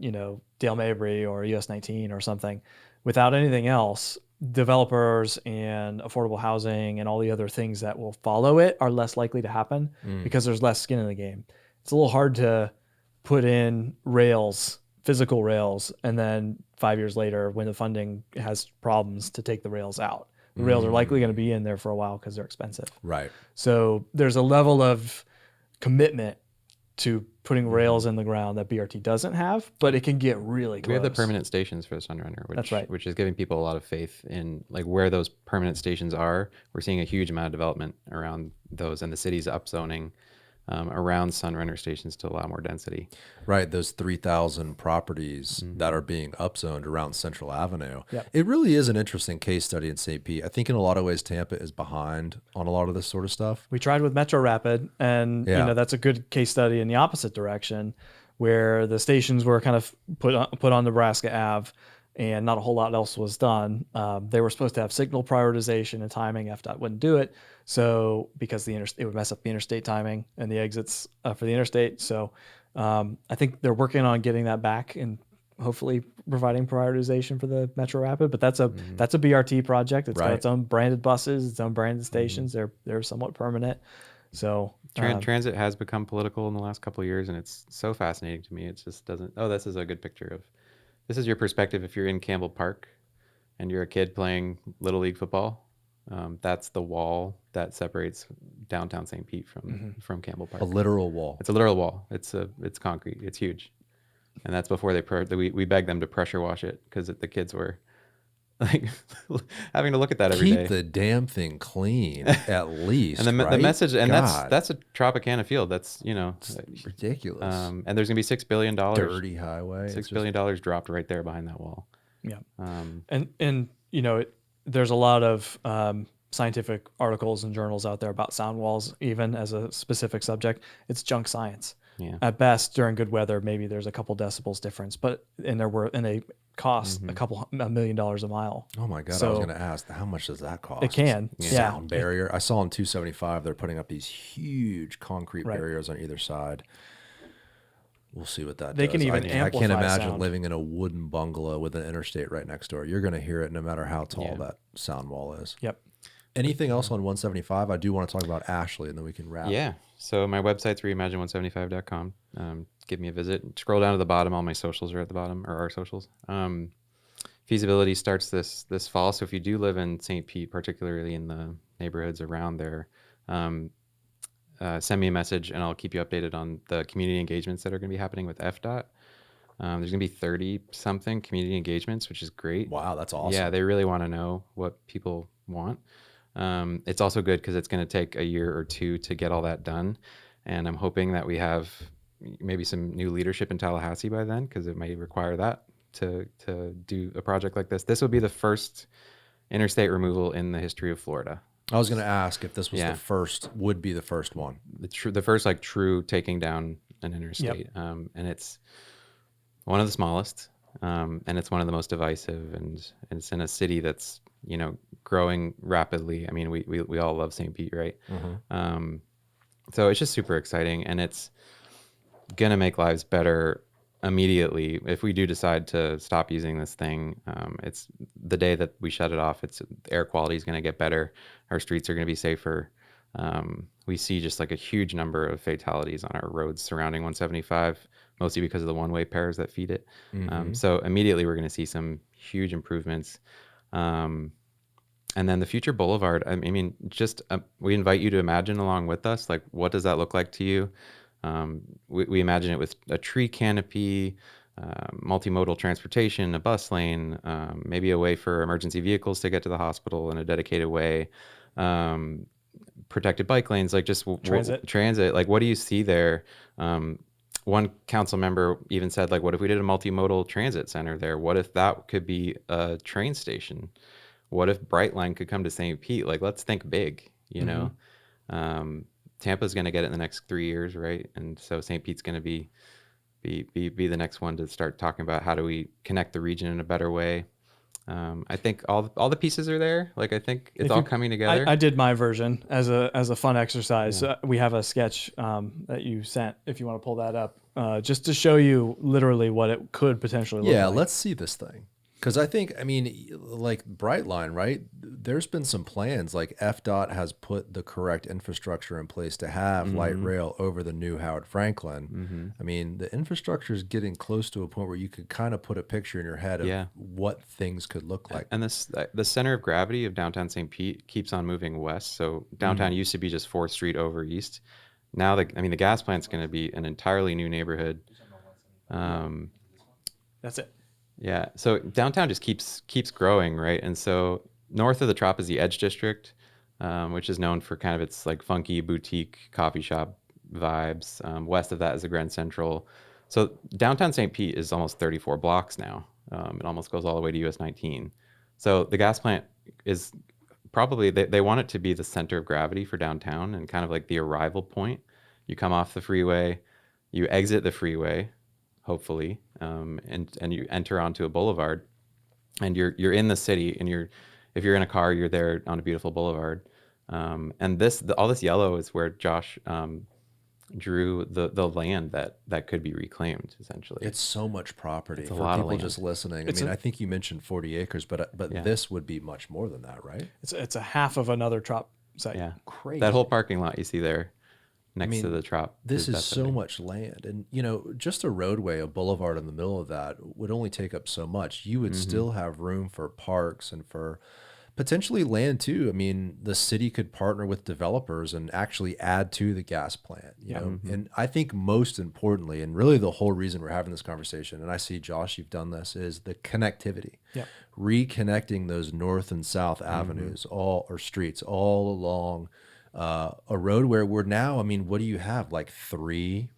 Dale Mabry or US 19 or something, without anything else, developers and affordable housing and all the other things that will follow it are less likely to happen because there's less skin in the game. It's a little hard to put in rails, physical rails, and then 5 years later, when the funding has problems, to take the rails out. The rails are likely going to be in there for a while because they're expensive. Right. So there's a level of commitment to putting rails in the ground that BRT doesn't have, but it can get really close. We have the permanent stations for the Sunrunner, which, that's right, which is giving people a lot of faith in like where those permanent stations are. We're seeing a huge amount of development around those, and the city's upzoning around Sunrunner stations to allow more density. Right, those 3,000 properties that are being upzoned around Central Avenue. Yep. It really is an interesting case study in St. Pete. I think in a lot of ways Tampa is behind on a lot of this sort of stuff. We tried with Metro Rapid, and that's a good case study in the opposite direction, where the stations were kind of put on Nebraska Ave, and not a whole lot else was done. They were supposed to have signal prioritization and timing. FDOT wouldn't do it, so because it would mess up the interstate timing and the exits for the interstate. So I think they're working on getting that back and hopefully providing prioritization for the Metro Rapid. But that's a BRT project. It's got its own branded buses, its own branded stations. They're somewhat permanent. So transit has become political in the last couple of years, and it's so fascinating to me. It just doesn't. Oh, this is a good picture of. This is your perspective if you're in Campbell Park and you're a kid playing Little League football. That's the wall that separates downtown St. Pete from Campbell Park. A literal wall. It's a literal wall. It's concrete. It's huge. And that's before we begged them to pressure wash it because the kids were like having to look at that every day. Keep the damn thing clean at least. And the message, and God. that's a Tropicana field. That's it's ridiculous. And there's gonna be $6 billion. Dirty highway. $6 billion dropped right there behind that wall. Yeah. And there's a lot of scientific articles and journals out there about sound walls, even as a specific subject. It's junk science. Yeah. At best, during good weather, maybe there's a couple decibels difference, but they cost $2 million a mile. Oh my God! So, I was going to ask, how much does that cost? It can. Sound barrier. I saw on 275 they're putting up these huge concrete barriers on either side. We'll see what that They does. can even I amplify can't imagine sound. living in a wooden bungalow with an interstate right next door. You're going to hear it no matter how tall that sound wall is. Yep. Anything else on 175? I do want to talk about Ashley, and then we can wrap. Yeah. So my website's reimagine175.com. Give me a visit. Scroll down to the bottom. All my socials are at the bottom, or our socials. Feasibility starts this fall. So if you do live in St. Pete, particularly in the neighborhoods around there, send me a message and I'll keep you updated on the community engagements that are going to be happening with FDOT. There's going to be 30 something community engagements, which is great. Wow, that's awesome. Yeah, they really want to know what people want. It's also good because it's going to take a year or two to get all that done. And I'm hoping that we have maybe some new leadership in Tallahassee by then, because it may require that to do a project like this. This will be the first interstate removal in the history of Florida. I was going to ask if this was would be the first one. The first like true taking down an interstate. And it's one of the smallest, and it's one of the most divisive, and it's in a city that's, growing rapidly. I mean, we all love St. Pete, right? Mm-hmm. So it's just super exciting, and it's going to make lives better immediately. If we do decide to stop using this thing, it's the day that we shut it off, air quality is going to get better. Our streets are going to be safer. We see just like a huge number of fatalities on our roads surrounding 175, mostly because of the one-way pairs that feed it. Mm-hmm. So immediately we're going to see some huge improvements. And then the future Boulevard, I mean, just we invite you to imagine along with us, like, what does that look like to you? We imagine it with a tree canopy, multimodal transportation, a bus lane, maybe a way for emergency vehicles to get to the hospital in a dedicated way, protected bike lanes, like just transit. Like, what do you see there? One council member even said, like, what if we did a multimodal transit center there? What if that could be a train station? What if Brightline could come to St. Pete? Like, let's think big, you know? Tampa's going to get it in the next 3 years, right? And so St. Pete's going to be the next one to start talking about how do we connect the region in a better way. I think all the pieces are there. Like, I think it's all coming together. I did my version as a fun exercise. Yeah. We have a sketch that you sent, if you want to pull that up, just to show you literally what it could potentially look like. Yeah, let's see this thing. Because I think, I mean, like Brightline, right? There's been some plans, like FDOT has put the correct infrastructure in place to have light rail over the new Howard Franklin. I mean, the infrastructure is getting close to a point where you could kind of put a picture in your head of what things could look like. And the center of gravity of downtown St. Pete keeps on moving west. So downtown used to be just 4th Street over east. Now, the gas plant's going to be an entirely new neighborhood. That's it. Yeah, so downtown just keeps growing, right? And so north of the Trop is the Edge District, which is known for kind of its like funky boutique coffee shop vibes. West of that is the Grand Central. So downtown St. Pete is almost 34 blocks now. It almost goes all the way to US 19. So the gas plant is probably, they want it to be the center of gravity for downtown and kind of like the arrival point. You come off the freeway, you exit the freeway, hopefully, and you enter onto a boulevard, and you're in the city, and if you're in a car, you're there on a beautiful boulevard. And all this yellow is where Josh drew the land that could be reclaimed, essentially. It's so much property it's for a lot people of land. Just listening. I think you mentioned 40 acres, but this would be much more than that, right? It's a half of another Trop site. Yeah, crazy. That whole parking lot you see there next to the Trop. This is so much land. And, just a roadway, a boulevard in the middle of that would only take up so much. You would still have room for parks and for potentially land too. I mean, the city could partner with developers and actually add to the gas plant, you know? And I think most importantly, and really the whole reason we're having this conversation, and I see, Josh, you've done this, is the connectivity. Yeah. Reconnecting those north and south avenues, streets all along a road where we're now, I mean, what do you have? Like 3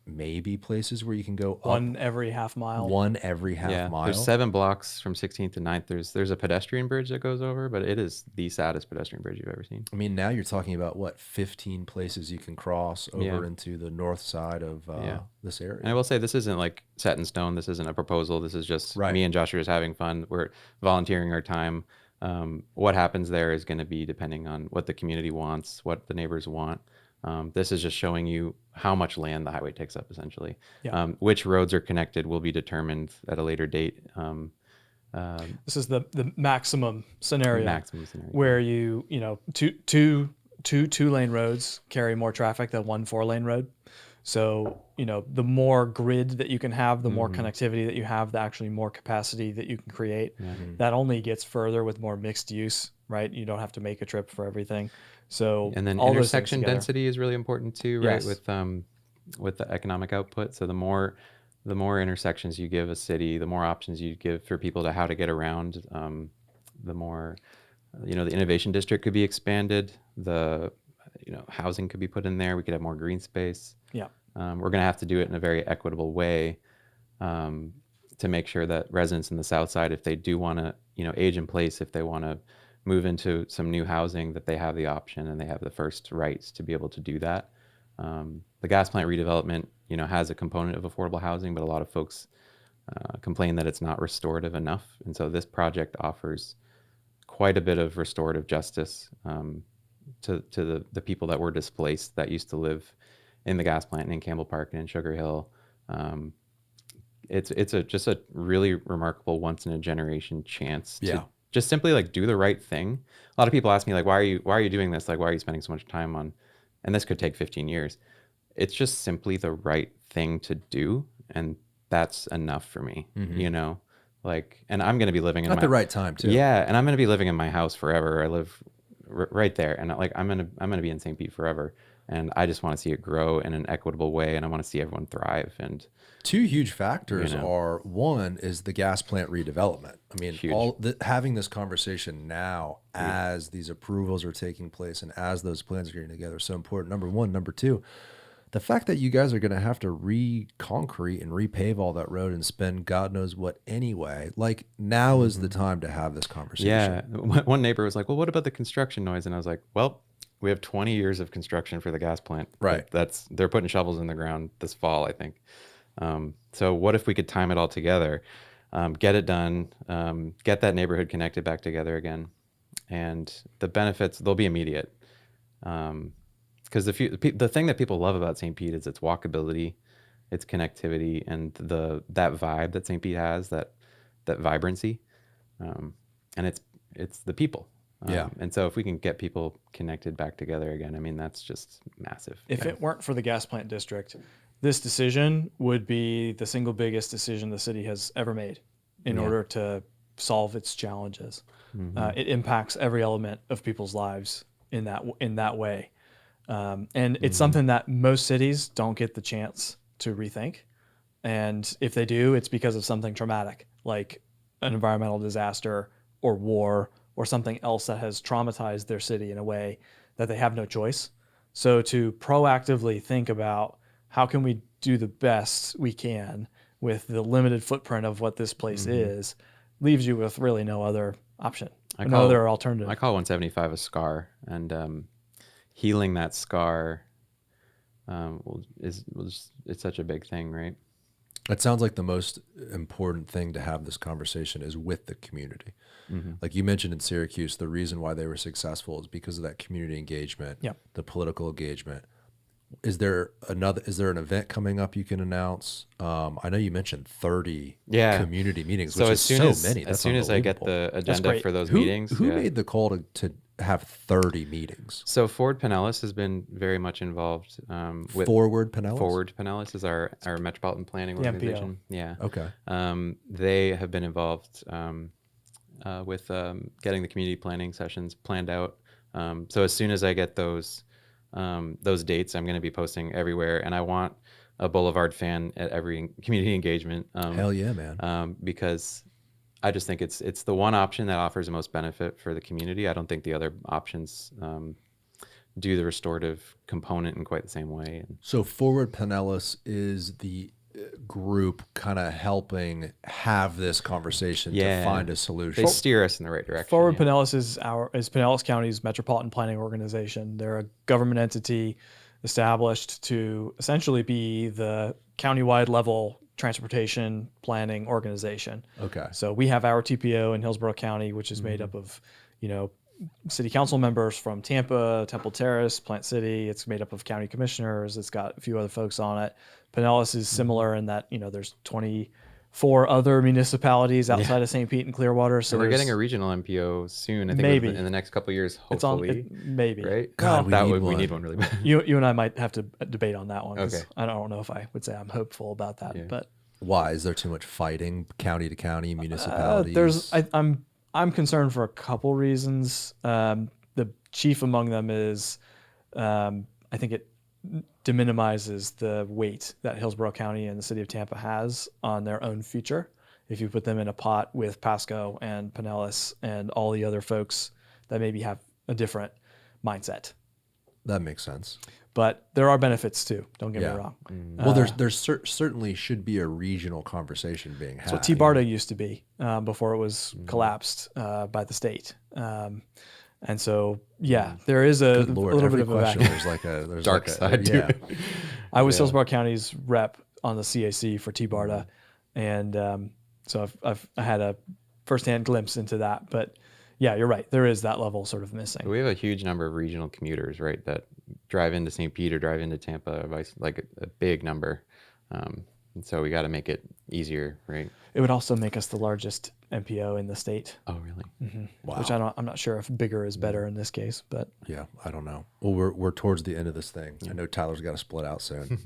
maybe places where you can go one every half mile. There's 7 blocks from 16th to 9th. There's a pedestrian bridge that goes over, but it is the saddest pedestrian bridge you've ever seen. I mean, now you're talking about 15 places you can cross over into the north side of this area. And I will say, this isn't like set in stone. This isn't a proposal. This is just me and Josh are just having fun. We're volunteering our time. What happens there is going to be depending on what the community wants, what the neighbors want. This is just showing you how much land the highway takes up, essentially. Yeah. Which roads are connected will be determined at a later date. This is the maximum scenario. Maximum scenario. Where two lane roads carry more traffic than one 4-lane road. So, the more grid that you can have, the more connectivity that you have, the actually more capacity that you can create. That only gets further with more mixed use, right? You don't have to make a trip for everything. So, and then all intersection density is really important too, right? Yes. With the economic output. So the more intersections you give a city, the more options you give for people to how to get around, the more, the innovation district could be expanded. The, housing could be put in there. We could have more green space. Yeah. We're going to have to do it in a very equitable way to make sure that residents in the Southside, if they do want to, age in place, if they want to move into some new housing, that they have the option and they have the first rights to be able to do that. The gas plant redevelopment, has a component of affordable housing, but a lot of folks complain that it's not restorative enough. And so this project offers quite a bit of restorative justice to the people that were displaced that used to live in the gas plant and in Campbell Park and in Sugar Hill. It's just a really remarkable once in a generation chance to just simply like do the right thing. A lot of people ask me like, why are you doing this? Like, why are you spending so much time on, and this could take 15 years. It's just simply the right thing to do. And that's enough for me, like, and I'm going to be living in at the right time too. Yeah. And I'm going to be living in my house forever. I live right there. And like, I'm going to be in St. Pete forever. And I just want to see it grow in an equitable way. And I want to see everyone thrive. And two huge factors are, one is the gas plant redevelopment. I mean, having this conversation now as these approvals are taking place and as those plans are getting together is so important. Number one. Number two, the fact that you guys are going to have to re-concrete and repave all that road and spend God knows what anyway, like now is the time to have this conversation. Yeah. One neighbor was like, well, what about the construction noise? And I was like, well, we have 20 years of construction for the gas plant. Right. They're putting shovels in the ground this fall, I think. So what if we could time it all together, get it done, get that neighborhood connected back together again, and the benefits, they'll be immediate. Because the thing that people love about St. Pete is its walkability, its connectivity, and that vibe that St. Pete has, that vibrancy, and it's the people. And so if we can get people connected back together again, I mean, that's just massive. If it weren't for the gas plant district, this decision would be the single biggest decision the city has ever made in order to solve its challenges. It impacts every element of people's lives in that way. And it's something that most cities don't get the chance to rethink. And if they do, it's because of something traumatic, like an environmental disaster or war or something else that has traumatized their city in a way that they have no choice. So to proactively think about how can we do the best we can with the limited footprint of what this place is, leaves you with really no other option, no other alternative. I call 175 a scar, and healing that scar it's such a big thing, right? It sounds like the most important thing to have this conversation is with the community. Like you mentioned in Syracuse, the reason why they were successful is because of that community engagement, the political engagement. Is there an event coming up you can announce? I know you mentioned 30 community meetings, which is so many. As soon as I get the agenda for those meetings. Who made the call to have 30 meetings? So Forward Pinellas has been very much involved. With Forward Pinellas? Forward Pinellas is our metropolitan planning organization. Yeah. Okay. They have been involved with getting the community planning sessions planned out. So as soon as I get those dates, I'm going to be posting everywhere, and I want a Boulevard fan at every community engagement. Hell yeah, man! Because I just think it's the one option that offers the most benefit for the community. I don't think the other options do the restorative component in quite the same way. So Forward Pinellas is the group kind of helping have this conversation to find a solution. They steer us in the right direction. Forward Pinellas is Pinellas County's metropolitan planning organization. They're a government entity established to essentially be the countywide level transportation planning organization. Okay. So we have our TPO in Hillsborough County, which is made up of, city council members from Tampa, Temple Terrace, Plant City. It's made up of county commissioners. It's got a few other folks on it. Pinellas is similar in that, there's 24 other municipalities outside of St. Pete and Clearwater. So we're getting a regional MPO soon. I think maybe in the next couple of years, hopefully. Maybe. Right? God, we need one really bad. You and I might have to debate on that one. 'Cause Okay. I don't know if I would say I'm hopeful about that, but Why? Is there too much fighting, county to county, municipalities? I'm concerned for a couple reasons. The chief among them is I think it deminimizes the weight that Hillsborough County and the city of Tampa has on their own future. If you put them in a pot with Pasco and Pinellas and all the other folks that maybe have a different mindset. That makes sense. But there are benefits too. Don't get me wrong. Well, there's certainly should be a regional conversation being had. That's what T-Barda used to be before it was collapsed by the state. And so, there is a little bit of a vacuum. There's like a Dark side to it. I was Hillsborough County's rep on the CAC for T-Barda, and so I had a firsthand glimpse into that. But yeah, you're right. There is that level sort of missing. We have a huge number of regional commuters, right, that drive into St. Pete or drive into Tampa, like a big number. And so we got to make it easier, right? It would also make us the largest MPO in the state. Oh, really? Mm-hmm. Wow. Which I'm not sure if bigger is better in this case, but yeah, I don't know. Well, we're towards the end of this thing. I know Tyler's got to split out soon.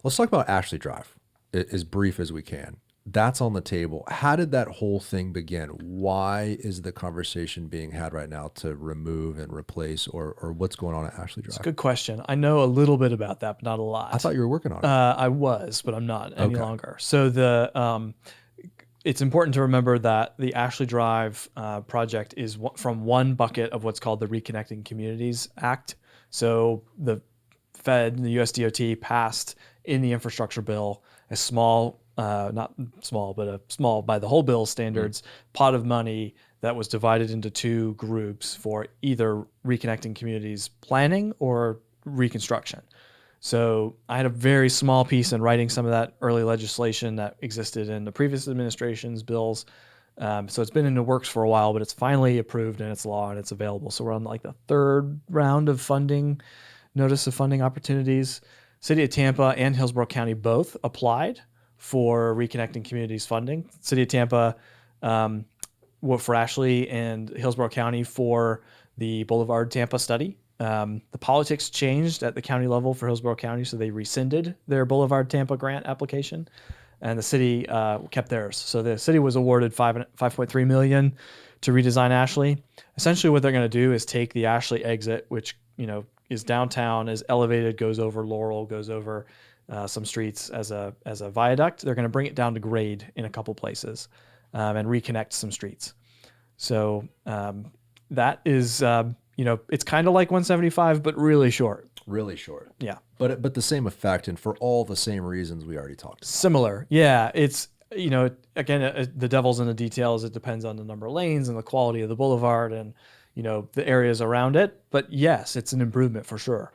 Let's talk about Ashley Drive, as brief as we can. That's on the table. How did that whole thing begin? Why is the conversation being had right now to remove and replace, or what's going on at Ashley Drive? It's a good question. I know a little bit about that, but not a lot. I thought you were working on it. I was, but I'm not any longer. So it's important to remember that the Ashley Drive project is from one bucket of what's called the Reconnecting Communities Act. So the Fed, the USDOT passed in the infrastructure bill a small, not small, but a small by the whole bill standards pot of money that was divided into two groups for either reconnecting communities planning or reconstruction. So I had a very small piece in writing some of that early legislation that existed in the previous administration's bills. So it's been in the works for a while, but it's finally approved and it's law and it's available. So we're on like the third round of funding, notice of funding opportunities. City of Tampa and Hillsborough County both applied for reconnecting communities funding. City of Tampa for Ashley and Hillsborough County for the Boulevard Tampa study. The politics changed at the county level for Hillsborough County, so they rescinded their Boulevard Tampa grant application, and the city kept theirs. So the city was awarded $5.3 million to redesign Ashley. Essentially, what they're going to do is take the Ashley exit, which is downtown, is elevated, goes over Laurel, goes over some streets as a viaduct. They're going to bring it down to grade in a couple places and reconnect some streets. So that is, it's kind of like 175, but really short. Really short. Yeah. But the same effect and for all the same reasons we already talked about. Similar. Yeah. It's, again, the devil's in the details. It depends on the number of lanes and the quality of the boulevard and, the areas around it. But yes, it's an improvement for sure.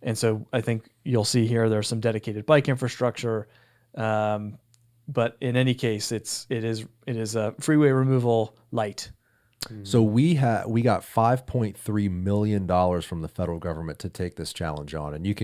And so I think you'll see here there's some dedicated bike infrastructure. But in any case, it is a freeway removal light. So we got $5.3 million from the federal government to take this challenge on, and you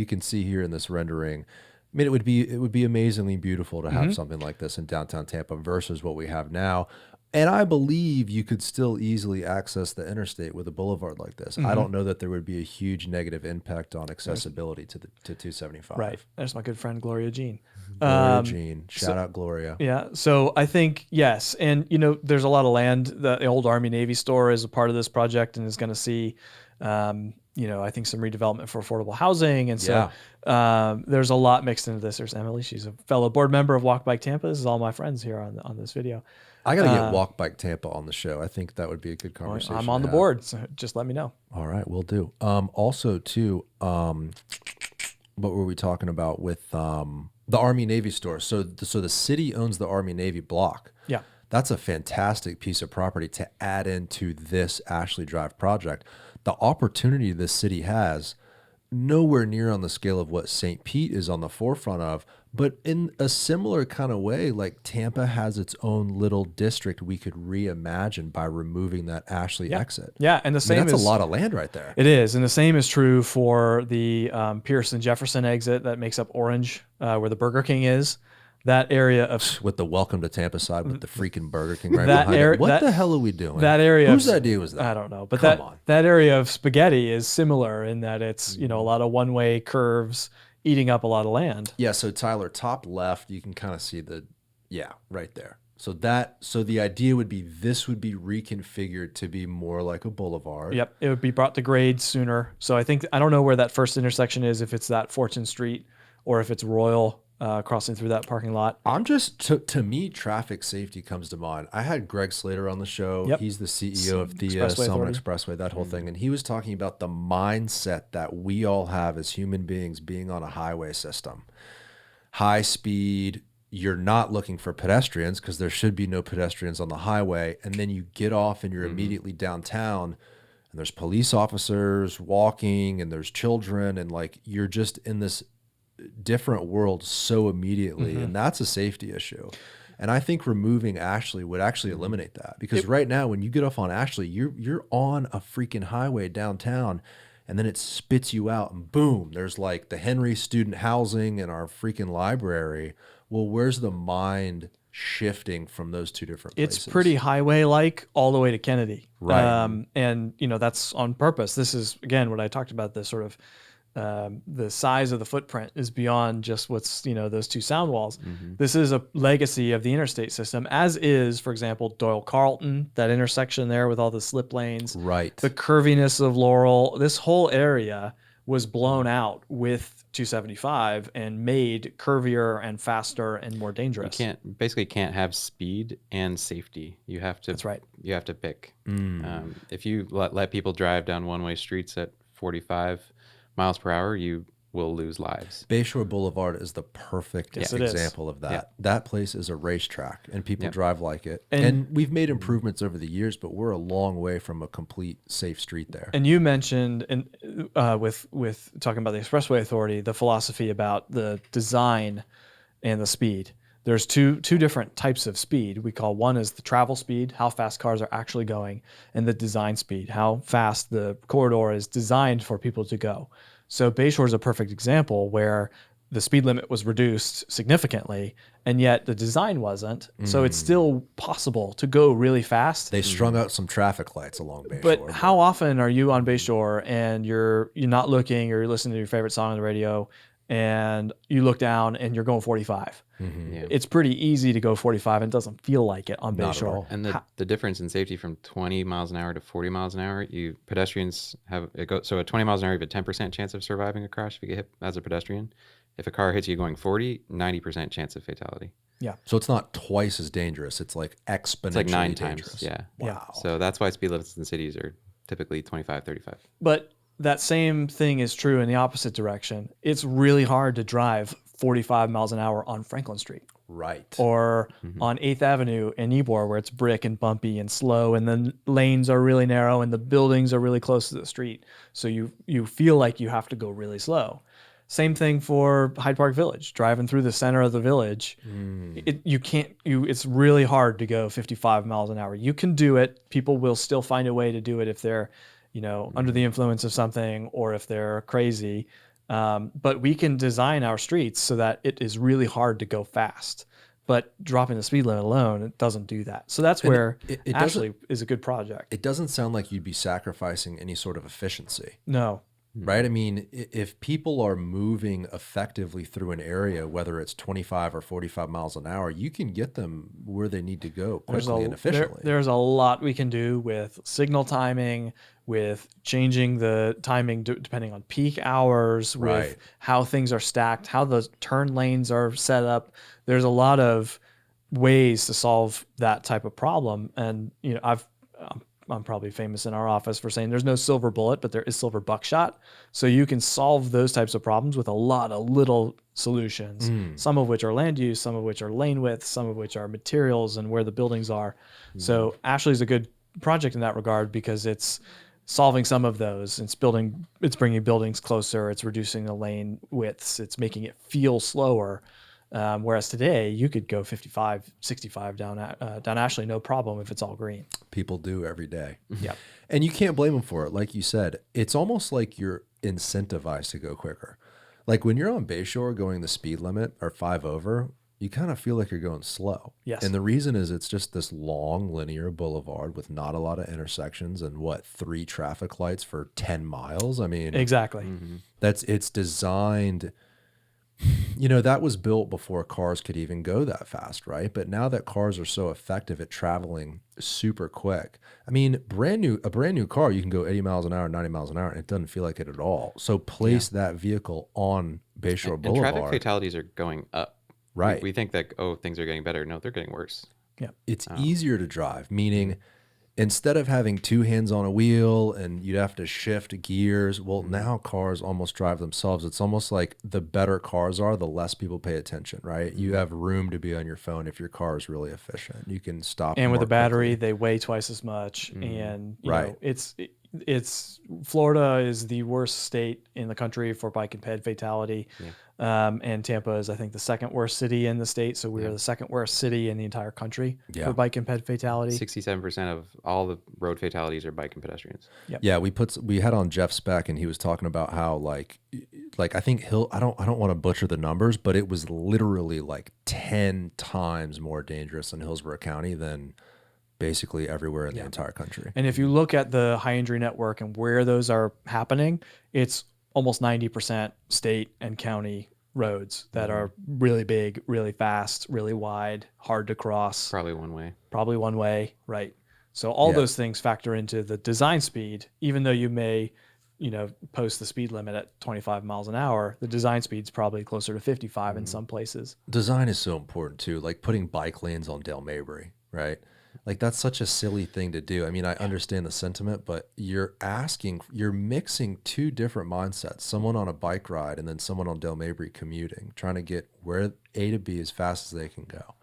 can see here in this rendering. I mean, it would be amazingly beautiful to have something like this in downtown Tampa versus what we have now. And I believe you could still easily access the interstate with a boulevard like this. I don't know that there would be a huge negative impact on accessibility to 275. Right. There's my good friend Gloria Jean. Gloria Jean. Shout out Gloria. Yeah. So I think, yes. And, there's a lot of land. The old Army Navy store is a part of this project and is going to see, I think some redevelopment for affordable housing. And so there's a lot mixed into this. There's Emily. She's a fellow board member of Walk Bike Tampa. This is all my friends here on this video. I got to get Walk Bike Tampa on the show. I think that would be a good conversation. I'm on the board, so just let me know. All right, we'll do. Also, too, what were we talking about with the Army Navy store? So the city owns the Army Navy block. Yeah. That's a fantastic piece of property to add into this Ashley Drive project. The opportunity this city has, nowhere near on the scale of what St. Pete is on the forefront of, but in a similar kind of way, like Tampa has its own little district we could reimagine by removing that Ashley exit. Yeah, and the same that's a lot of land right there. It is, and the same is true for the Pierce and Jefferson exit that makes up Orange, where the Burger King is. That area of with the welcome to Tampa side with the freaking Burger King right that behind area, it. What the hell are we doing? That area, whose idea was that? I don't know, but Come on. that area of spaghetti is similar in that it's a lot of one-way curves eating up a lot of land. Yeah. So Tyler, top left, you can kind of see right there. So the idea would be this would be reconfigured to be more like a boulevard. Yep, it would be brought to grade sooner. So I don't know where that first intersection is, if it's that Fortune Street or if it's Royal. Crossing through that parking lot. I'm just, to me, traffic safety comes to mind. I had Greg Slater on the show. Yep. He's the CEO of the Selma Expressway, that whole thing. And he was talking about the mindset that we all have as human beings being on a highway system. High speed, you're not looking for pedestrians because there should be no pedestrians on the highway. And then you get off and you're immediately downtown and there's police officers walking and there's children and like you're just in this different world so immediately, and that's a safety issue. And I think removing Ashley would actually eliminate that because right now when you get off on Ashley, you're on a freaking highway downtown, and then it spits you out, and boom, there's like the Henry Student Housing and our freaking library. Well, where's the mind shifting from those two different places? It's pretty highway-like all the way to Kennedy, right? And that's on purpose. This is again what I talked about. The sort of the size of the footprint is beyond just what's, those two sound walls. This is a legacy of the interstate system, as is, for example, Doyle Carlton, that intersection there with all the slip lanes. Right. The curviness of Laurel. This whole area was blown out with 275 and made curvier and faster and more dangerous. You can't have speed and safety. You have to. That's right. You have to pick. If you let people drive down one-way streets at 45 miles per hour, you will lose lives. Bayshore Boulevard is the perfect example of that. Yeah. That place is a racetrack, and people drive like it. And we've made improvements over the years, but we're a long way from a complete safe street there. And you mentioned, with talking about the Expressway Authority, the philosophy about the design and the speed. There's two different types of speed. We call one is the travel speed, how fast cars are actually going, and the design speed, how fast the corridor is designed for people to go. So Bayshore is a perfect example where the speed limit was reduced significantly, and yet the design wasn't. So it's still possible to go really fast. They strung out some traffic lights along Bayshore. But how often are you on Bayshore and you're not looking, or you're listening to your favorite song on the radio, and you look down and you're going 45? It's pretty easy to go 45 and it doesn't feel like it on Bayshore. And the difference in safety from 20 miles an hour to 40 miles an hour, pedestrians have so at 20 miles an hour you have a 10% chance of surviving a crash if you get hit as a pedestrian. If a car hits you going 40, 90% chance of fatality. Yeah. So it's not twice as dangerous. It's like exponentially It's like 9 dangerous. times. Yeah. Wow. So that's why speed limits in cities are typically 25, 35. But that same thing is true in the opposite direction. It's really hard to drive 45 miles an hour on Franklin Street. Right. Or on 8th Avenue in Ybor, where it's brick and bumpy and slow, and the lanes are really narrow and the buildings are really close to the street. So you feel like you have to go really slow. Same thing for Hyde Park Village, driving through the center of the village. It's really hard to go 55 miles an hour. You can do it. People will still find a way to do it if they're, under the influence of something or if they're crazy. But we can design our streets so that it is really hard to go fast. But dropping the speed limit alone, it doesn't do that. So that's where it actually is a good project. It doesn't sound like you'd be sacrificing any sort of efficiency. No. Right? I mean, if people are moving effectively through an area, whether it's 25 or 45 miles an hour, you can get them where they need to go quickly and efficiently. There's a lot we can do with signal timing, with changing the timing depending on peak hours, with how things are stacked, how the turn lanes are set up. There's a lot of ways to solve that type of problem. And, I'm probably famous in our office for saying there's no silver bullet, but there is silver buckshot. So you can solve those types of problems with a lot of little solutions, some of which are land use, some of which are lane width, some of which are materials and where the buildings are. So Ashley's a good project in that regard because it's solving some of those. It's bringing buildings closer. It's reducing the lane widths. It's making it feel slower. Whereas today you could go 55, 65 down Ashley, no problem if it's all green. People do every day. Yeah. And you can't blame them for it. Like you said, it's almost like you're incentivized to go quicker. Like when you're on Bayshore going the speed limit or 5 over, you kind of feel like you're going slow. Yes. And the reason is it's just this long linear boulevard with not a lot of intersections and 3 traffic lights for 10 miles. I mean, Exactly. it's designed, that was built before cars could even go that fast, right? But now that cars are so effective at traveling super quick, I mean, a brand new car, you can go 80 miles an hour, 90 miles an hour, and it doesn't feel like it at all. So place that vehicle on Bayshore Boulevard. And traffic fatalities are going up. Right. We think that, things are getting better. No, they're getting worse. Yeah. It's easier to drive, meaning instead of having 2 hands on a wheel and you'd have to shift gears, now cars almost drive themselves. It's almost like the better cars are, the less people pay attention, right? You have room to be on your phone if your car is really efficient. You can stop. And with more a battery, quickly. they weigh twice as much. And you Right. know, it's Florida is the worst state in the country for bike and ped fatality. And Tampa is, I think, the second worst city in the state. So we are the second worst city in the entire country for bike and ped fatality. 67% of all the road fatalities are bike and pedestrians. Yep. Yeah, we had on Jeff Speck, and he was talking about how like I think I don't want to butcher the numbers, but it was literally like 10 times more dangerous in Hillsborough County than basically everywhere in the entire country. And if you look at the high injury network and where those are happening, it's almost 90% state and county roads that are really big, really fast, really wide, hard to cross. Probably one way. Right? So all those things factor into the design speed, even though you may, post the speed limit at 25 miles an hour, the design speed's probably closer to 55 in some places. Design is so important too, like putting bike lanes on Dale Mabry, right? Like that's such a silly thing to do. I mean, I understand the sentiment, but you're mixing 2 different mindsets, someone on a bike ride and then someone on Dale Mabry commuting, trying to get where A to B as fast as they can go.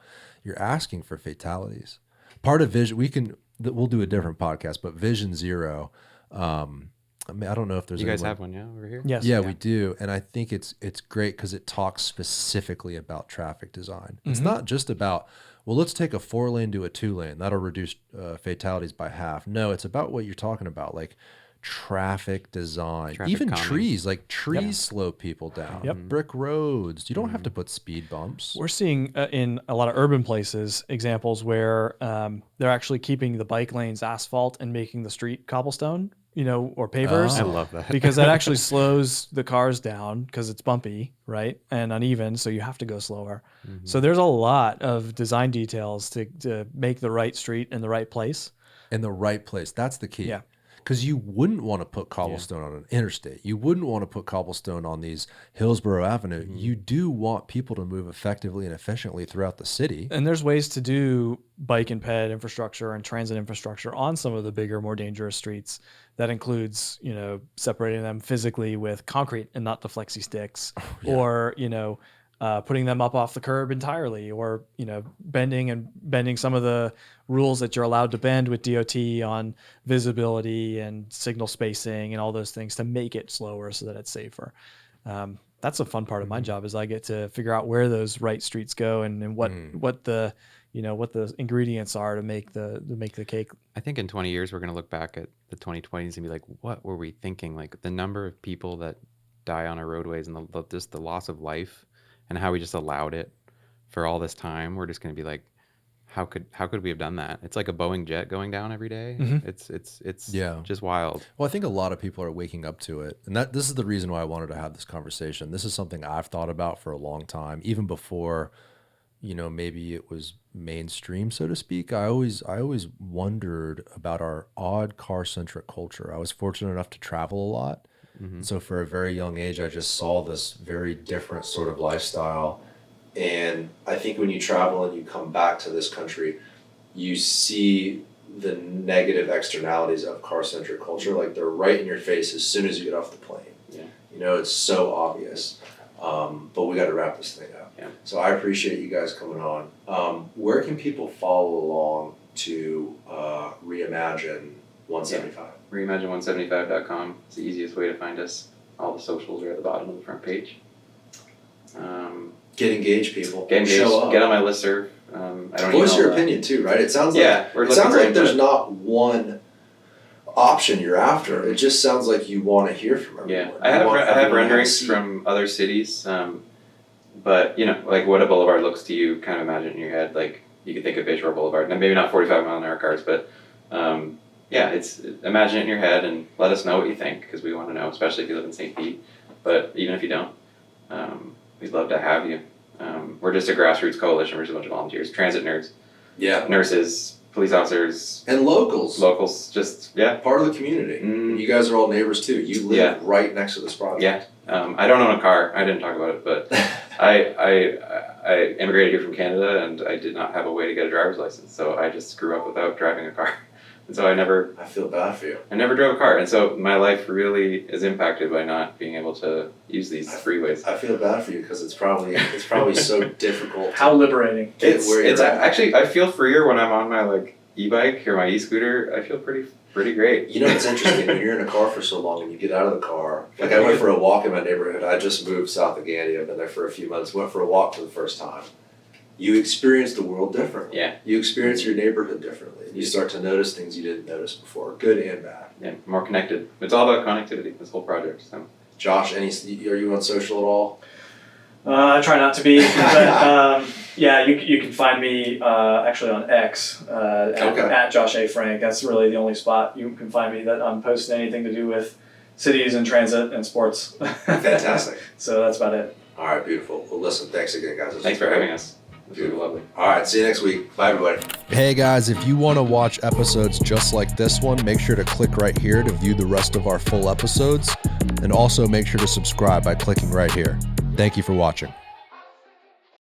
You're asking for fatalities. Part of vision, we'll do a different podcast, but Vision Zero, I don't know if there's You guys have one, over here? Yes. Yeah, we do. And I think it's great because it talks specifically about traffic design. It's not just about, well, let's take a 4-lane to a 2-lane. That'll reduce fatalities by half. No, it's about what you're talking about, like traffic design. Even calming. trees, like trees slow people down. Yep. Brick roads. You don't have to put speed bumps. We're seeing in a lot of urban places examples where they're actually keeping the bike lanes asphalt and making the street cobblestone, or pavers. I love that. Because that actually slows the cars down because it's bumpy, right? And uneven, so you have to go slower. So there's a lot of design details to make the right street in the right place. In the right place. That's the key. Yeah. Because you wouldn't want to put cobblestone on an interstate. You wouldn't want to put cobblestone on these Hillsborough Avenue. You do want people to move effectively and efficiently throughout the city. And there's ways to do bike and ped infrastructure and transit infrastructure on some of the bigger, more dangerous streets. That includes, separating them physically with concrete and not the flexi sticks, or, putting them up off the curb entirely, or, bending some of the rules that you're allowed to bend with DOT on visibility and signal spacing and all those things to make it slower so that it's safer. That's a fun part of my job, is I get to figure out where those right streets go and what the ingredients are to make the cake. I think in 20 years, we're going to look back at the 2020s and be like, what were we thinking? Like the number of people that die on our roadways and just the loss of life and how we just allowed it for all this time. We're just going to be like, how could we have done that? It's like a Boeing jet going down every day. It's just wild. Well, I think a lot of people are waking up to it. And this is the reason why I wanted to have this conversation. This is something I've thought about for a long time, even before, maybe it was mainstream, so to speak. I always wondered about our odd car-centric culture. I was fortunate enough to travel a lot. So for a very young age, I just saw this very different sort of lifestyle. And I think when you travel and you come back to this country, you see the negative externalities of car-centric culture. Like they're right in your face as soon as you get off the plane. Yeah. It's so obvious. But we got to wrap this thing up. Yeah. So I appreciate you guys coming on. Where can people follow along to Reimagine 175. Reimagine175.com. It's the easiest way to find us. All the socials are at the bottom of the front page. Get engaged, people. Get engaged. Show up. Get on my listserv. I don't Voice your opinion too, right? It sounds like there's not one option you're after. It just sounds like you want to hear from everyone. Yeah, I have renderings from other cities, but like what a boulevard looks to you, kind of imagine in your head. Like you could think of Ybor Boulevard, and maybe not 45-mile-an-hour cars, but it's imagine it in your head and let us know what you think, because we want to know, especially if you live in St. Pete. But even if you don't, we'd love to have you. We're just a grassroots coalition. We're just a bunch of volunteers, transit nerds, nurses, police officers, and locals, just part of the community. You guys are all neighbors too. You live right next to this project. I don't own a car. I didn't talk about it, but I immigrated here from Canada, and I did not have a way to get a driver's license, so I just grew up without driving a car. And so I feel bad for you. I never drove a car, and so my life really is impacted by not being able to use these freeways. I feel bad for you because it's probably so difficult. How liberating! It's actually, I feel freer when I'm on my e-bike or my e-scooter. I feel pretty great. You know, it's interesting when you're in a car for so long and you get out of the car. Like I went for a walk in my neighborhood. I just moved south of Gandy. I've been there for a few months. Went for a walk for the first time. You experience the world differently. Yeah. You experience your neighborhood differently. You start to notice things you didn't notice before, good and bad. Yeah, more connected. It's all about connectivity, this whole project. So, Josh, are you on social at all? I try not to be, but you can find me actually on X at Josh A. Frank. That's really the only spot you can find me that I'm posting anything to do with cities and transit and sports. Fantastic. So that's about it. All right, beautiful. Well, listen, thanks again, guys. Thanks for having us. Beautiful. Lovely. All right, see you next week. Bye, everybody. Hey, guys, if you want to watch episodes just like this one, make sure to click right here to view the rest of our full episodes. And also make sure to subscribe by clicking right here. Thank you for watching.